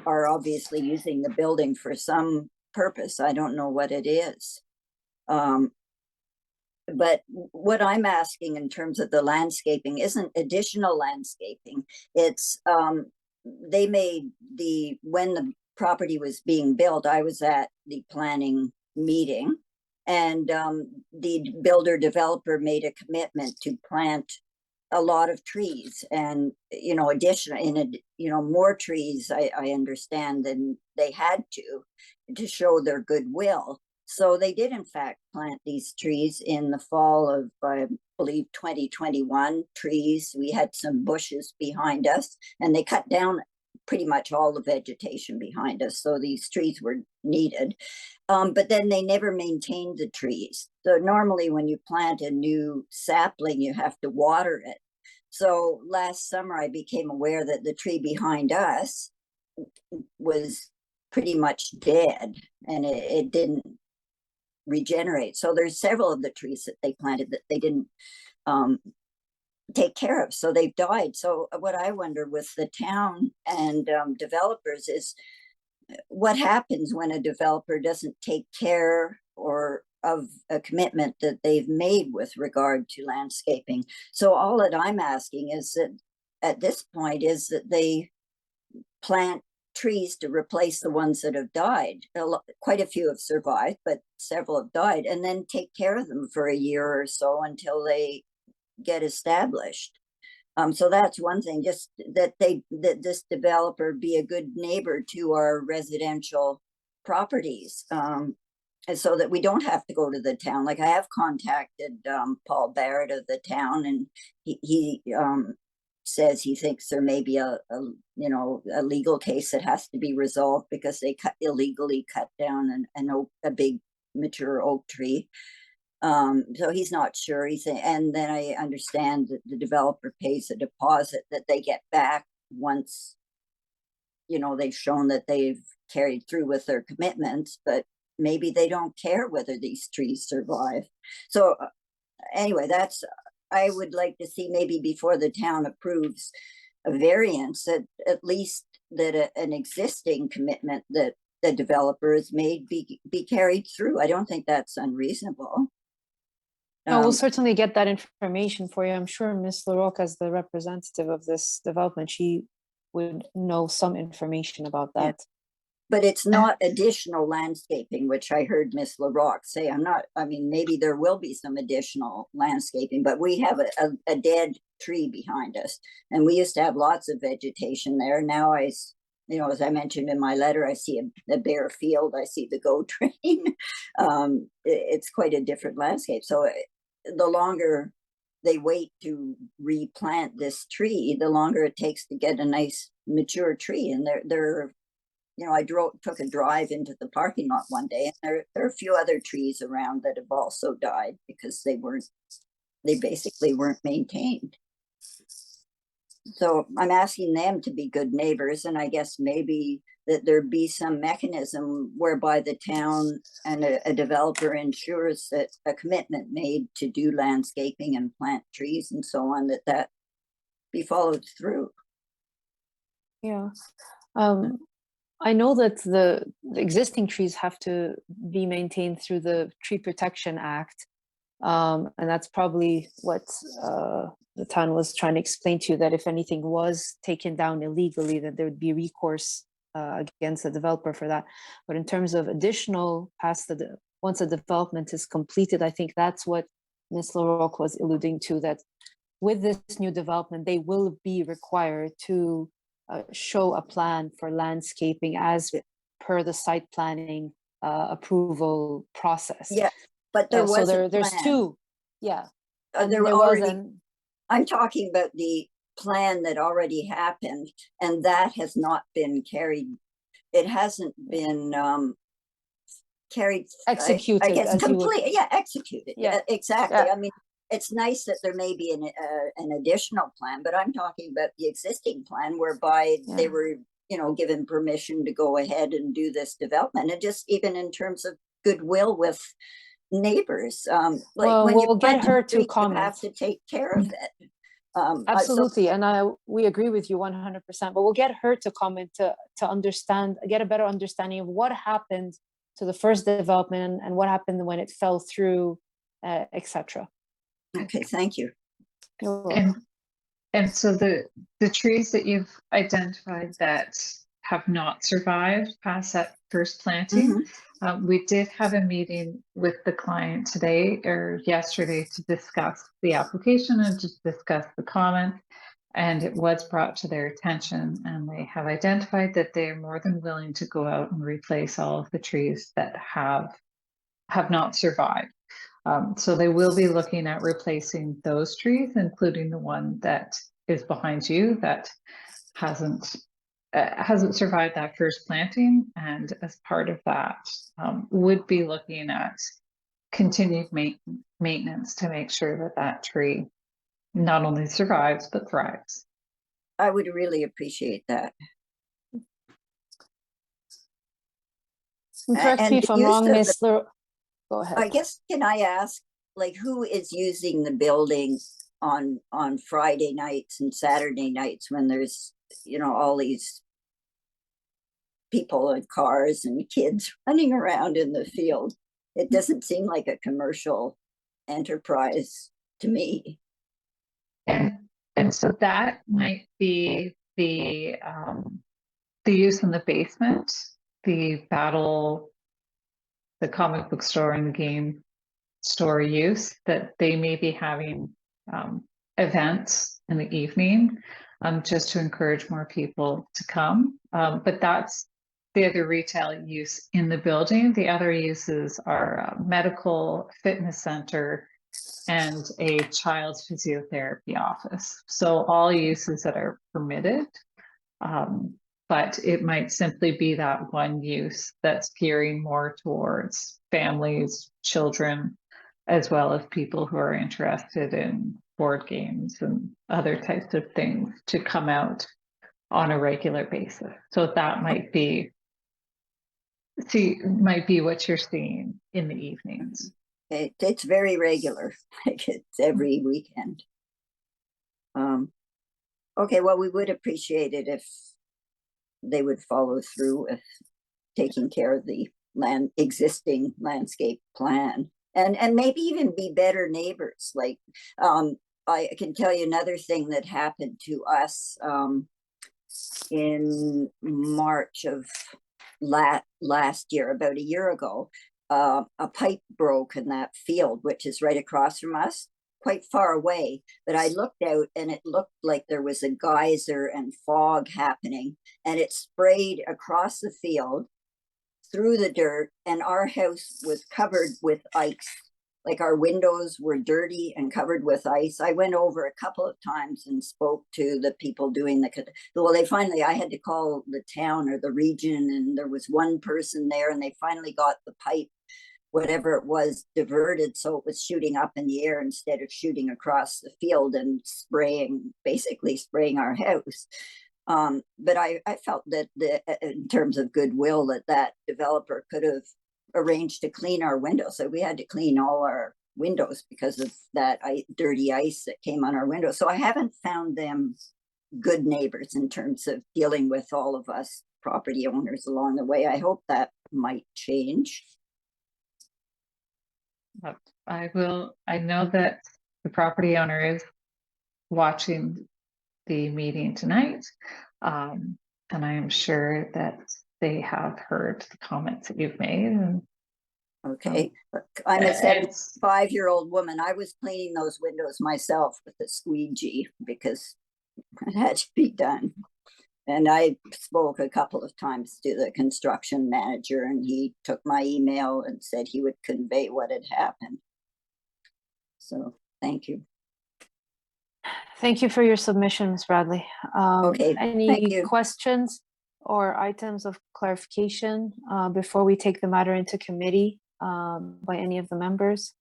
are obviously using the building for some purpose. I don't know what it is. But what I'm asking in terms of the landscaping isn't additional landscaping. It's they made when the property was being built, I was at the planning meeting, and the builder developer made a commitment to plant a lot of trees, and more trees, I understand, than they had to show their goodwill. So they did in fact plant these trees in the fall of, I believe, 2021 trees. We had some bushes behind us, and they cut down pretty much all the vegetation behind us, so these trees were needed. But then they never maintained the trees. So normally when you plant a new sapling, you have to water it. So last summer I became aware that the tree behind us was pretty much dead, and it didn't regenerate. So there's several of the trees that they planted that they didn't take care of, so they've died. So what I wonder with the town and developers is what happens when a developer doesn't take care of a commitment that they've made with regard to landscaping. So all that I'm asking is that at this point is that they plant trees to replace the ones that have died. Quite a few have survived, but several have died, and then take care of them for a year or so until they get established. So that's one thing, just that this developer be a good neighbor to our residential properties. And so that we don't have to go to the town. Like I have contacted Paul Barrett of the town, and he says he thinks there may be a legal case that has to be resolved because they illegally cut down a big mature oak tree. So he's not sure. And then I understand that the developer pays a deposit that they get back once, they've shown that they've carried through with their commitments, but maybe they don't care whether these trees survive. So anyway, I would like to see maybe before the town approves a variance that at least that an existing commitment that the developer has made be carried through. I don't think that's unreasonable. No, we'll certainly get that information for you. I'm sure Ms. LaRocque, as the representative of this development, she would know some information about that. Yeah. But it's not additional landscaping, which I heard Ms. LaRocque say. Maybe there will be some additional landscaping, but we have a dead tree behind us. And we used to have lots of vegetation there. Now as I mentioned in my letter, I see a bare field, I see the GO train. It's quite a different landscape. So the longer they wait to replant this tree, the longer it takes to get a nice mature tree. And I took a drive into the parking lot one day, and there are a few other trees around that have also died because they basically weren't maintained. So I'm asking them to be good neighbors, and I guess maybe that there be some mechanism whereby the town and a developer ensures that a commitment made to do landscaping and plant trees and so on, that be followed through. Yeah. I know that the existing trees have to be maintained through the Tree Protection Act. And that's probably what the town was trying to explain to you, that if anything was taken down illegally, that there would be recourse against the developer for that. But in terms of additional once the development is completed, I think that's what Ms. LaRocque was alluding to, that with this new development, they will be required to show a plan for landscaping as per the site planning approval process. Yeah, but there was there's two. Yeah, I'm talking about the plan that already happened, and that has not been carried. It hasn't been carried. Executed. I guess complete. Yeah, executed. Yeah, exactly. Yeah. I mean, it's nice that there may be an additional plan, but I'm talking about the existing plan whereby they were, given permission to go ahead and do this development, and just even in terms of goodwill with neighbors. We'll get her to comment. You have to take care of it. Absolutely, and we agree with you 100%. But we'll get her to comment to understand, get a better understanding of what happened to the first development and what happened when it fell through, etc. Okay, thank you. And so the trees that you've identified that have not survived past that first planting, we did have a meeting with the client today or yesterday to discuss the application and just discuss the comment. And it was brought to their attention, and they have identified that they are more than willing to go out and replace all of the trees that have not survived. So they will be looking at replacing those trees, including the one that is behind you that hasn't survived that first planting. And as part of that, would be looking at continued maintenance to make sure that tree not only survives but thrives. I would really appreciate that. Correct me if I'm wrong, Ms. Go ahead. I guess, can I ask, who is using the building on Friday nights and Saturday nights when there's, all these people and cars and kids running around in the field? It doesn't seem like a commercial enterprise to me. And so that might be the use in the basement, the comic book store and the game store use, that they may be having events in the evening just to encourage more people to come. But that's the other retail use in the building. The other uses are a medical fitness center and a child's physiotherapy office. So all uses that are permitted, but it might simply be that one use that's gearing more towards families, children, as well as people who are interested in board games and other types of things to come out on a regular basis. So that might be what you're seeing in the evenings. It's very regular, like it's every weekend. Okay, well, we would appreciate it if they would follow through with taking care of the existing landscape plan, and maybe even be better neighbors. Like, I can tell you another thing that happened to us in March of last year, about a year ago. A pipe broke in that field, which is right across from us, quite far away. But I looked out and it looked like there was a geyser and fog happening, and it sprayed across the field through the dirt, and our house was covered with ice. Like, our windows were dirty and covered with ice. I went over a couple of times and spoke to the people doing I had to call the town or the region, and there was one person there, and they finally got the pipe, whatever it was, diverted, so it was shooting up in the air instead of shooting across the field and basically spraying our house. But I felt that in terms of goodwill, that developer could have arranged to clean our windows. So we had to clean all our windows because of that dirty ice that came on our windows. So I haven't found them good neighbors in terms of dealing with all of us property owners along the way. I hope that might change. I know that the property owner is watching the meeting tonight, and I am sure that they have heard the comments that you've made. Okay, I'm a 75-year-old woman. I was cleaning those windows myself with a squeegee because it had to be done. And I spoke a couple of times to the construction manager, and he took my email and said he would convey what had happened. So thank you. Thank you for your submission, Ms. Bradley. Okay, any questions or items of clarification before we take the matter into committee by any of the members?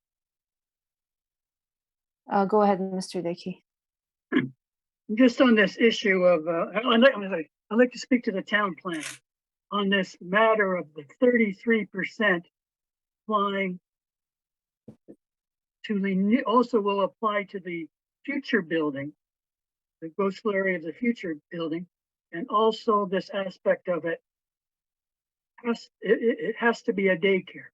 Go ahead, Mr. Dickey. Just on this issue of, I'd like to speak to the town plan on this matter of the 33% applying to the, also will apply to the future building, the gross floor area of the future building, and also this aspect of it has to be a daycare.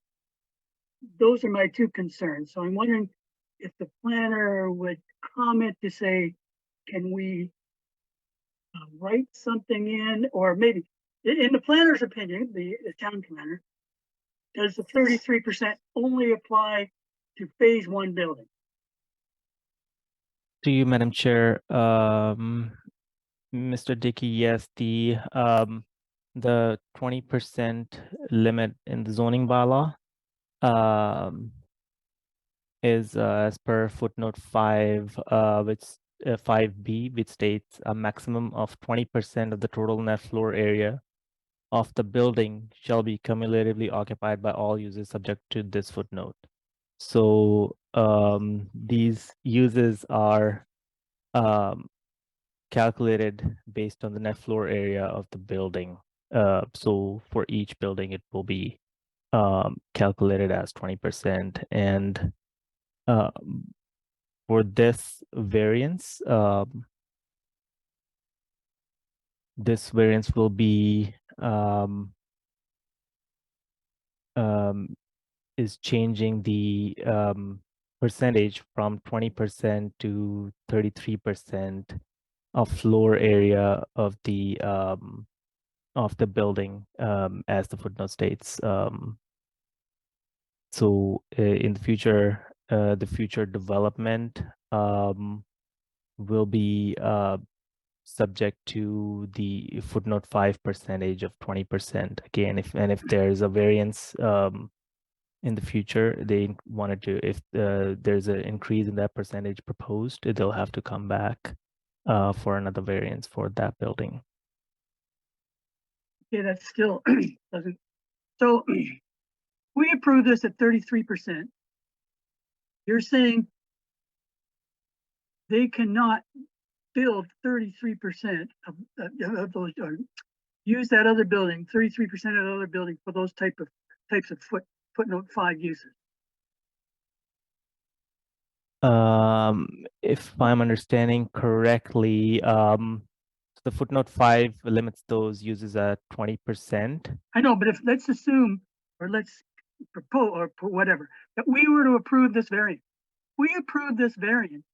Those are my two concerns. So I'm wondering if the planner would comment to say, can we write something in, or maybe in the planner's opinion, the town planner, does the 33% only apply to phase one building? To you, Madam Chair, Mr. Dickey, yes, the 20% limit in the zoning bylaw is as per footnote 5, which 5B, which states a maximum of 20% of the total net floor area of the building shall be cumulatively occupied by all users subject to this footnote. So these uses are calculated based on the net floor area of the building. So for each building, it will be calculated as 20%. And for this variance will be is changing the percentage from 20% to 33% of floor area of the building, as the footnote states. So in the future development will be subject to the footnote 5 percentage of 20%. Again, if there's a variance in the future, they wanted to, if there's an increase in that percentage proposed, they'll have to come back for another variance for that building. Yeah, that still doesn't. So we approve this at 33%. You're saying they cannot build 33% of those, or use that other building, 33% of the other building for those types of footnote 5 uses. If I'm understanding correctly, the footnote 5 limits those uses at 20%. I know, but if let's assume, or let's propose, or whatever, that we were to approve this variant. We approve this variant.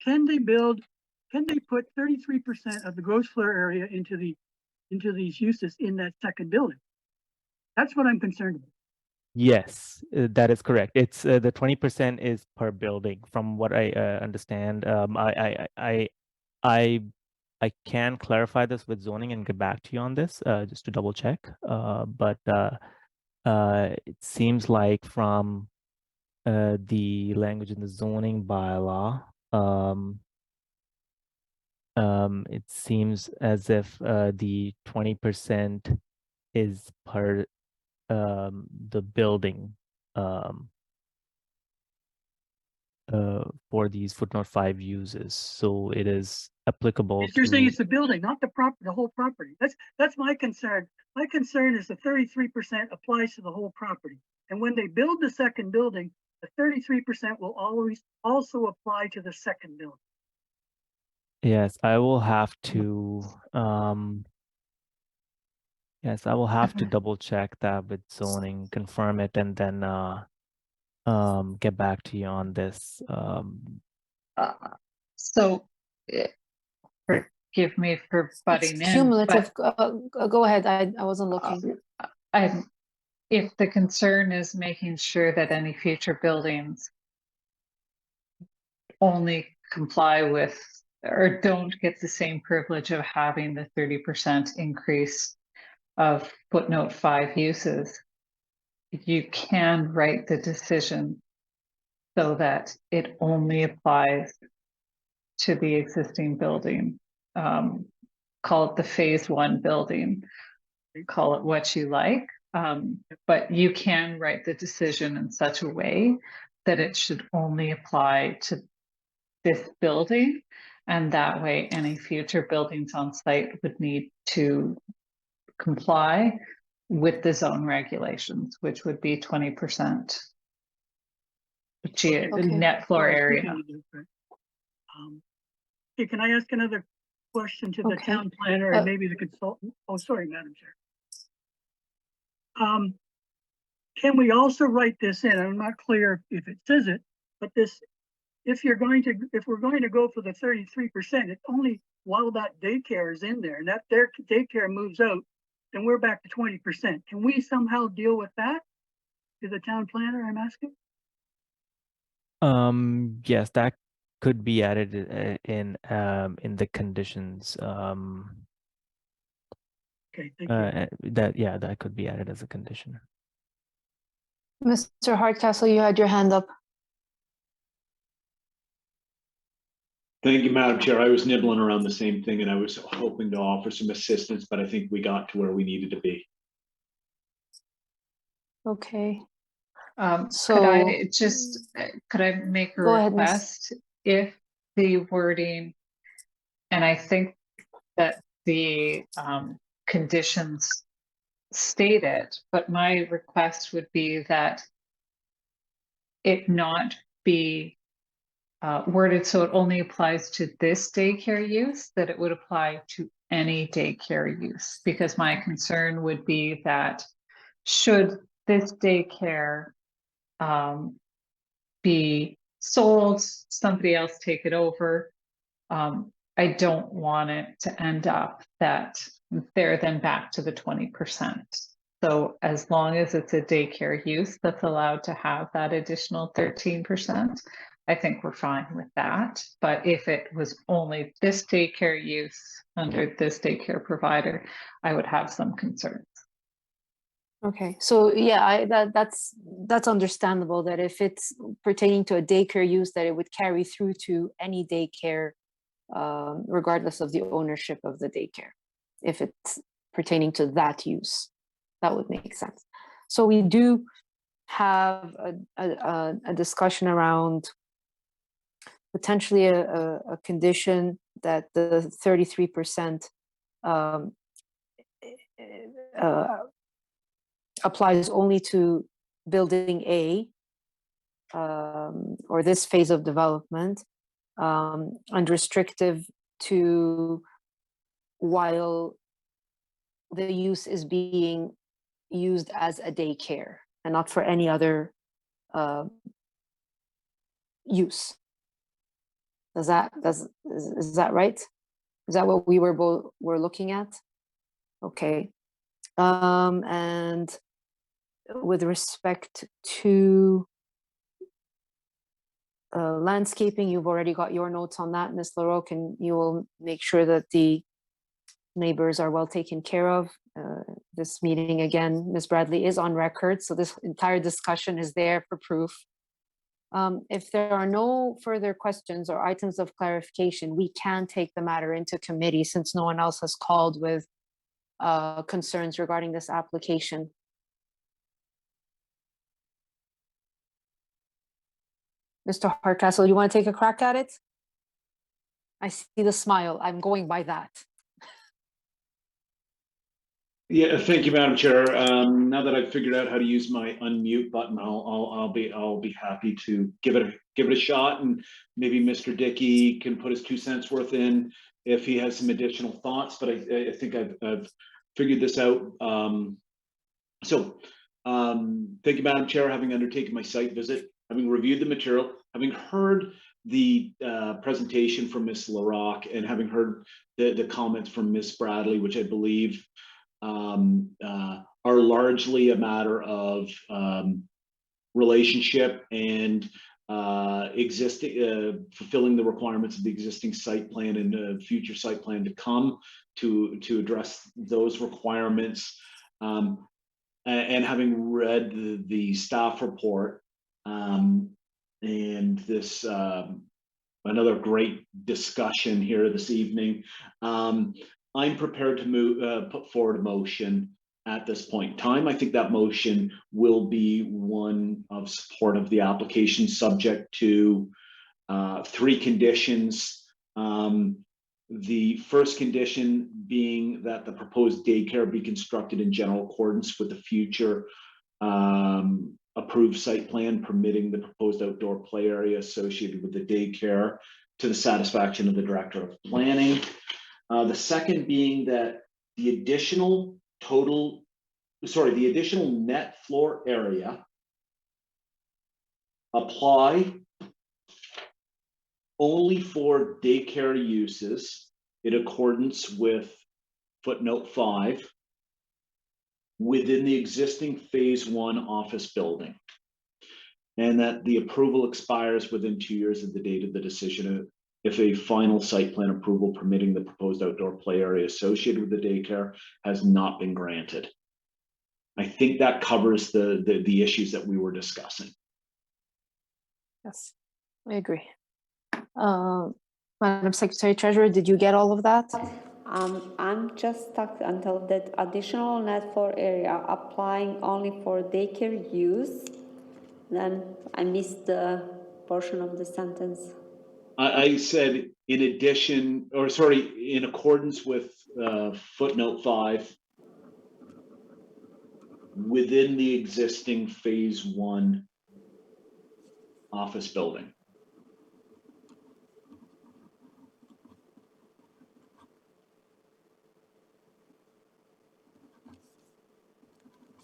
Can they put 33% of the gross floor area into these uses in that second building? That's what I'm concerned about. Yes, that is correct. It's the 20% is per building, from what I understand. I can clarify this with zoning and get back to you on this, just to double check. But it seems like from the language in the zoning bylaw, it seems as if the 20% is per the building for these footnote 5 uses. So it is applicable You're saying to, it's the building, not the whole property. That's my concern. My concern is the 33% applies to the whole property. And when they build the second building, the 33% will always also apply to the second building. yes, I will have to yes, I will have to double check that with zoning, confirm it, and then get back to you on this. So forgive me for butting It's in, cumulative. but Go ahead. I wasn't looking. if the concern is making sure that any future buildings only comply with or don't get the same privilege of having the 30% increase of footnote 5 uses, you can write the decision so that it only applies to the existing building. Call it the phase 1 building, call it what you like, but you can write the decision in such a way that it should only apply to this building, and that way any future buildings on site would need to comply with the zone regulations, which would be 20% net floor area. Okay, can I ask another question to the town planner and maybe the consultant? Oh, sorry, Madam Chair. Can we also write this in? I'm not clear if it says it, but this, if we're going to go for the 33%, it's only while that daycare is in there, and that their daycare moves out, then we're back to 20%. Can we somehow deal with that? To the town planner, I'm asking. Yes, that could be added in the conditions. Okay, thank you. That could be added as a condition. Mr. Hardcastle, you had your hand up. Thank you, Madam Chair. I was nibbling around the same thing, and I was hoping to offer some assistance, but I think we got to where we needed to be. Okay. Could I make a request? If the wording, and I think that the conditions state it, but my request would be that it not be worded so it only applies to this daycare use, that it would apply to any daycare use, because my concern would be that should this daycare be sold, somebody else take it over, I don't want it to end up that they're then back to the 20%. So as long as it's a daycare use that's allowed to have that additional 13%, I think we're fine with that. But if it was only this daycare use under this daycare provider, I would have some concerns. Okay, so yeah, that's understandable that if it's pertaining to a daycare use, that it would carry through to any daycare, regardless of the ownership of the daycare. If it's pertaining to that use, that would make sense. So we do have a discussion around potentially a condition that the 33% applies only to building A, or this phase of development, and restrictive to while the use is being used as a daycare and not for any other use. Is that right? Is that what we were looking at? Okay. And with respect to landscaping, you've already got your notes on that, Ms. LaRoque, and you will make sure that the neighbors are well taken care of. This meeting, again, Ms. Bradley is on record, so this entire discussion is there for proof. If there are no further questions or items of clarification, we can take the matter into committee since no one else has called with concerns regarding this application. Mr. Hardcastle, you want to take a crack at it? I see the smile. I'm going by that. Yeah, thank you, Madam Chair. Now that I've figured out how to use my unmute button, I'll be happy to give it a shot, and maybe Mr. Dickey can put his 2 cents worth in if he has some additional thoughts. But I think I've figured this out. Thank you, Madam Chair. Having undertaken my site visit, having reviewed the material, having heard the presentation from Ms. LaRoque, and having heard the comments from Ms. Bradley, which I believe are largely a matter of relationship and existing fulfilling the requirements of the existing site plan and future site plan to come to address those requirements. And having read the staff report and this another great discussion here this evening, I'm prepared to put forward a motion at this point in time. I think that motion will be one of support of the application, subject to 3 conditions. The first condition being that the proposed daycare be constructed in general accordance with the future approved site plan, permitting the proposed outdoor play area associated with the daycare to the satisfaction of the Director of Planning. The second being that the additional net floor area apply only for daycare uses in accordance with footnote 5 within the existing phase 1 office building, and that the approval expires within 2 years of the date of the decision if a final site plan approval permitting the proposed outdoor play area associated with the daycare has not been granted. I think that covers the issues that we were discussing. Yes, I agree. Madam Secretary Treasurer, did you get all of that? I'm just stuck until that additional net floor area applying only for daycare use. Then I missed the portion of the sentence. I said in addition, or sorry, in accordance with footnote 5 within the existing phase 1 office building.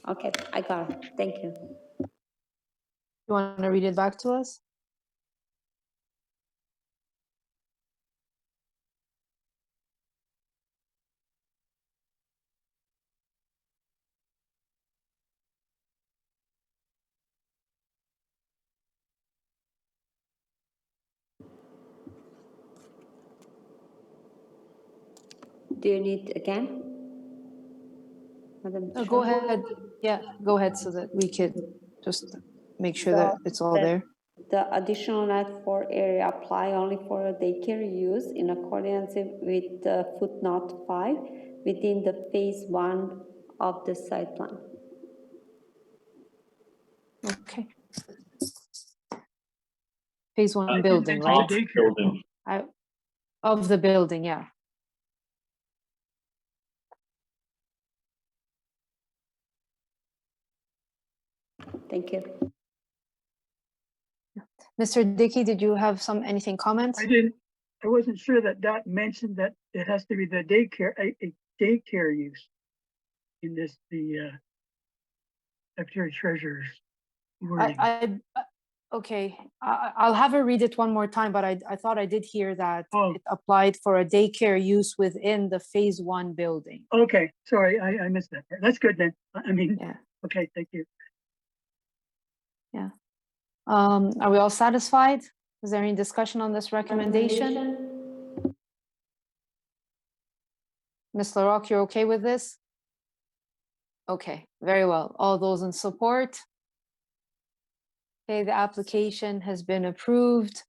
Okay, I got it. Thank you. You want to read it back to us? Do you need again? Madam Go Chair? ahead. Yeah, go ahead so that we could just make sure that it's all there. The additional net for area apply only for a daycare use in accordance with footnote 5 within the phase 1 of the site plan. Okay. Phase 1 building, right? Building. Of the building, yeah. Thank you. Mr. Dickey, did you have anything comments? I wasn't sure that mentioned that it has to be the daycare, a daycare use in this, the Secretary Treasurer's wording. Okay, I'll have her read it one more time, but I thought I did hear that it applied for a daycare use within the phase 1 building. Okay, sorry, I missed that part. That's good then. I mean, yeah. Okay, thank you. Yeah. Are we all satisfied? Is there any discussion on this recommendation? Ms. LaRocque, you're okay with this? Okay, very well. All those in support? Okay, the application has been approved.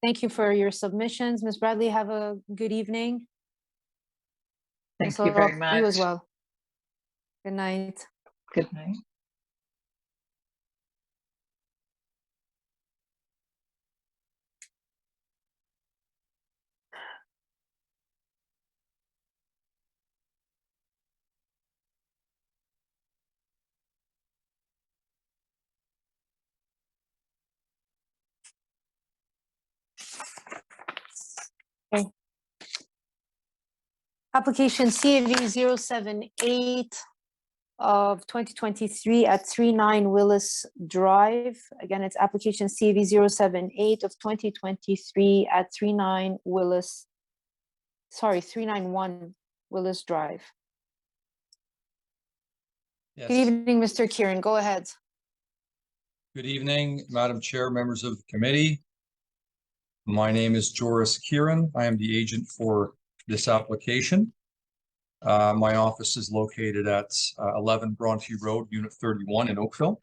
Thank you for your submissions. Ms. Bradley, have a good evening. Thank you very much. You as well. Good night. Good night. Okay. Application CAV 078 of 2023 at 39 Willis Drive. Again, it's application CAV 078 of 2023 at 391 Willis Drive. Yes. Good evening, Mr. Kieran. Go ahead. Good evening, Madam Chair, members of the committee. My name is Joris Kieran. I am the agent for this application. My office is located at 11 Bronte Road, Unit 31 in Oakville.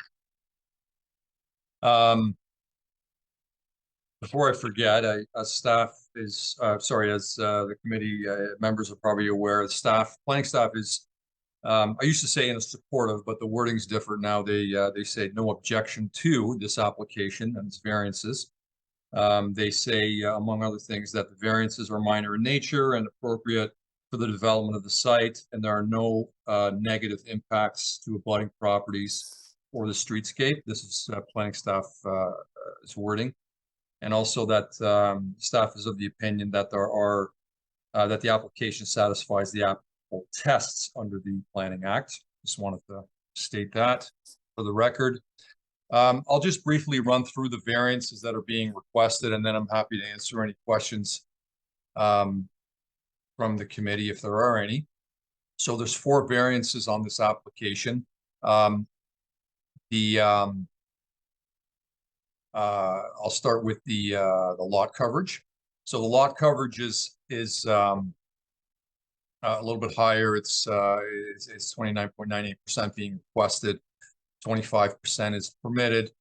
Before I forget, as the committee members are probably aware, planning staff is, I used to say in a supportive, but the wording's different now. They say no objection to this application and its variances. They say, among other things, that the variances are minor in nature and appropriate for the development of the site, and there are no negative impacts to abutting properties or the streetscape. This is planning staff's wording. And also that staff is of the opinion that that the application satisfies the applicable tests under the Planning Act. Just wanted to state that for the record. I'll just briefly run through the variances that are being requested, and then I'm happy to answer any questions from the committee if there are any. So there's 4 variances on this application. I'll start with the lot coverage. So the lot coverage is a little bit higher. It's 29.98% being requested. 25% is permitted.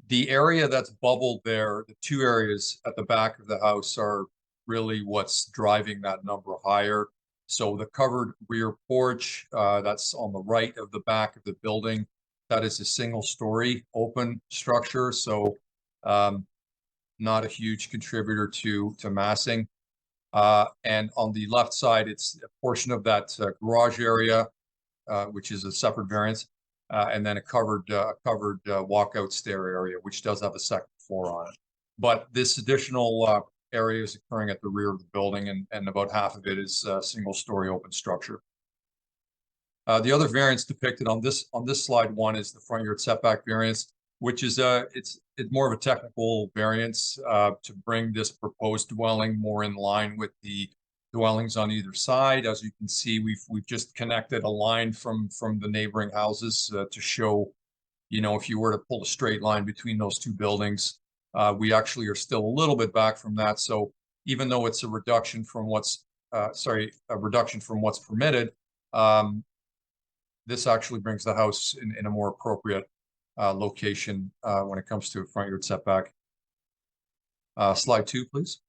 The area that's bubbled there, the 2 areas at the back of the house, are really what's driving that number higher. So the covered rear porch, that's on the right of the back of the building, that is a single-story open structure. So not a huge contributor to massing. And on the left side, it's a portion of that garage area, which is a separate variance. And then a covered walkout stair area, which does have a second floor on it. But this additional area is occurring at the rear of the building, and about half of it is single-story open structure. The other variance depicted on this slide 1 is the front yard setback variance, which is it's more of a technical variance to bring this proposed dwelling more in line with the dwellings on either side. As you can see, we've just connected a line from the neighboring houses to show, you know, if you were to pull a straight line between those 2 buildings, we actually are still a little bit back from that. So even though it's a reduction from what's a reduction from what's permitted, this actually brings the house in a more appropriate location when it comes to a front yard setback. Slide 2, please.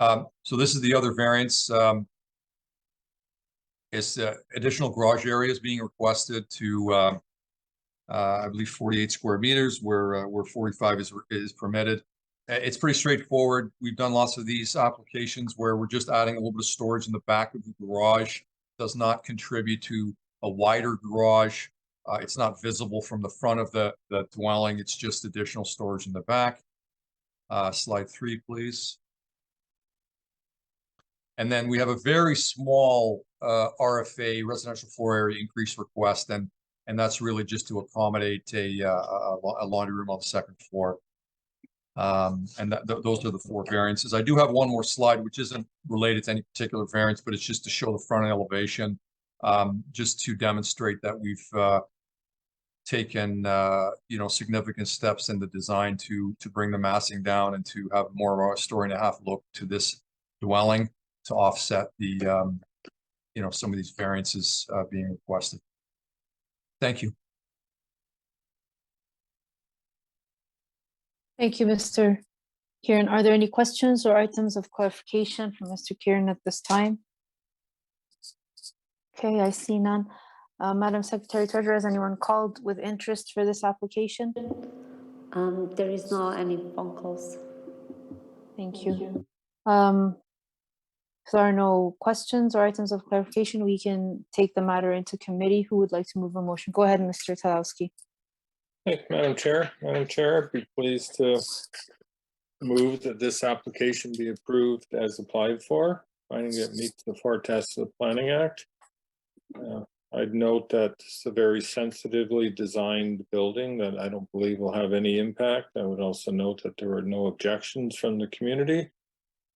So this is the other variance. It's additional garage areas being requested to, I believe, 48 square meters, where 45 is permitted. It's pretty straightforward. We've done lots of these applications where we're just adding a little bit of storage in the back of the garage. Does not contribute to a wider garage. It's not visible from the front of the dwelling. It's just additional storage in the back. Slide 3, please. And then we have a very small RFA, residential floor area increase request, and that's really just to accommodate a laundry room on the second floor. And those are the 4 variances. I do have one more slide, which isn't related to any particular variance, but it's just to show the front elevation, just to demonstrate that we've taken significant steps in the design to bring the massing down and to have more of a 1.5-story look to this dwelling to offset the some of these variances being requested. Thank you. Thank you, Mr. Kieran. Are there any questions or items of clarification from Mr. Kieran at this time? Okay, I see none. Madam Secretary Treasurer, has anyone called with interest for this application? There is no any phone calls. Thank you. If there are no questions or items of clarification, we can take the matter into committee. Who would like to move a motion? Go ahead, Mr. Talowski. Hey, Madam Chair, I'd be pleased to move that this application be approved as applied for, finding it meets the 4 tests of the Planning Act. I'd note that it's a very sensitively designed building that I don't believe will have any impact. I would also note that there were no objections from the community.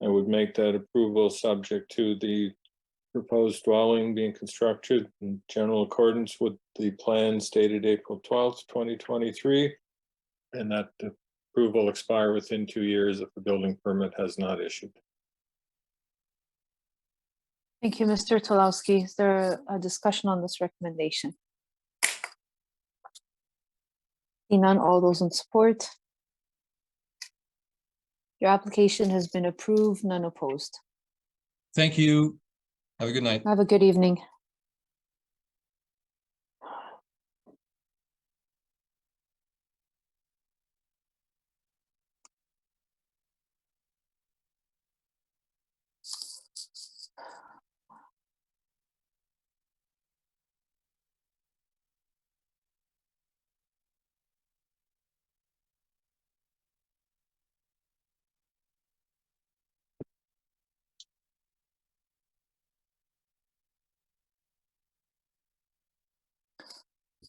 I would make that approval subject to the proposed dwelling being constructed in general accordance with the plans dated April 12th, 2023, and that the approval expire within 2 years if the building permit has not issued. Thank you, Mr. Talowski. Is there a discussion on this recommendation? Seeing none, all those in support? Your application has been approved, none opposed. Thank you. Have a good night. Have a good evening.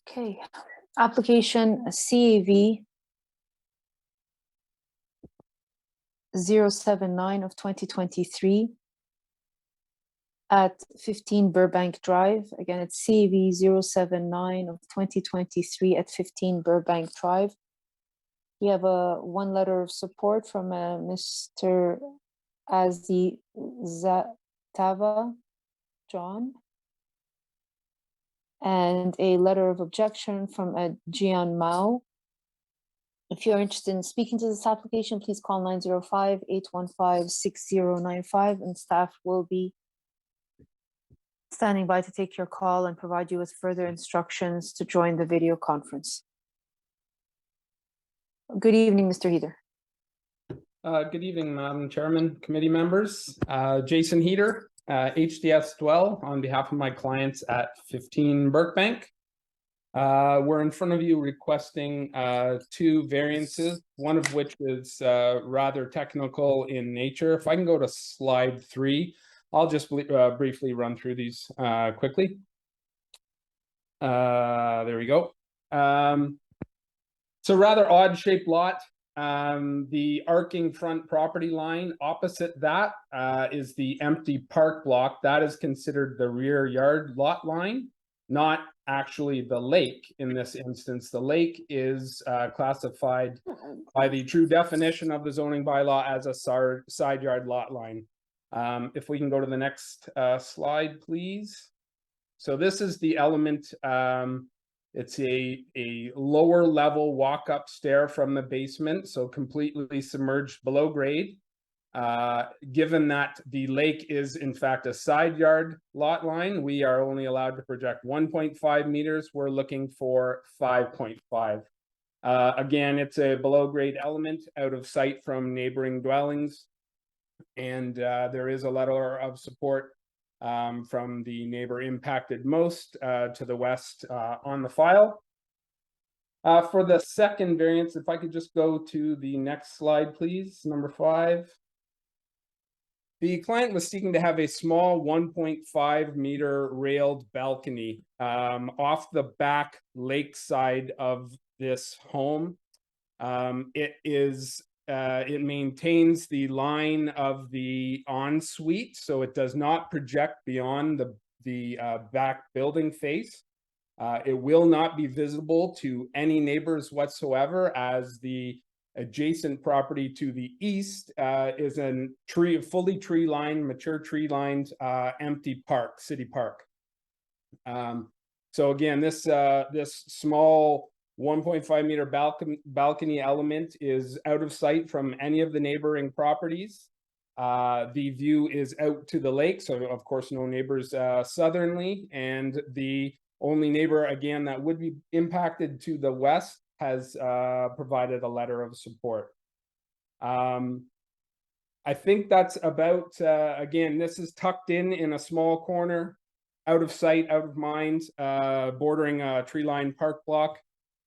Okay, application CAV 079 of 2023 at 15 Burbank Drive. Again, it's CAV 079 of 2023 at 15 Burbank Drive. We have one letter of support from Mr. Azizatava John, and a letter of objection from Jian Mao. If you're interested in speaking to this application, please call 905-815-6095, and staff will be standing by to take your call and provide you with further instructions to join the video conference. Good evening, Mr. Heater. Good evening, Madam Chairman, committee members. Jason Heater, HDS Dwell, on behalf of my clients at 15 Burbank. We're in front of you requesting 2 variances, one of which is rather technical in nature. If I can go to slide 3, I'll just briefly run through these quickly. There we go. It's a rather odd shaped lot. The arcing front property line opposite that is the empty park block. That is considered the rear yard lot line. not actually the lake in this instance. The lake is classified by the true definition of the zoning bylaw as a side yard lot line. If we can go to the next slide, please. So this is the element. It's a lower level walk up stair from the basement, so completely submerged below grade. Given that the lake is in fact a side yard lot line, we are only allowed to project 1.5 meters. We're looking for 5.5. Again, it's a below grade element out of sight from neighboring dwellings. And there is a letter of support from the neighbor impacted most to the west on the file. For the second variance, if I could just go to the next slide, please, number 5. The client was seeking to have a small 1.5 meter railed balcony off the back lake side of this home. It maintains the line of the ensuite, so it does not project beyond the back building face. It will not be visible to any neighbors whatsoever, as the adjacent property to the east is a fully tree lined, mature tree lined, empty park, city park. So again, this small 1.5 meter balcony element is out of sight from any of the neighboring properties. The view is out to the lake, so of course no neighbors southerly, and the only neighbor again that would be impacted to the west has provided a letter of support. I think that's about, again, this is tucked in a small corner, out of sight, out of mind, bordering a tree-lined park block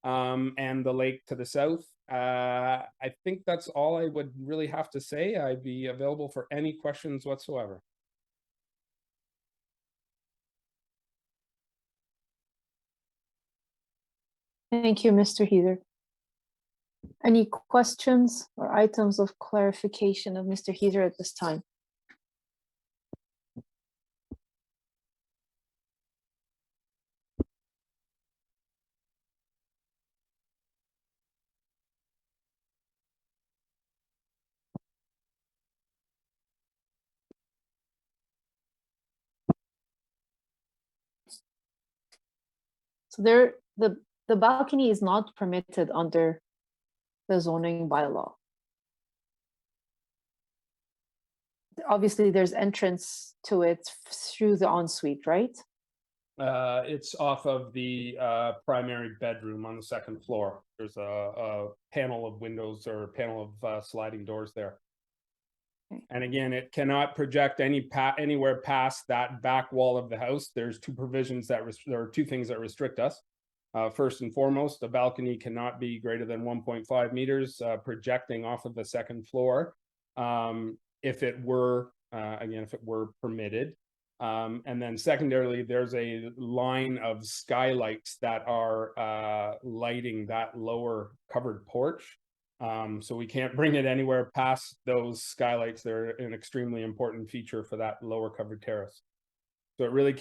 and the lake to the south. I think that's all I would really have to say. I'd be available for any questions whatsoever. Thank you, Mr. Heather. Any questions or items of clarification of Mr. Heather at this time? So the balcony is not permitted under the zoning bylaw. Obviously, there's entrance to it through the ensuite, right? It's off of the primary bedroom on the second floor. There's a panel of windows or a panel of sliding doors there. Okay. And again, it cannot project anywhere past that back wall of the house. There's two provisions there are two things that restrict us. First and foremost, the balcony cannot be greater than 1.5 meters projecting off of the second floor. If it were, again, if it were permitted. And then secondarily, there's a line of skylights that are lighting that lower covered porch. So we can't bring it anywhere past those skylights. They're an extremely important feature for that lower covered terrace. So it really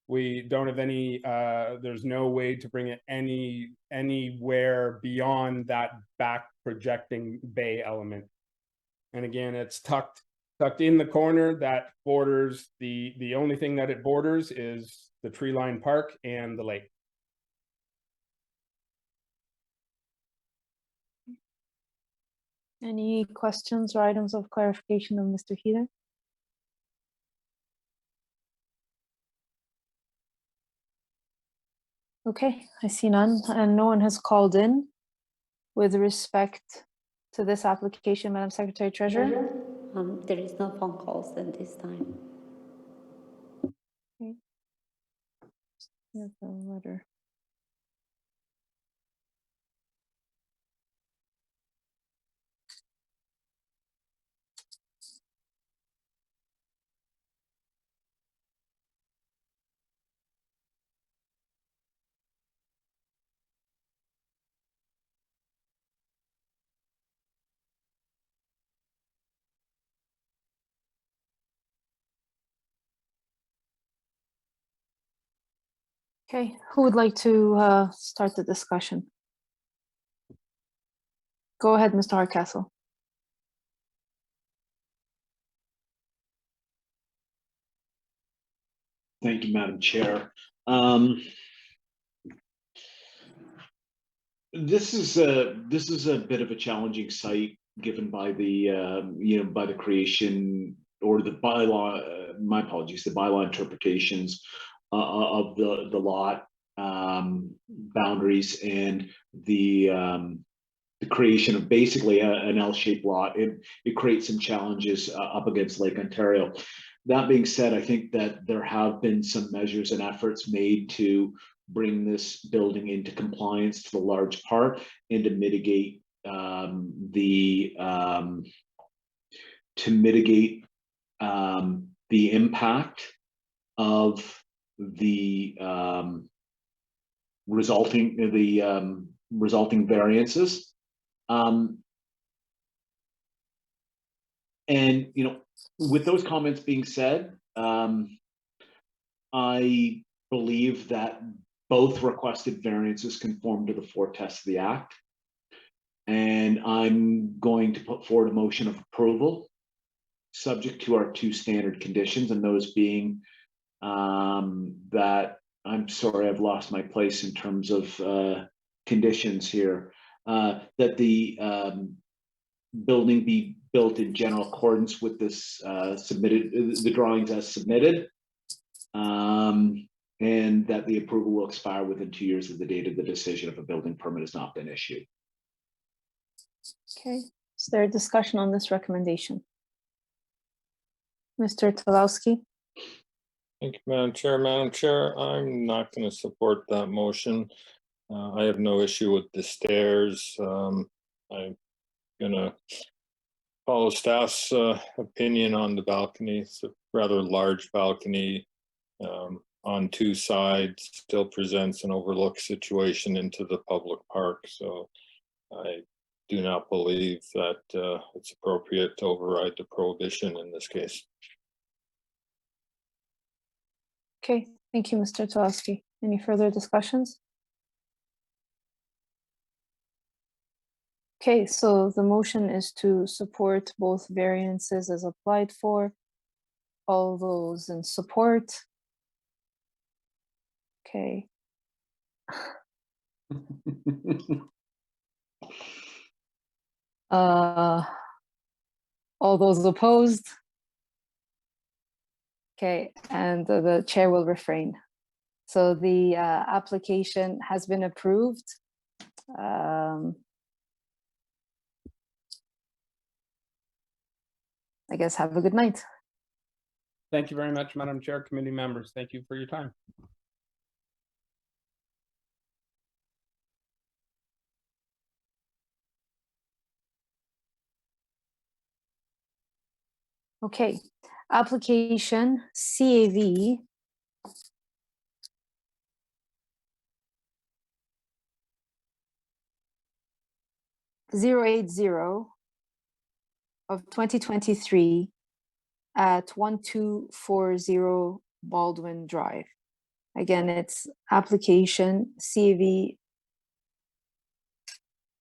we don't have any, there's no way to bring it anywhere beyond that back projecting bay element. And again, it's tucked in the corner that borders the only thing that it borders is the tree-lined park and the lake. Any questions or items of clarification of Mr. Heather? Okay, I see none, and no one has called in with respect to this application, Madam Secretary Treasurer. There is no phone calls at this time. Okay. Here's the letter. Okay, who would like to start the discussion? Go ahead, Mr. Hardcastle. Thank you, Madam Chair. This is a bit of a challenging site given by the by the creation or the bylaw. My apologies, the bylaw interpretations of the lot boundaries and the creation of basically an L-shaped lot. It creates some challenges up against Lake Ontario. That being said, I think that there have been some measures and efforts made to bring this building into compliance to the large part and to mitigate the impact of the resulting variances. And with those comments being said, I believe that both requested variances conform to the 4 tests of the Act. And I'm going to put forward a motion of approval, subject to our 2 standard conditions, and those being that, I'm sorry, I've lost my place in terms of conditions here, that the building be built in general accordance with this the drawings as submitted, and that the approval will expire within 2 years of the date of the decision if a building permit has not been issued. Okay, is there a discussion on this recommendation? Mr. Talowski? Thank you, Madam Chair. Madam Chair, I'm not going to support that motion. I have no issue with the stairs. I'm going to follow staff's opinion on the balcony. It's a rather large balcony on 2 sides, still presents an overlook situation into the public park. So I do not believe that it's appropriate to override the prohibition in this case. Okay, thank you, Mr. Talowski. Any further discussions? Okay, so the motion is to support both variances as applied for. All those in support? Okay. All those opposed? Okay, and the chair will refrain. So the application has been approved. I guess have a good night. Thank you very much, Madam Chair, committee members. Thank you for your time. Okay, application CAV 080 of 2023 at 1240 Baldwin Drive. Again, it's application CAV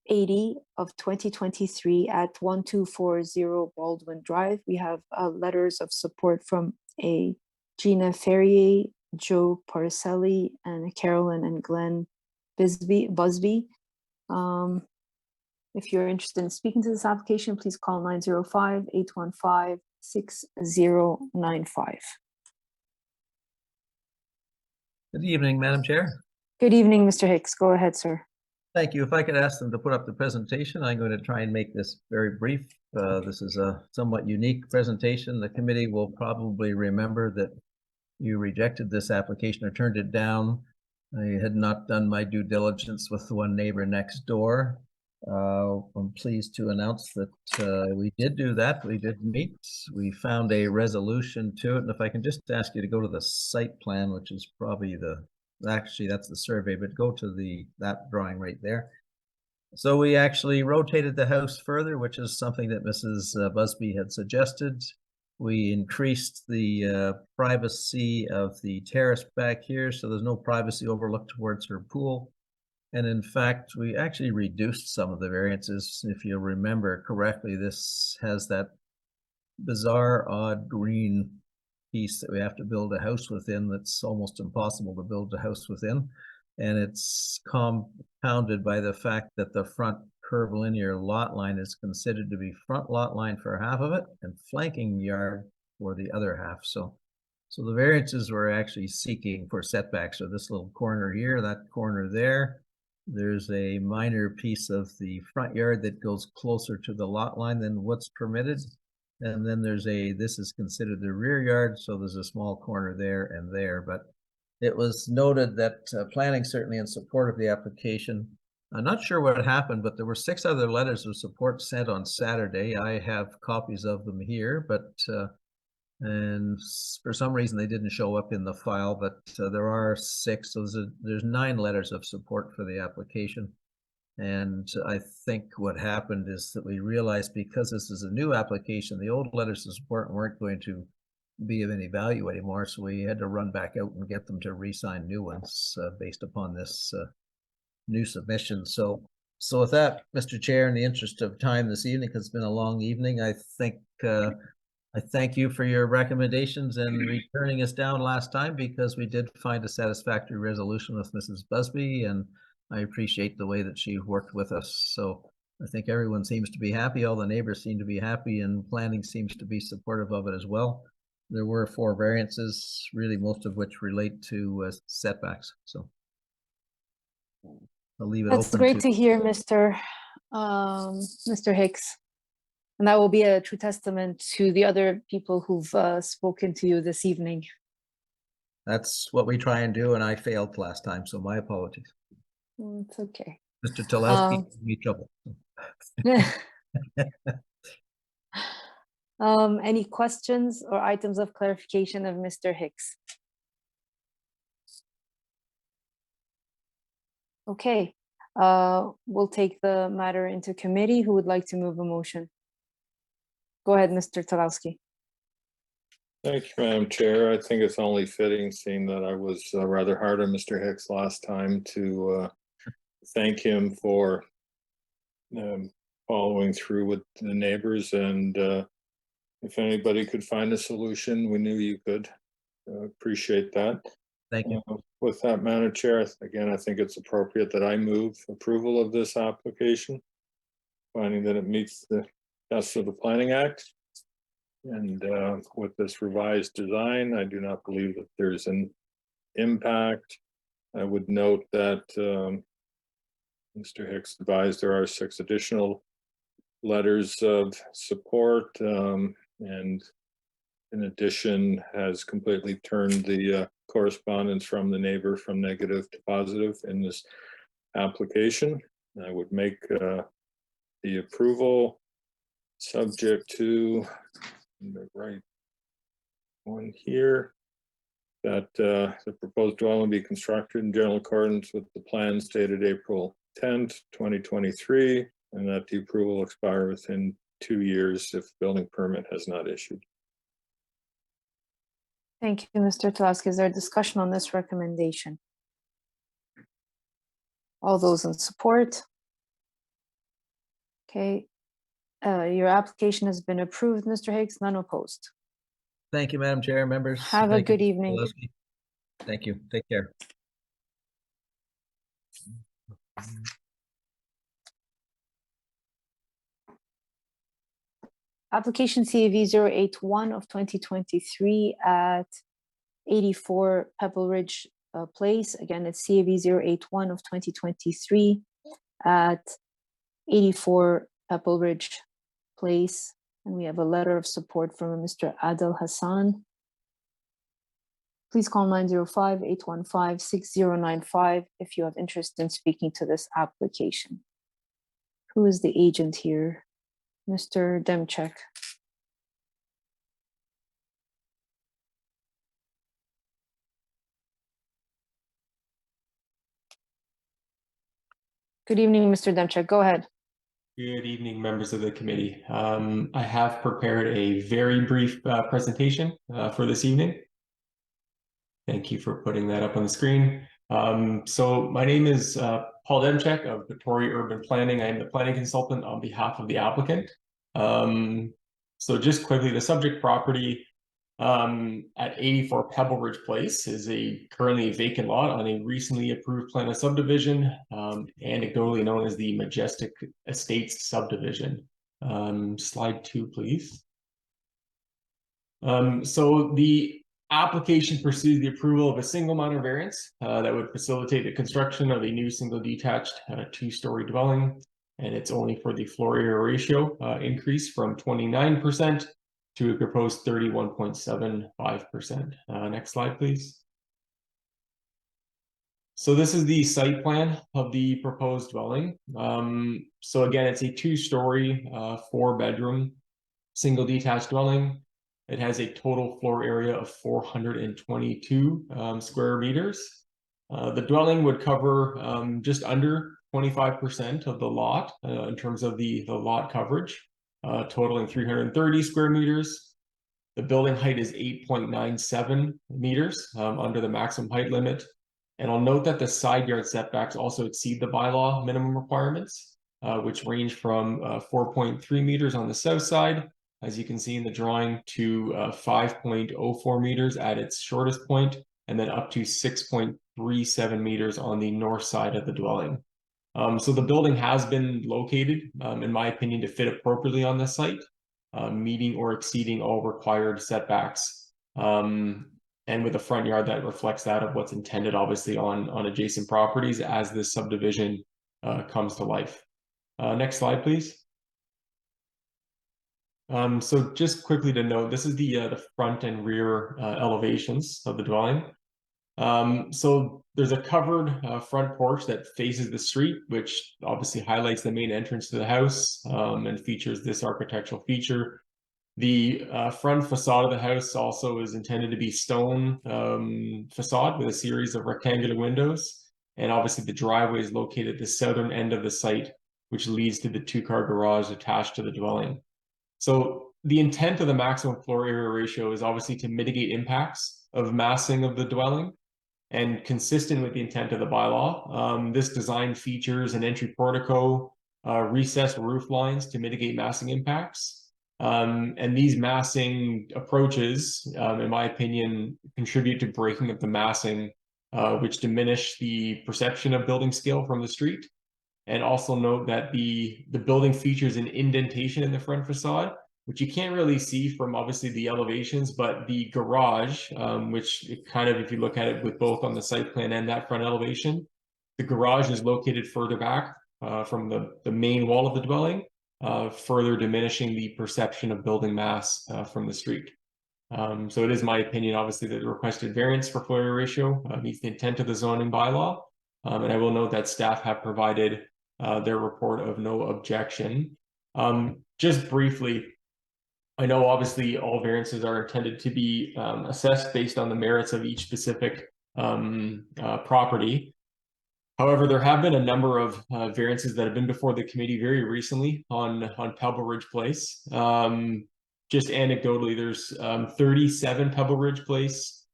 80 of 2023 at 1240 Baldwin Drive. We have letters of support from a Gina Ferrier, Joe Parcelli, and Carolyn and Glenn Busby. If you're interested in speaking to this application, please call 905-815-6095. Good evening, Madam Chair. Good evening, Mr. Hicks. Go ahead, sir. Thank you. If I could ask them to put up the presentation, I'm going to try and make this very brief. This is a somewhat unique presentation. The committee will probably remember that you rejected this application or turned it down. I had not done my due diligence with the one neighbor next door. I'm pleased to announce that we did do that. We did meet. We found a resolution to it. And if I can just ask you to go to the site plan, which is probably actually that's the survey, but go to that drawing right there. So we actually rotated the house further, which is something that Mrs. Busby had suggested. We increased the privacy of the terrace back here, so there's no privacy overlook towards her pool. And in fact, we actually reduced some of the variances. If you remember correctly, this has that bizarre odd green piece that we have to build a house within that's almost impossible to build a house within. And it's compounded by the fact that the front curvilinear lot line is considered to be front lot line for half of it and flanking yard for the other half. So the variances we're actually seeking for setbacks are this little corner here, that corner there. There's a minor piece of the front yard that goes closer to the lot line than what's permitted. And then there's this is considered the rear yard, so there's a small corner there and there. But it was noted that planning certainly in support of the application. I'm not sure what happened, but there were 6 other letters of support sent on Saturday. I have copies of them here, but and for some reason they didn't show up in the file, but there are 6. So there's 9 letters of support for the application. And I think what happened is that we realized because this is a new application, the old letters of support weren't going to be of any value anymore. So we had to run back out and get them to re-sign new ones based upon this new submission. So with that, Mr. Chair, in the interest of time this evening, because it's been a long evening, I think I thank you for your recommendations and returning us down last time, because we did find a satisfactory resolution with Mrs. Busby, and I appreciate the way that she worked with us. So I think everyone seems to be happy. All the neighbors seem to be happy, and planning seems to be supportive of it as well. There were 4 variances, really most of which relate to setbacks. So I'll leave it open. That's great to hear, Mr. Hicks. And that will be a true testament to the other people who've spoken to you this evening. That's what we try and do, and I failed last time, so my apologies. It's okay. Mr. Tulowski gave me trouble. Any questions or items of clarification of Mr. Hicks? Okay, we'll take the matter into committee. Who would like to move a motion? Go ahead, Mr. Tulowski. Thank you, Madam Chair. I think it's only fitting, seeing that I was rather hard on Mr. Hicks last time, to thank him for following through with the neighbors. And if anybody could find a solution, we knew you could. Appreciate that. Thank you. With that, Madam Chair, again, I think it's appropriate that I move approval of this application, finding that it meets the test of the Planning Act. And with this revised design, I do not believe that there's an impact. I would note that Mr. Hicks advised there are 6 additional letters of support, and in addition has completely turned the correspondence from the neighbor from negative to positive in this application. I would make the approval subject to the right one here, that the proposed dwelling be constructed in general accordance with the plans dated April 10th, 2023, and that the approval expire within 2 years if building permit has not issued. Thank you, Mr. Tulowski. Is there a discussion on this recommendation? All those in support? Okay, your application has been approved, Mr. Hicks, none opposed. Thank you, Madam Chair, members. Have a good evening. Thank you. Take care. Application CAV 081 of 2023 at 84 Pebble Ridge Place. Again, it's CAV 081 of 2023 at 84 Pebble Ridge Place. And we have a letter of support from Mr. Adel Hassan. Please call 905-815-6095 if you have interest in speaking to this application. Who is the agent here? Mr. Demchek. Good evening, Mr. Demchek. Go ahead. Good evening, members of the committee. I have prepared a very brief presentation for this evening. Thank you for putting that up on the screen. So my name is Paul Demchek of Victoria Urban Planning. I am the planning consultant on behalf of the applicant. So just quickly, the subject property at 84 Pebble Ridge Place is currently a vacant lot on a recently approved plan of subdivision, anecdotally known as the Majestic Estates subdivision. Slide 2, please. So the application pursues the approval of a single minor variance that would facilitate the construction of a new single detached 2-story dwelling, and it's only for the floor area ratio increase from 29% to a proposed 31.75%. Next slide, please. So this is the site plan of the proposed dwelling. So again, it's a 2-story, 4-bedroom, single detached dwelling. It has a total floor area of 422 square meters. The dwelling would cover just under 25% of the lot in terms of the lot coverage, totaling 330 square meters. The building height is 8.97 meters under the maximum height limit. And I'll note that the side yard setbacks also exceed the bylaw minimum requirements, which range from 4.3 meters on the south side, as you can see in the drawing, to 5.04 meters at its shortest point, and then up to 6.37 meters on the north side of the dwelling. So the building has been located, in my opinion, to fit appropriately on the site, meeting or exceeding all required setbacks. And with a front yard that reflects that of what's intended, obviously, on adjacent properties as this subdivision comes to life. Next slide, please. So just quickly to note, this is the front and rear elevations of the dwelling. So there's a covered front porch that faces the street, which obviously highlights the main entrance to the house and features this architectural feature. The front facade of the house also is intended to be stone facade with a series of rectangular windows. And obviously the driveway is located at the southern end of the site, which leads to the 2-car garage attached to the dwelling. So the intent of the maximum floor area ratio is obviously to mitigate impacts of massing of the dwelling. And consistent with the intent of the bylaw, this design features an entry portico, recessed roof lines to mitigate massing impacts. And these massing approaches, in my opinion, contribute to breaking up the massing, which diminish the perception of building scale from the street. And also note that the building features an indentation in the front facade, which you can't really see from obviously the elevations, but the garage, which kind of, if you look at it with both on the site plan and that front elevation, the garage is located further back from the main wall of the dwelling, further diminishing the perception of building mass from the street. So it is my opinion, obviously, that the requested variance for floor area ratio meets the intent of the zoning bylaw. And I will note that staff have provided their report of no objection. Just briefly, I know obviously all variances are intended to be assessed based on the merits of each specific property. However, there have been a number of variances that have been before the committee very recently on Pebble Ridge Place. Just anecdotally, there's 37 Pebble Ridge Place,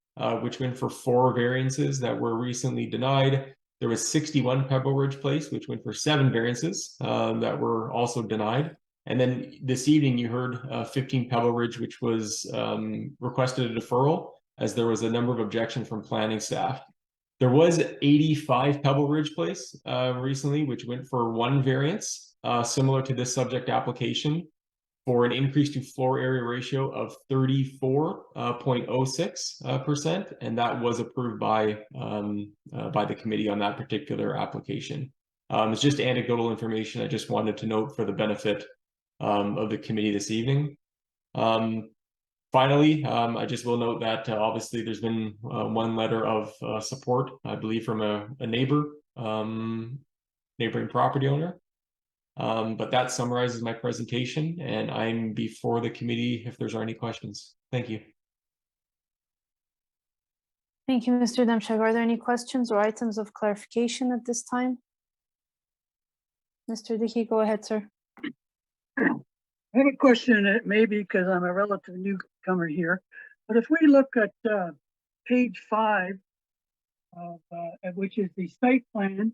which went for 4 variances that were recently denied. There was 61 Pebble Ridge Place, which went for 7 variances that were also denied. And then this evening you heard 15 Pebble Ridge, which was requested a deferral as there was a number of objections from planning staff. There was 85 Pebble Ridge Place recently, which went for 1 variance, similar to this subject application, for an increase to floor area ratio of 34.06%, and that was approved by the committee on that particular application. It's just anecdotal information I just wanted to note for the benefit of the committee this evening. Finally, I just will note that obviously there's been 1 letter of support, I believe, from a neighbor, neighboring property owner. But that summarizes my presentation, and I'm before the committee if there's any questions. Thank you. Thank you, Mr. Demchak. Are there any questions or items of clarification at this time? Mr. Dickey, go ahead, sir. I have a question, and it may be because I'm a relative newcomer here, but if we look at page 5, which is the site plan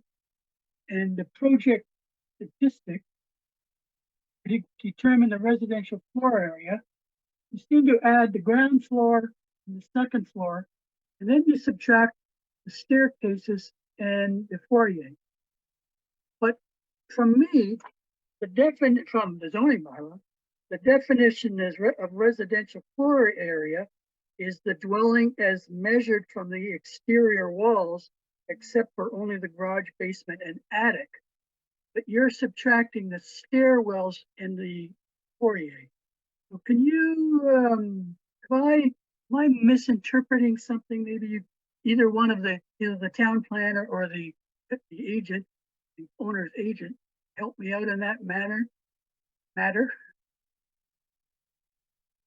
and the project statistic, to determine the residential floor area, you seem to add the ground floor and the second floor, and then you subtract the staircases and the foyer. But from me, from the zoning bylaw, the definition of residential floor area is the dwelling as measured from the exterior walls, except for only the garage, basement, and attic. But you're subtracting the stairwells and the foyer. So can you, am I misinterpreting something? Maybe either one of either the town planner or the agent, the owner's agent, help me out in that matter?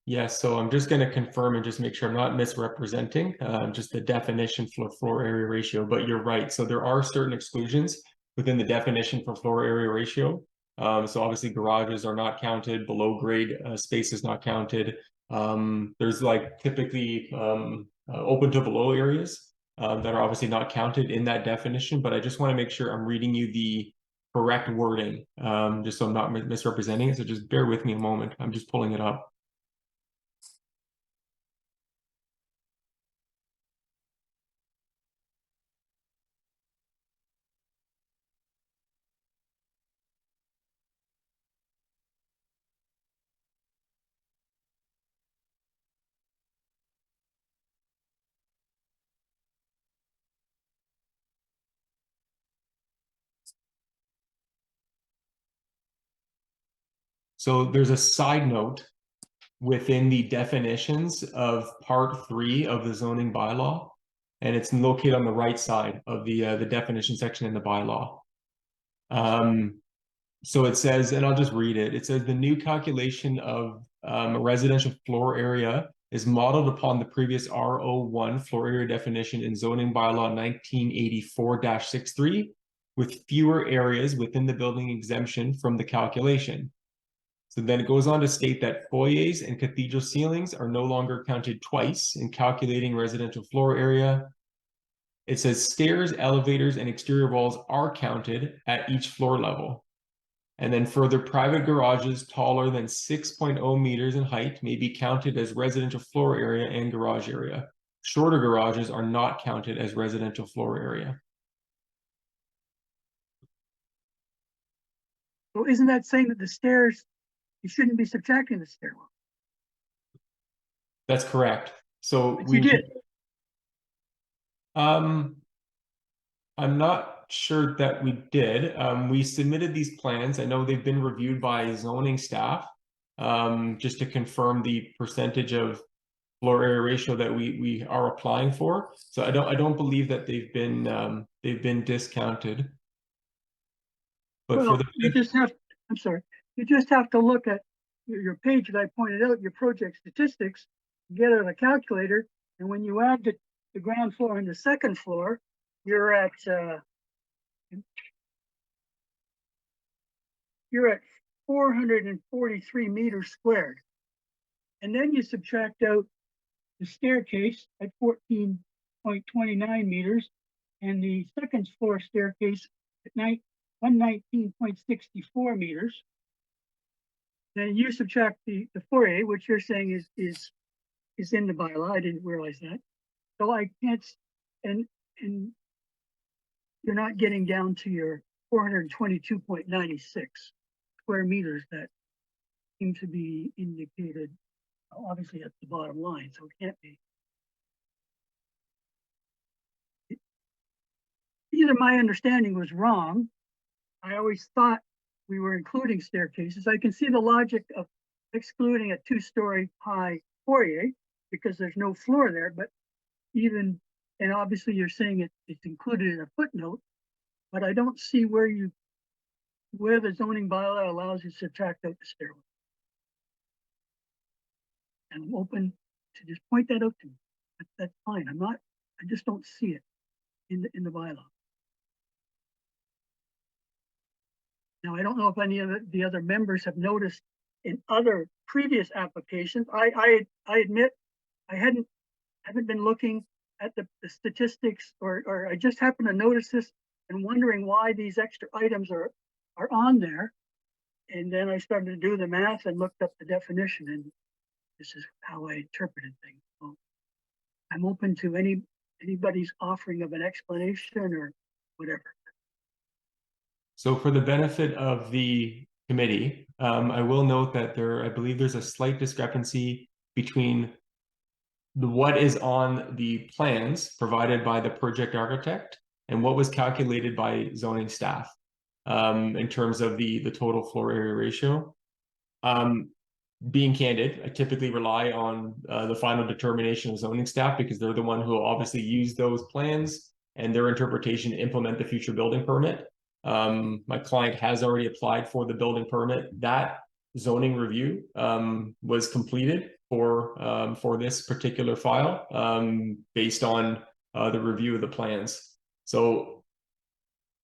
Yes, so I'm just going to confirm and just make sure I'm not misrepresenting just the definition for floor area ratio, but you're right. So there are certain exclusions within the definition for floor area ratio. So obviously garages are not counted, below grade space is not counted. There's like typically open to below areas that are obviously not counted in that definition, but I just want to make sure I'm reading you the correct wording, just so I'm not misrepresenting it. So just bear with me a moment. I'm just pulling it up. So there's a side note within the definitions of part 3 of the zoning bylaw, and it's located on the right side of the definition section in the bylaw. So it says, and I'll just read it. It says the new calculation of a residential floor area is modeled upon the previous RO1 floor area definition in zoning bylaw 1984-63, with fewer areas within the building exemption from the calculation. So then it goes on to state that foyers and cathedral ceilings are no longer counted twice in calculating residential floor area. It says stairs, elevators, and exterior walls are counted at each floor level. And then further, private garages taller than 6.0 meters in height may be counted as residential floor area and garage area. Shorter garages are not counted as residential floor area. So isn't that saying that the stairs, you shouldn't be subtracting the stairwell? That's correct. So but you did. I'm not sure that we did. We submitted these plans. I know they've been reviewed by zoning staff, just to confirm the percentage of floor area ratio that we are applying for. So I don't believe that they've been discounted. But well, for the you just have, I'm sorry, you just have to look at your page that I pointed out, your project statistics, get out a calculator, and when you add the ground floor and the second floor, you're at 443 meters squared. And then you subtract out the staircase at 14.29 meters and the second floor staircase at 119.64 meters. Then you subtract the foyer, which you're saying is in the bylaw. I didn't realize that. So I can't, and you're not getting down to your 422.96 square meters that seem to be indicated. Obviously, that's the bottom line, so it can't be. Either my understanding was wrong. I always thought we were including staircases. I can see the logic of excluding a 2-story high foyer because there's no floor there, but even, and obviously you're saying it's included in a footnote, but I don't see where the zoning bylaw allows you to subtract out the stairwell. And I'm open to just point that out to me. That's fine. I just don't see it in the bylaw. Now, I don't know if any of the other members have noticed in other previous applications. I admit I haven't been looking at the statistics, or I just happened to notice this and wondering why these extra items are on there. And then I started to do the math and looked up the definition, and this is how I interpreted things. So I'm open to anybody's offering of an explanation or whatever. So for the benefit of the committee, I will note that I believe there's a slight discrepancy between what is on the plans provided by the project architect and what was calculated by zoning staff in terms of the total floor area ratio. Being candid, I typically rely on the final determination of zoning staff because they're the one who will obviously use those plans and their interpretation to implement the future building permit. My client has already applied for the building permit. That zoning review was completed for this particular file based on the review of the plans. So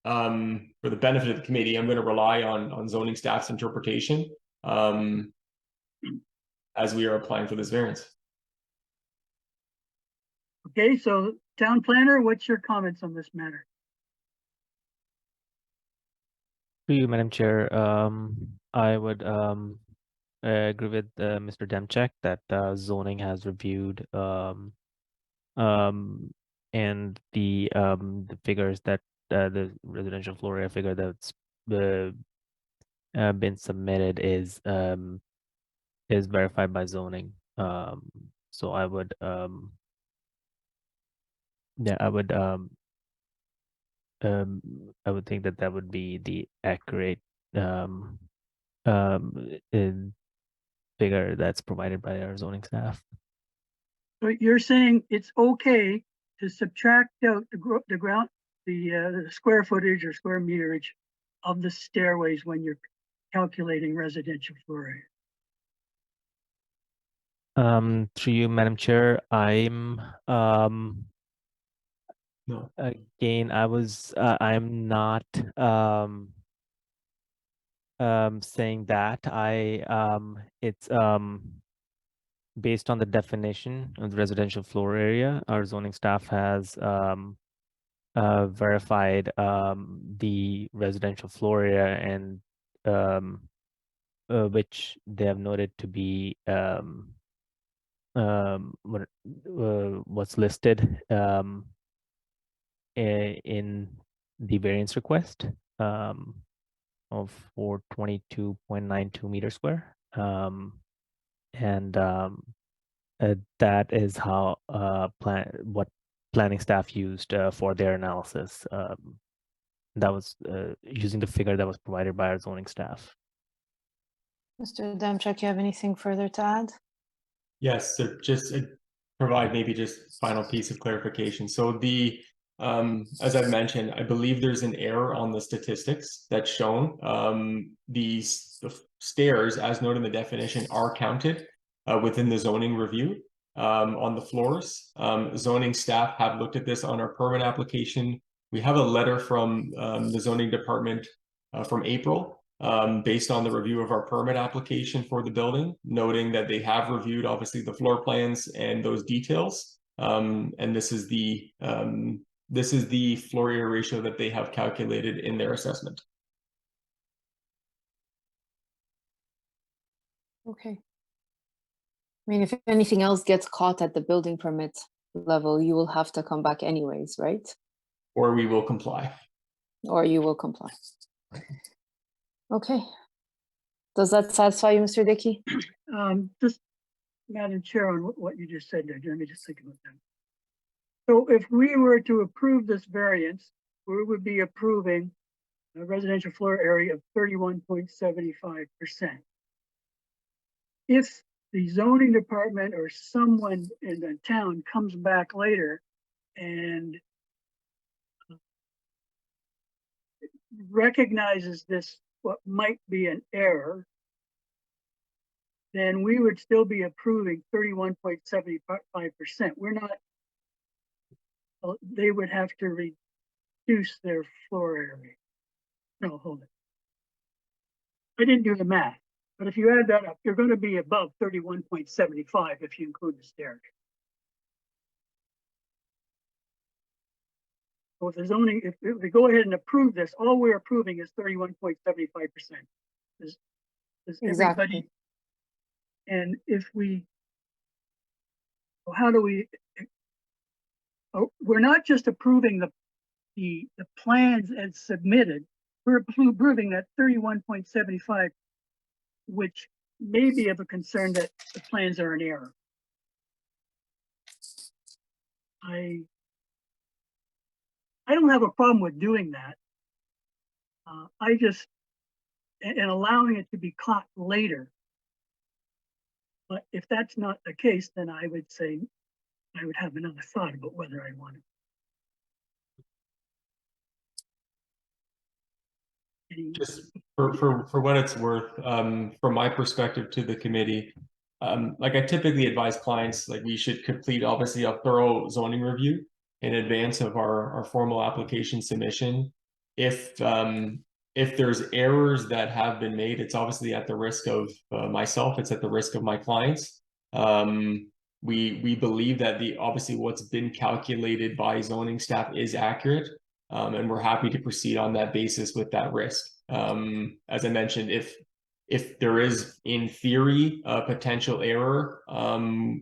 for the benefit of the committee, I'm going to rely on zoning staff's interpretation as we are applying for this variance. Okay, so town planner, what's your comments on this matter? To you, Madam Chair, I would agree with Mr. Demchek that zoning has reviewed and the figures that the residential floor area figure that's been submitted is verified by zoning. So I would I would think that would be the accurate figure that's provided by our zoning staff. So you're saying it's okay to subtract out the square footage or square meterage of the stairways when you're calculating residential floor area? Through you, Madam Chair, I'm No. Again, I'm not saying that. It's based on the definition of the residential floor area. Our zoning staff has verified the residential floor area and which they have noted to be what's listed in the variance request of 422.92 meters square. And that is how what planning staff used for their analysis. That was using the figure that was provided by our zoning staff. Mr. Demchuk, you have anything further to add? Yes, so just provide maybe just final piece of clarification. So the as I've mentioned, I believe there's an error on the statistics that's shown. The stairs, as noted in the definition, are counted within the zoning review on the floors. Zoning staff have looked at this on our permit application. We have a letter from the zoning department from April based on the review of our permit application for the building, noting that they have reviewed obviously the floor plans and those details. And this is the floor area ratio that they have calculated in their assessment. Okay. I mean, if anything else gets caught at the building permit level, you will have to come back anyways, right? Or we will comply. Or you will comply. Okay. Does that satisfy you, Mr. Dickey? Just, Madam Chair, on what you just said there, let me just think about that. So if we were to approve this variance, we would be approving a residential floor area of 31.75%. If the zoning department or someone in the town comes back later and recognizes this, what might be an error, then we would still be approving 31.75%. We're not, they would have to reduce their floor area. No, hold it. I didn't do the math, but if you add that up, you're going to be above 31.75 if you include the stairs. So if the zoning, if we go ahead and approve this, all we're approving is 31.75%. Does everybody? Exactly. And if we, well, how do we? Oh, we're not just approving the plans as submitted. We're approving that 31.75, which may be of a concern that the plans are in error. I don't have a problem with doing that. I just, and allowing it to be caught later. But if that's not the case, then I would say I would have another thought about whether I want it. Just for what it's worth, from my perspective to the committee, like I typically advise clients, like we should complete obviously a thorough zoning review in advance of our formal application submission. If there's errors that have been made, it's obviously at the risk of myself, it's at the risk of my clients. We believe that obviously what's been calculated by zoning staff is accurate. And we're happy to proceed on that basis with that risk. As I mentioned, if there is, in theory, a potential error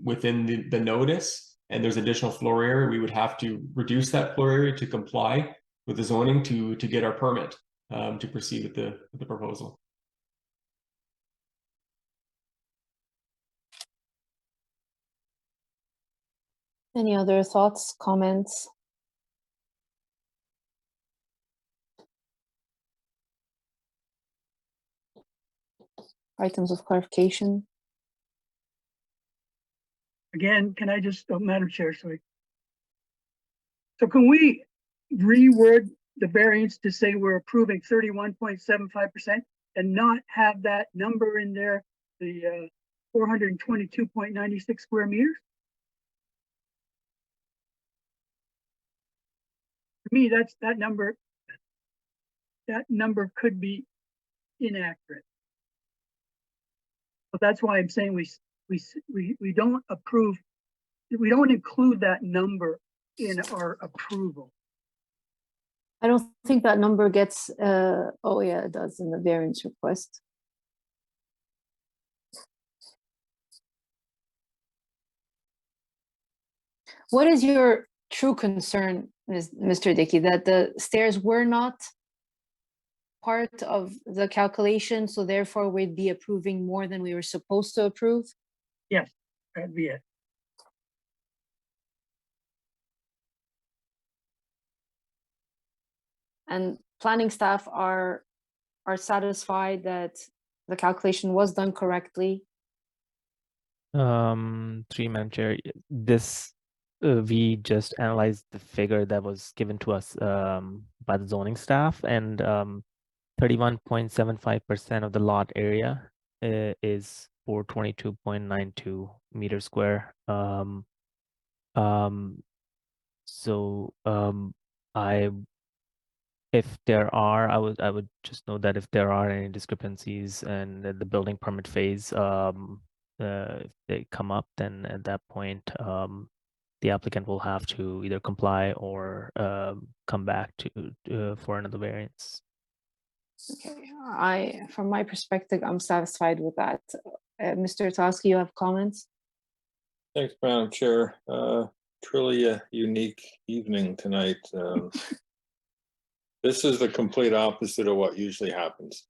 within the notice and there's additional floor area, we would have to reduce that floor area to comply with the zoning to get our permit to proceed with the proposal. Any other thoughts, comments? Items of clarification? Again, can I just, Madam Chair, sorry. So can we reword the variance to say we're approving 31.75% and not have that number in there, the 422.96 square meters? To me, that number could be inaccurate. But that's why I'm saying we don't approve, we don't include that number in our approval. I don't think that number gets, oh yeah, it does in the variance request. What is your true concern, Mr. Dickey, that the stairs were not part of the calculation, so therefore we'd be approving more than we were supposed to approve? Yes, that'd be it. And planning staff are satisfied that the calculation was done correctly? Madam Chair, this we just analyzed the figure that was given to us by the zoning staff, and 31.75% of the lot area is 422.92 meters square. If there are, I would just note that if there are any discrepancies and the building permit phase, if they come up, then at that point, the applicant will have to either comply or come back to for another variance. Okay, from my perspective, I'm satisfied with that. Mr. Toski, you have comments? Thanks, Madam Chair. Truly a unique evening tonight. This is the complete opposite of what usually happens.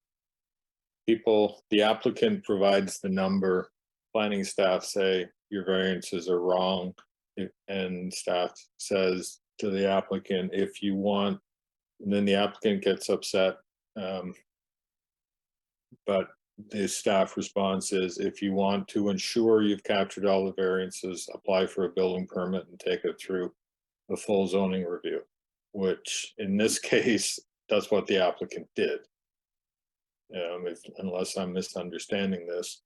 The applicant provides the number, planning staff say your variances are wrong, and staff says to the applicant, if you want, and then the applicant gets upset. But the staff response is, if you want to ensure you've captured all the variances, apply for a building permit and take it through the full zoning review, which in this case, that's what the applicant did. Unless I'm misunderstanding this.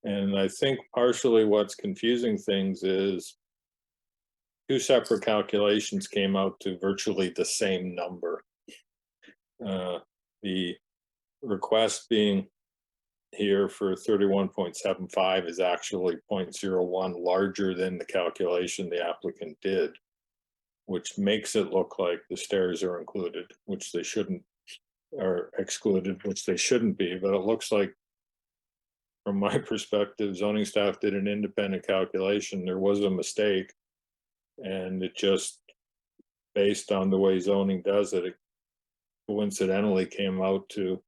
And I think partially what's confusing things is two separate calculations came out to virtually the same number. The request being here for 31.75 is actually 0.01 larger than the calculation the applicant did, which makes it look like the stairs are included, which they shouldn't, or excluded, which they shouldn't be. But it looks like, from my perspective, zoning staff did an independent calculation. There was a mistake, and it just, based on the way zoning does it, it coincidentally came out to,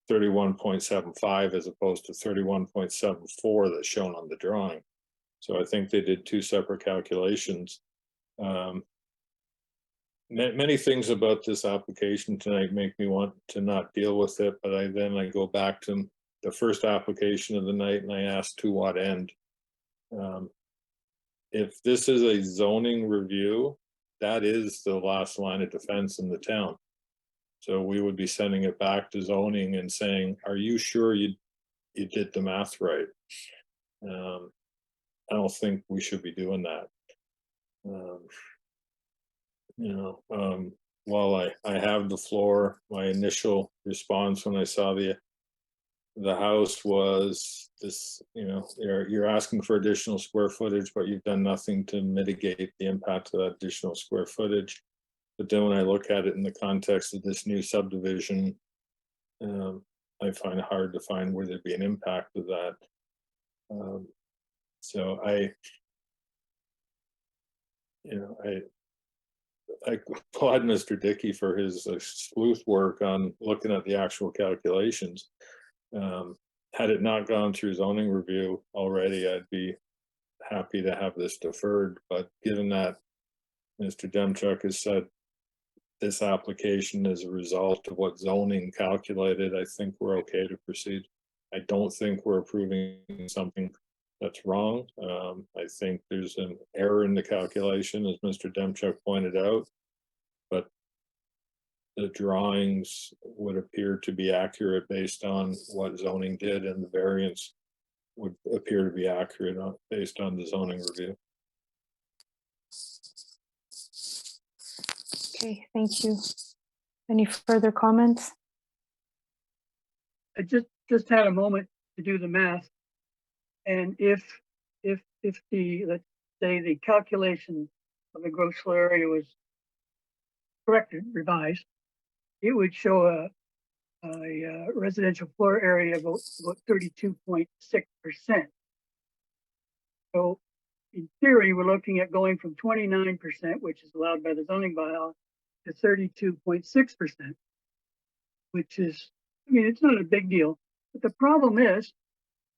31.75 as opposed to 31.74 that's shown on the drawing. So I think they did two separate calculations. Many things about this application tonight make me want to not deal with it, but I go back to the first application of the night and I ask, to what end? If this is a zoning review, that is the last line of defense in the town. So we would be sending it back to zoning and saying, are you sure you did the math right? I don't think we should be doing that. While I have the floor, my initial response when I saw the house was this, you're asking for additional square footage, but you've done nothing to mitigate the impact of that additional square footage. But then when I look at it in the context of this new subdivision, I find it hard to find where there'd be an impact of that. So I applaud Mr. Dickey for his sleuth work on looking at the actual calculations. Had it not gone through zoning review already, I'd be happy to have this deferred. But given that Mr. Demchuk has said this application is a result of what zoning calculated, I think we're okay to proceed. I don't think we're approving something that's wrong. I think there's an error in the calculation, as Mr. Demchuk pointed out, but the drawings would appear to be accurate based on what zoning did, and the variance would appear to be accurate based on the zoning review. Okay, thank you. Any further comments? I just had a moment to do the math. And if the, let's say the calculation of the gross floor area was corrected, revised, it would show a residential floor area of about 32.6%. So in theory, we're looking at going from 29%, which is allowed by the zoning bylaw, to 32.6%, which is, I mean, it's not a big deal. But the problem is,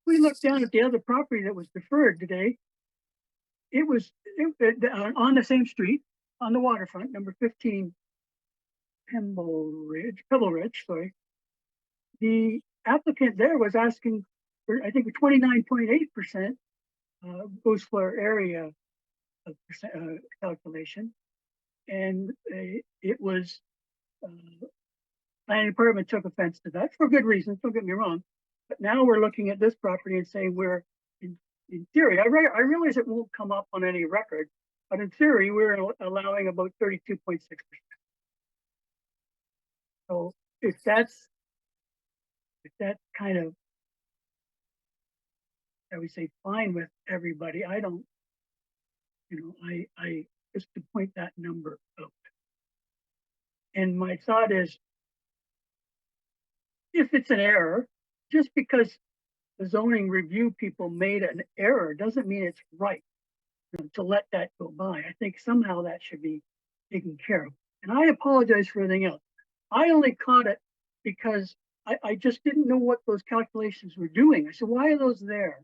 we look down at the other property that was deferred today. It was on the same street, on the waterfront, number 15, Pebble Ridge, sorry. The applicant there was asking for, I think, 29.8% gross floor area of calculation. And it was, planning department took offense to that for good reasons, don't get me wrong. But now we're looking at this property and saying we're, in theory, I realize it won't come up on any record, but in theory, we're allowing about 32.6%. So if that's kind of, I would say, fine with everybody, I don't, I just to point that number out. And my thought is, if it's an error, just because the zoning review people made an error doesn't mean it's right to let that go by. I think somehow that should be taken care of. And I apologize for everything else. I only caught it because I just didn't know what those calculations were doing. I said, why are those there?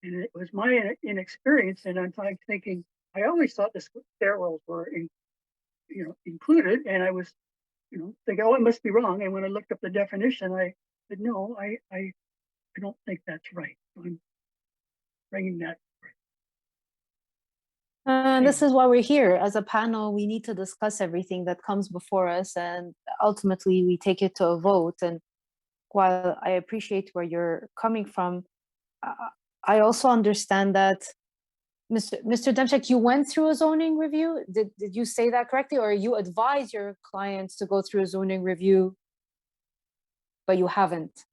And it was my inexperience. And I'm thinking, I always thought the stairwells were included. And I was, thinking, oh, it must be wrong. And when I looked up the definition, I said, no, I don't think that's right. So I'm bringing that. This is why we're here. As a panel, we need to discuss everything that comes before us, and ultimately we take it to a vote. And while I appreciate where you're coming from, I also understand that, Mr. Demchuk, you went through a zoning review. Did you say that correctly, or you advise your clients to go through a zoning review, but you haven't?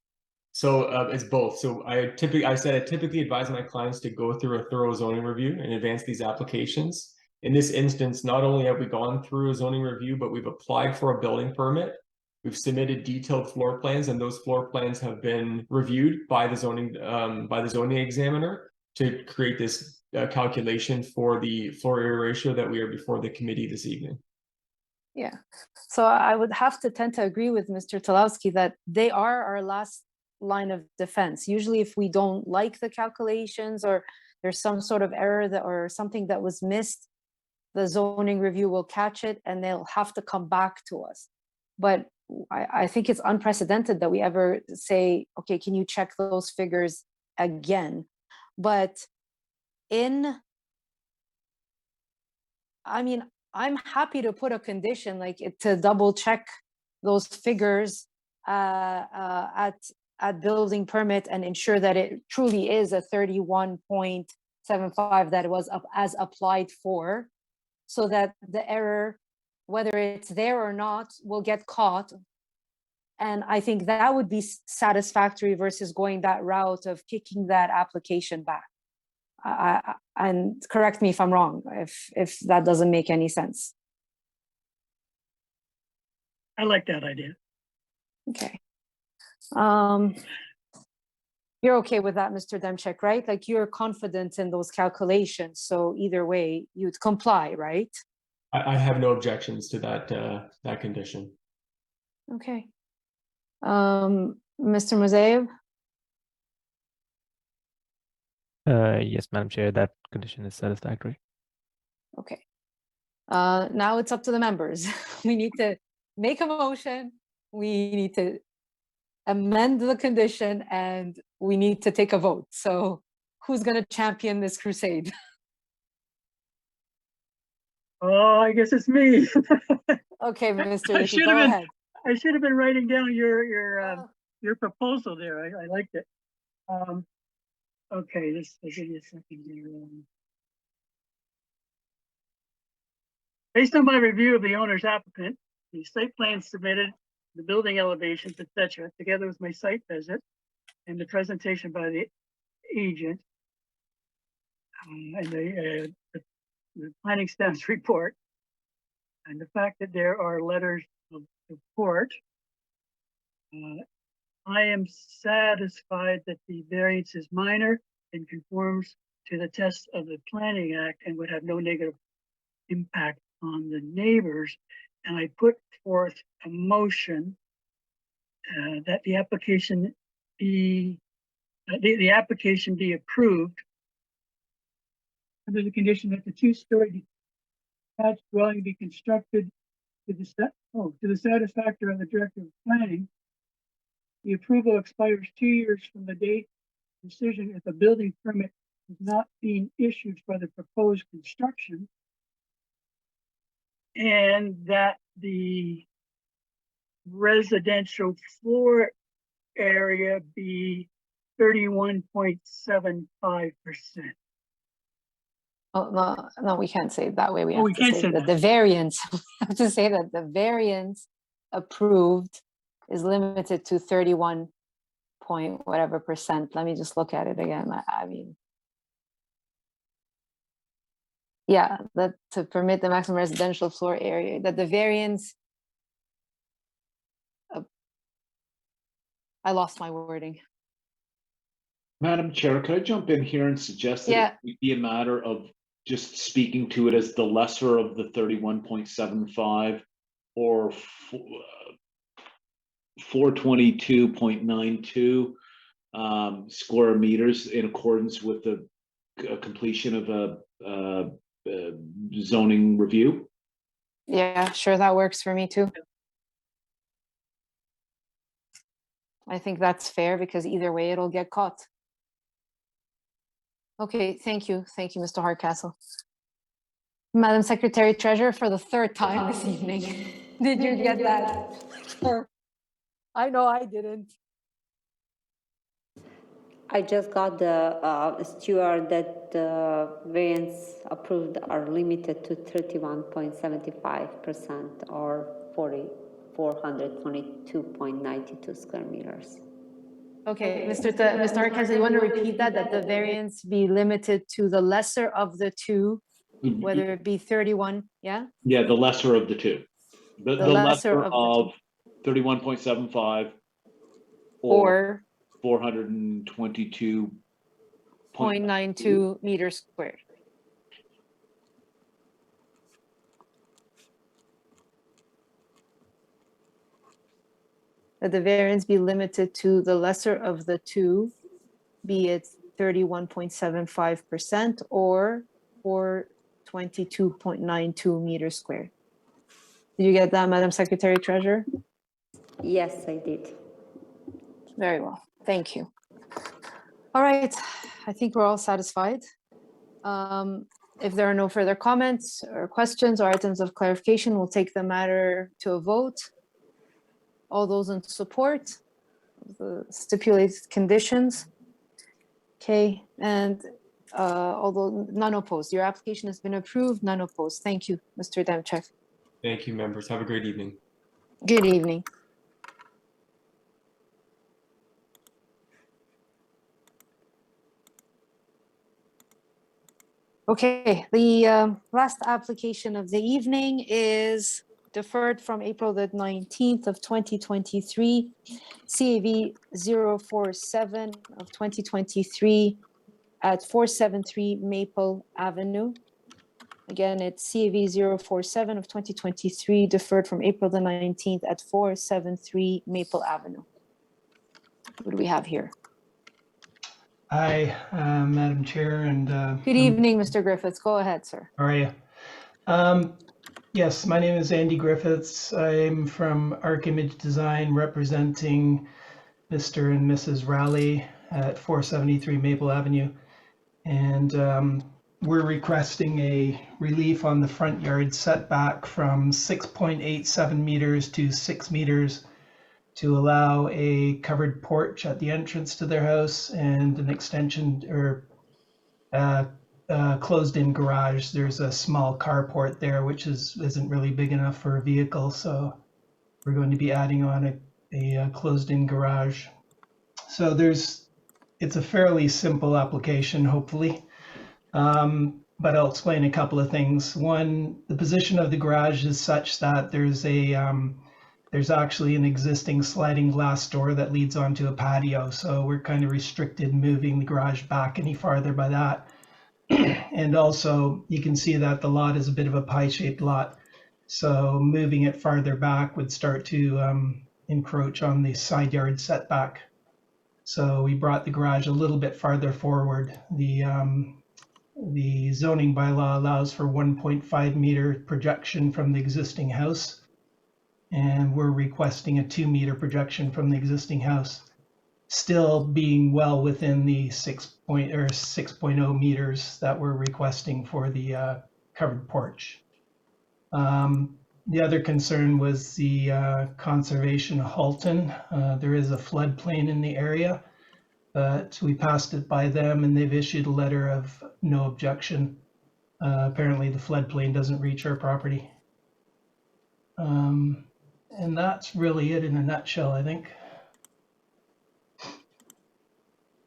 So it's both. So I typically advise my clients to go through a thorough zoning review and advance these applications. In this instance, not only have we gone through a zoning review, but we've applied for a building permit. We've submitted detailed floor plans, and those floor plans have been reviewed by the zoning examiner to create this calculation for the floor area ratio that we are before the committee this evening. Yeah, so I would have to tend to agree with Mr. Talowski that they are our last line of defense. Usually if we don't like the calculations or there's some sort of error that or something that was missed, the zoning review will catch it and they'll have to come back to us. But I think it's unprecedented that we ever say, okay, can you check those figures again? But I'm happy to put a condition like to double check those figures at building permit and ensure that it truly is a 31.75 that it was as applied for, so that the error, whether it's there or not, will get caught. And I think that would be satisfactory versus going that route of kicking that application back. And correct me if I'm wrong, if that doesn't make any sense. I like that idea. Okay. You're okay with that, Mr. Demchek, right? Like you're confident in those calculations. So either way, you'd comply, right? I have no objections to that condition. Okay. Mr. Mozaev? Yes, Madam Chair, that condition is satisfactory. Okay. Now it's up to the members. We need to make a motion. We need to amend the condition and we need to take a vote. So who's going to champion this crusade? Oh, I guess it's me. Okay, Mr. Dickey, go ahead. I should have been writing down your proposal there. I liked it. Okay, let's give you a second here. Based on my review of the owner's applicant, the site plan submitted, the building elevations, etc., together with my site visit and the presentation by the agent and the planning staff's report, and the fact that there are letters of support, I am satisfied that the variance is minor and conforms to the test of the Planning Act and would have no negative impact on the neighbors. And I put forth a motion that the application be approved under the condition that the two-story detached dwelling be constructed to the satisfaction of the Director of Planning. The approval expires 2 years from the date of decision if a building permit is not being issued for the proposed construction, and that the residential floor area be 31.75%. Oh, no, we can't say it that way. We have we to can't say say that that. the variance, we have to say that the variance approved is limited to 31 point whatever percent. Let me just look at it again. I mean, yeah, that to permit the maximum residential floor area, that the variance, I lost my wording. Madam Chair, could I jump in here and suggest that it would be a matter of just speaking to it as the lesser of the 31.75 or 422.92 square meters in accordance with the completion of a zoning review? Yeah, sure, that works for me too. I think that's fair because either way it'll get caught. Okay, thank you, Mr. Hardcastle. Madam Secretary Treasurer, for the third time this evening, did you get that? I know I didn't. I just got the Stuart that the variance approved are limited to 31.75% or 422.92 square meters. Okay, Mr. Arkansas, you want to repeat that the variance be limited to the lesser of the two, whether it be 31, yeah? Yeah, the lesser of the two. The lesser of the of 31.75 or 422.92. 0.92 meters squared. That the variance be limited to the lesser of the two, be it 31.75% or 22.92 meters squared. Did you get that, Madam Secretary Treasurer? Yes, I did. Very well, thank you. All right, I think we're all satisfied. If there are no further comments or questions or items of clarification, we'll take the matter to a vote. All those in support of the stipulated conditions? Okay, and although none opposed, your application has been approved, none opposed. Thank you, Mr. Demchek. Thank you, members. Have a great evening. Good evening. Okay, the last application of the evening is deferred from April the 19th of 2023, CAV 047 of 2023 at 473 Maple Avenue. Again, it's CAV 047 of 2023, deferred from April the 19th at 473 Maple Avenue. What do we have here? Hi, Madam Chair, and good evening, Mr. Griffiths. Go ahead, sir. How are you? Yes, my name is Andy Griffiths. I'm from Arc Image Design, representing Mr. and Mrs. Rowley at 473 Maple Avenue, and we're requesting a relief on the front yard setback from 6.87 meters to 6 meters to allow a covered porch at the entrance to their house and an extension or closed-in garage. There's a small carport there, which isn't really big enough for a vehicle, so we're going to be adding on a closed-in garage. So it's a fairly simple application, hopefully, but I'll explain a couple of things. One, the position of the garage is such that there's actually an existing sliding glass door that leads onto a patio, so we're kind of restricted moving the garage back any farther by that. And also, you can see that the lot is a bit of a pie-shaped lot, so moving it farther back would start to encroach on the side yard setback. So we brought the garage a little bit farther forward. The zoning bylaw allows for 1.5 meter projection from the existing house, and we're requesting a 2 meter projection from the existing house, still being well within the 6.0 meters that we're requesting for the covered porch. The other concern was the conservation of Halton. There is a floodplain in the area, but we passed it by them and they've issued a letter of no objection. Apparently the floodplain doesn't reach our property. And that's really it in a nutshell, I think.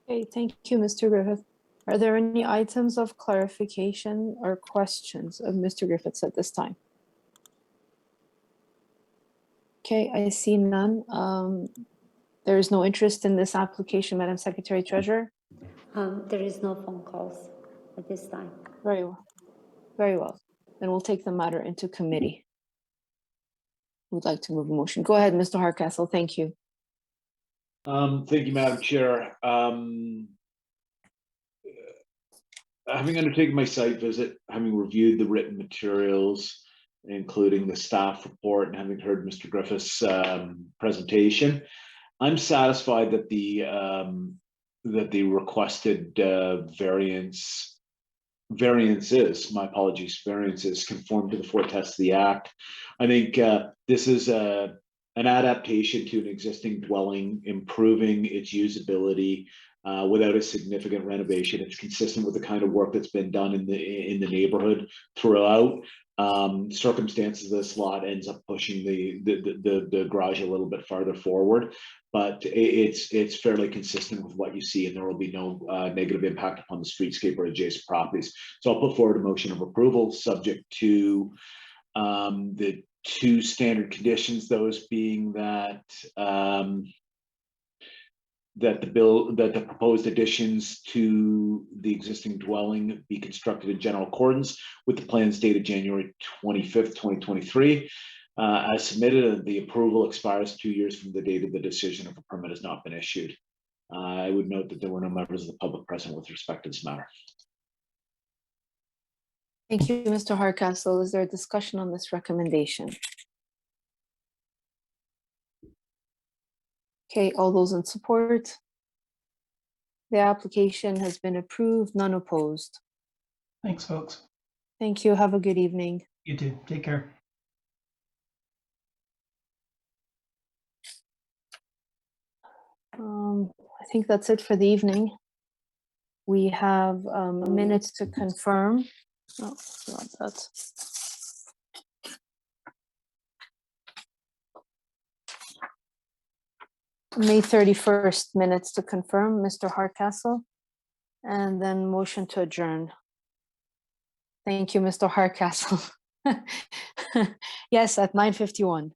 Okay, thank you, Mr. Griffith. Are there any items of clarification or questions of Mr. Griffiths at this time? Okay, I see none. There is no interest in this application, Madam Secretary Treasurer? There is no phone calls at this time. Very well. Very well. Then we'll take the matter into committee. Who would like to move a motion? Go ahead, Mr. Hardcastle. Thank you. Thank you, Madam Chair. Having undertaken my site visit, having reviewed the written materials, including the staff report, and having heard Mr. Griffith's presentation, I'm satisfied that the requested variances conform to the four tests of the Act. I think this is an adaptation to an existing dwelling, improving its usability, without a significant renovation. It's consistent with the kind of work that's been done in the neighborhood throughout. Circumstances of this lot ends up pushing the garage a little bit farther forward, but it's fairly consistent with what you see, and there will be no negative impact upon the streetscape or adjacent properties. So I'll put forward a motion of approval, subject to the two standard conditions, those being that that the proposed additions to the existing dwelling be constructed in general accordance with the plans dated January 25th, 2023. As submitted, the approval expires 2 years from the date of the decision if a permit has not been issued. I would note that there were no members of the public present with respect to this matter. Thank you, Mr. Hardcastle. Is there a discussion on this recommendation? Okay, all those in support? The application has been approved, none opposed. Thanks, folks. Thank you. Have a good evening. You too. Take care. I think that's it for the evening. We have minutes to confirm. Oh, not that. May 31st minutes to confirm, Mr. Hardcastle, and then motion to adjourn. Thank you, Mr. Hardcastle. Yes, at 9:51.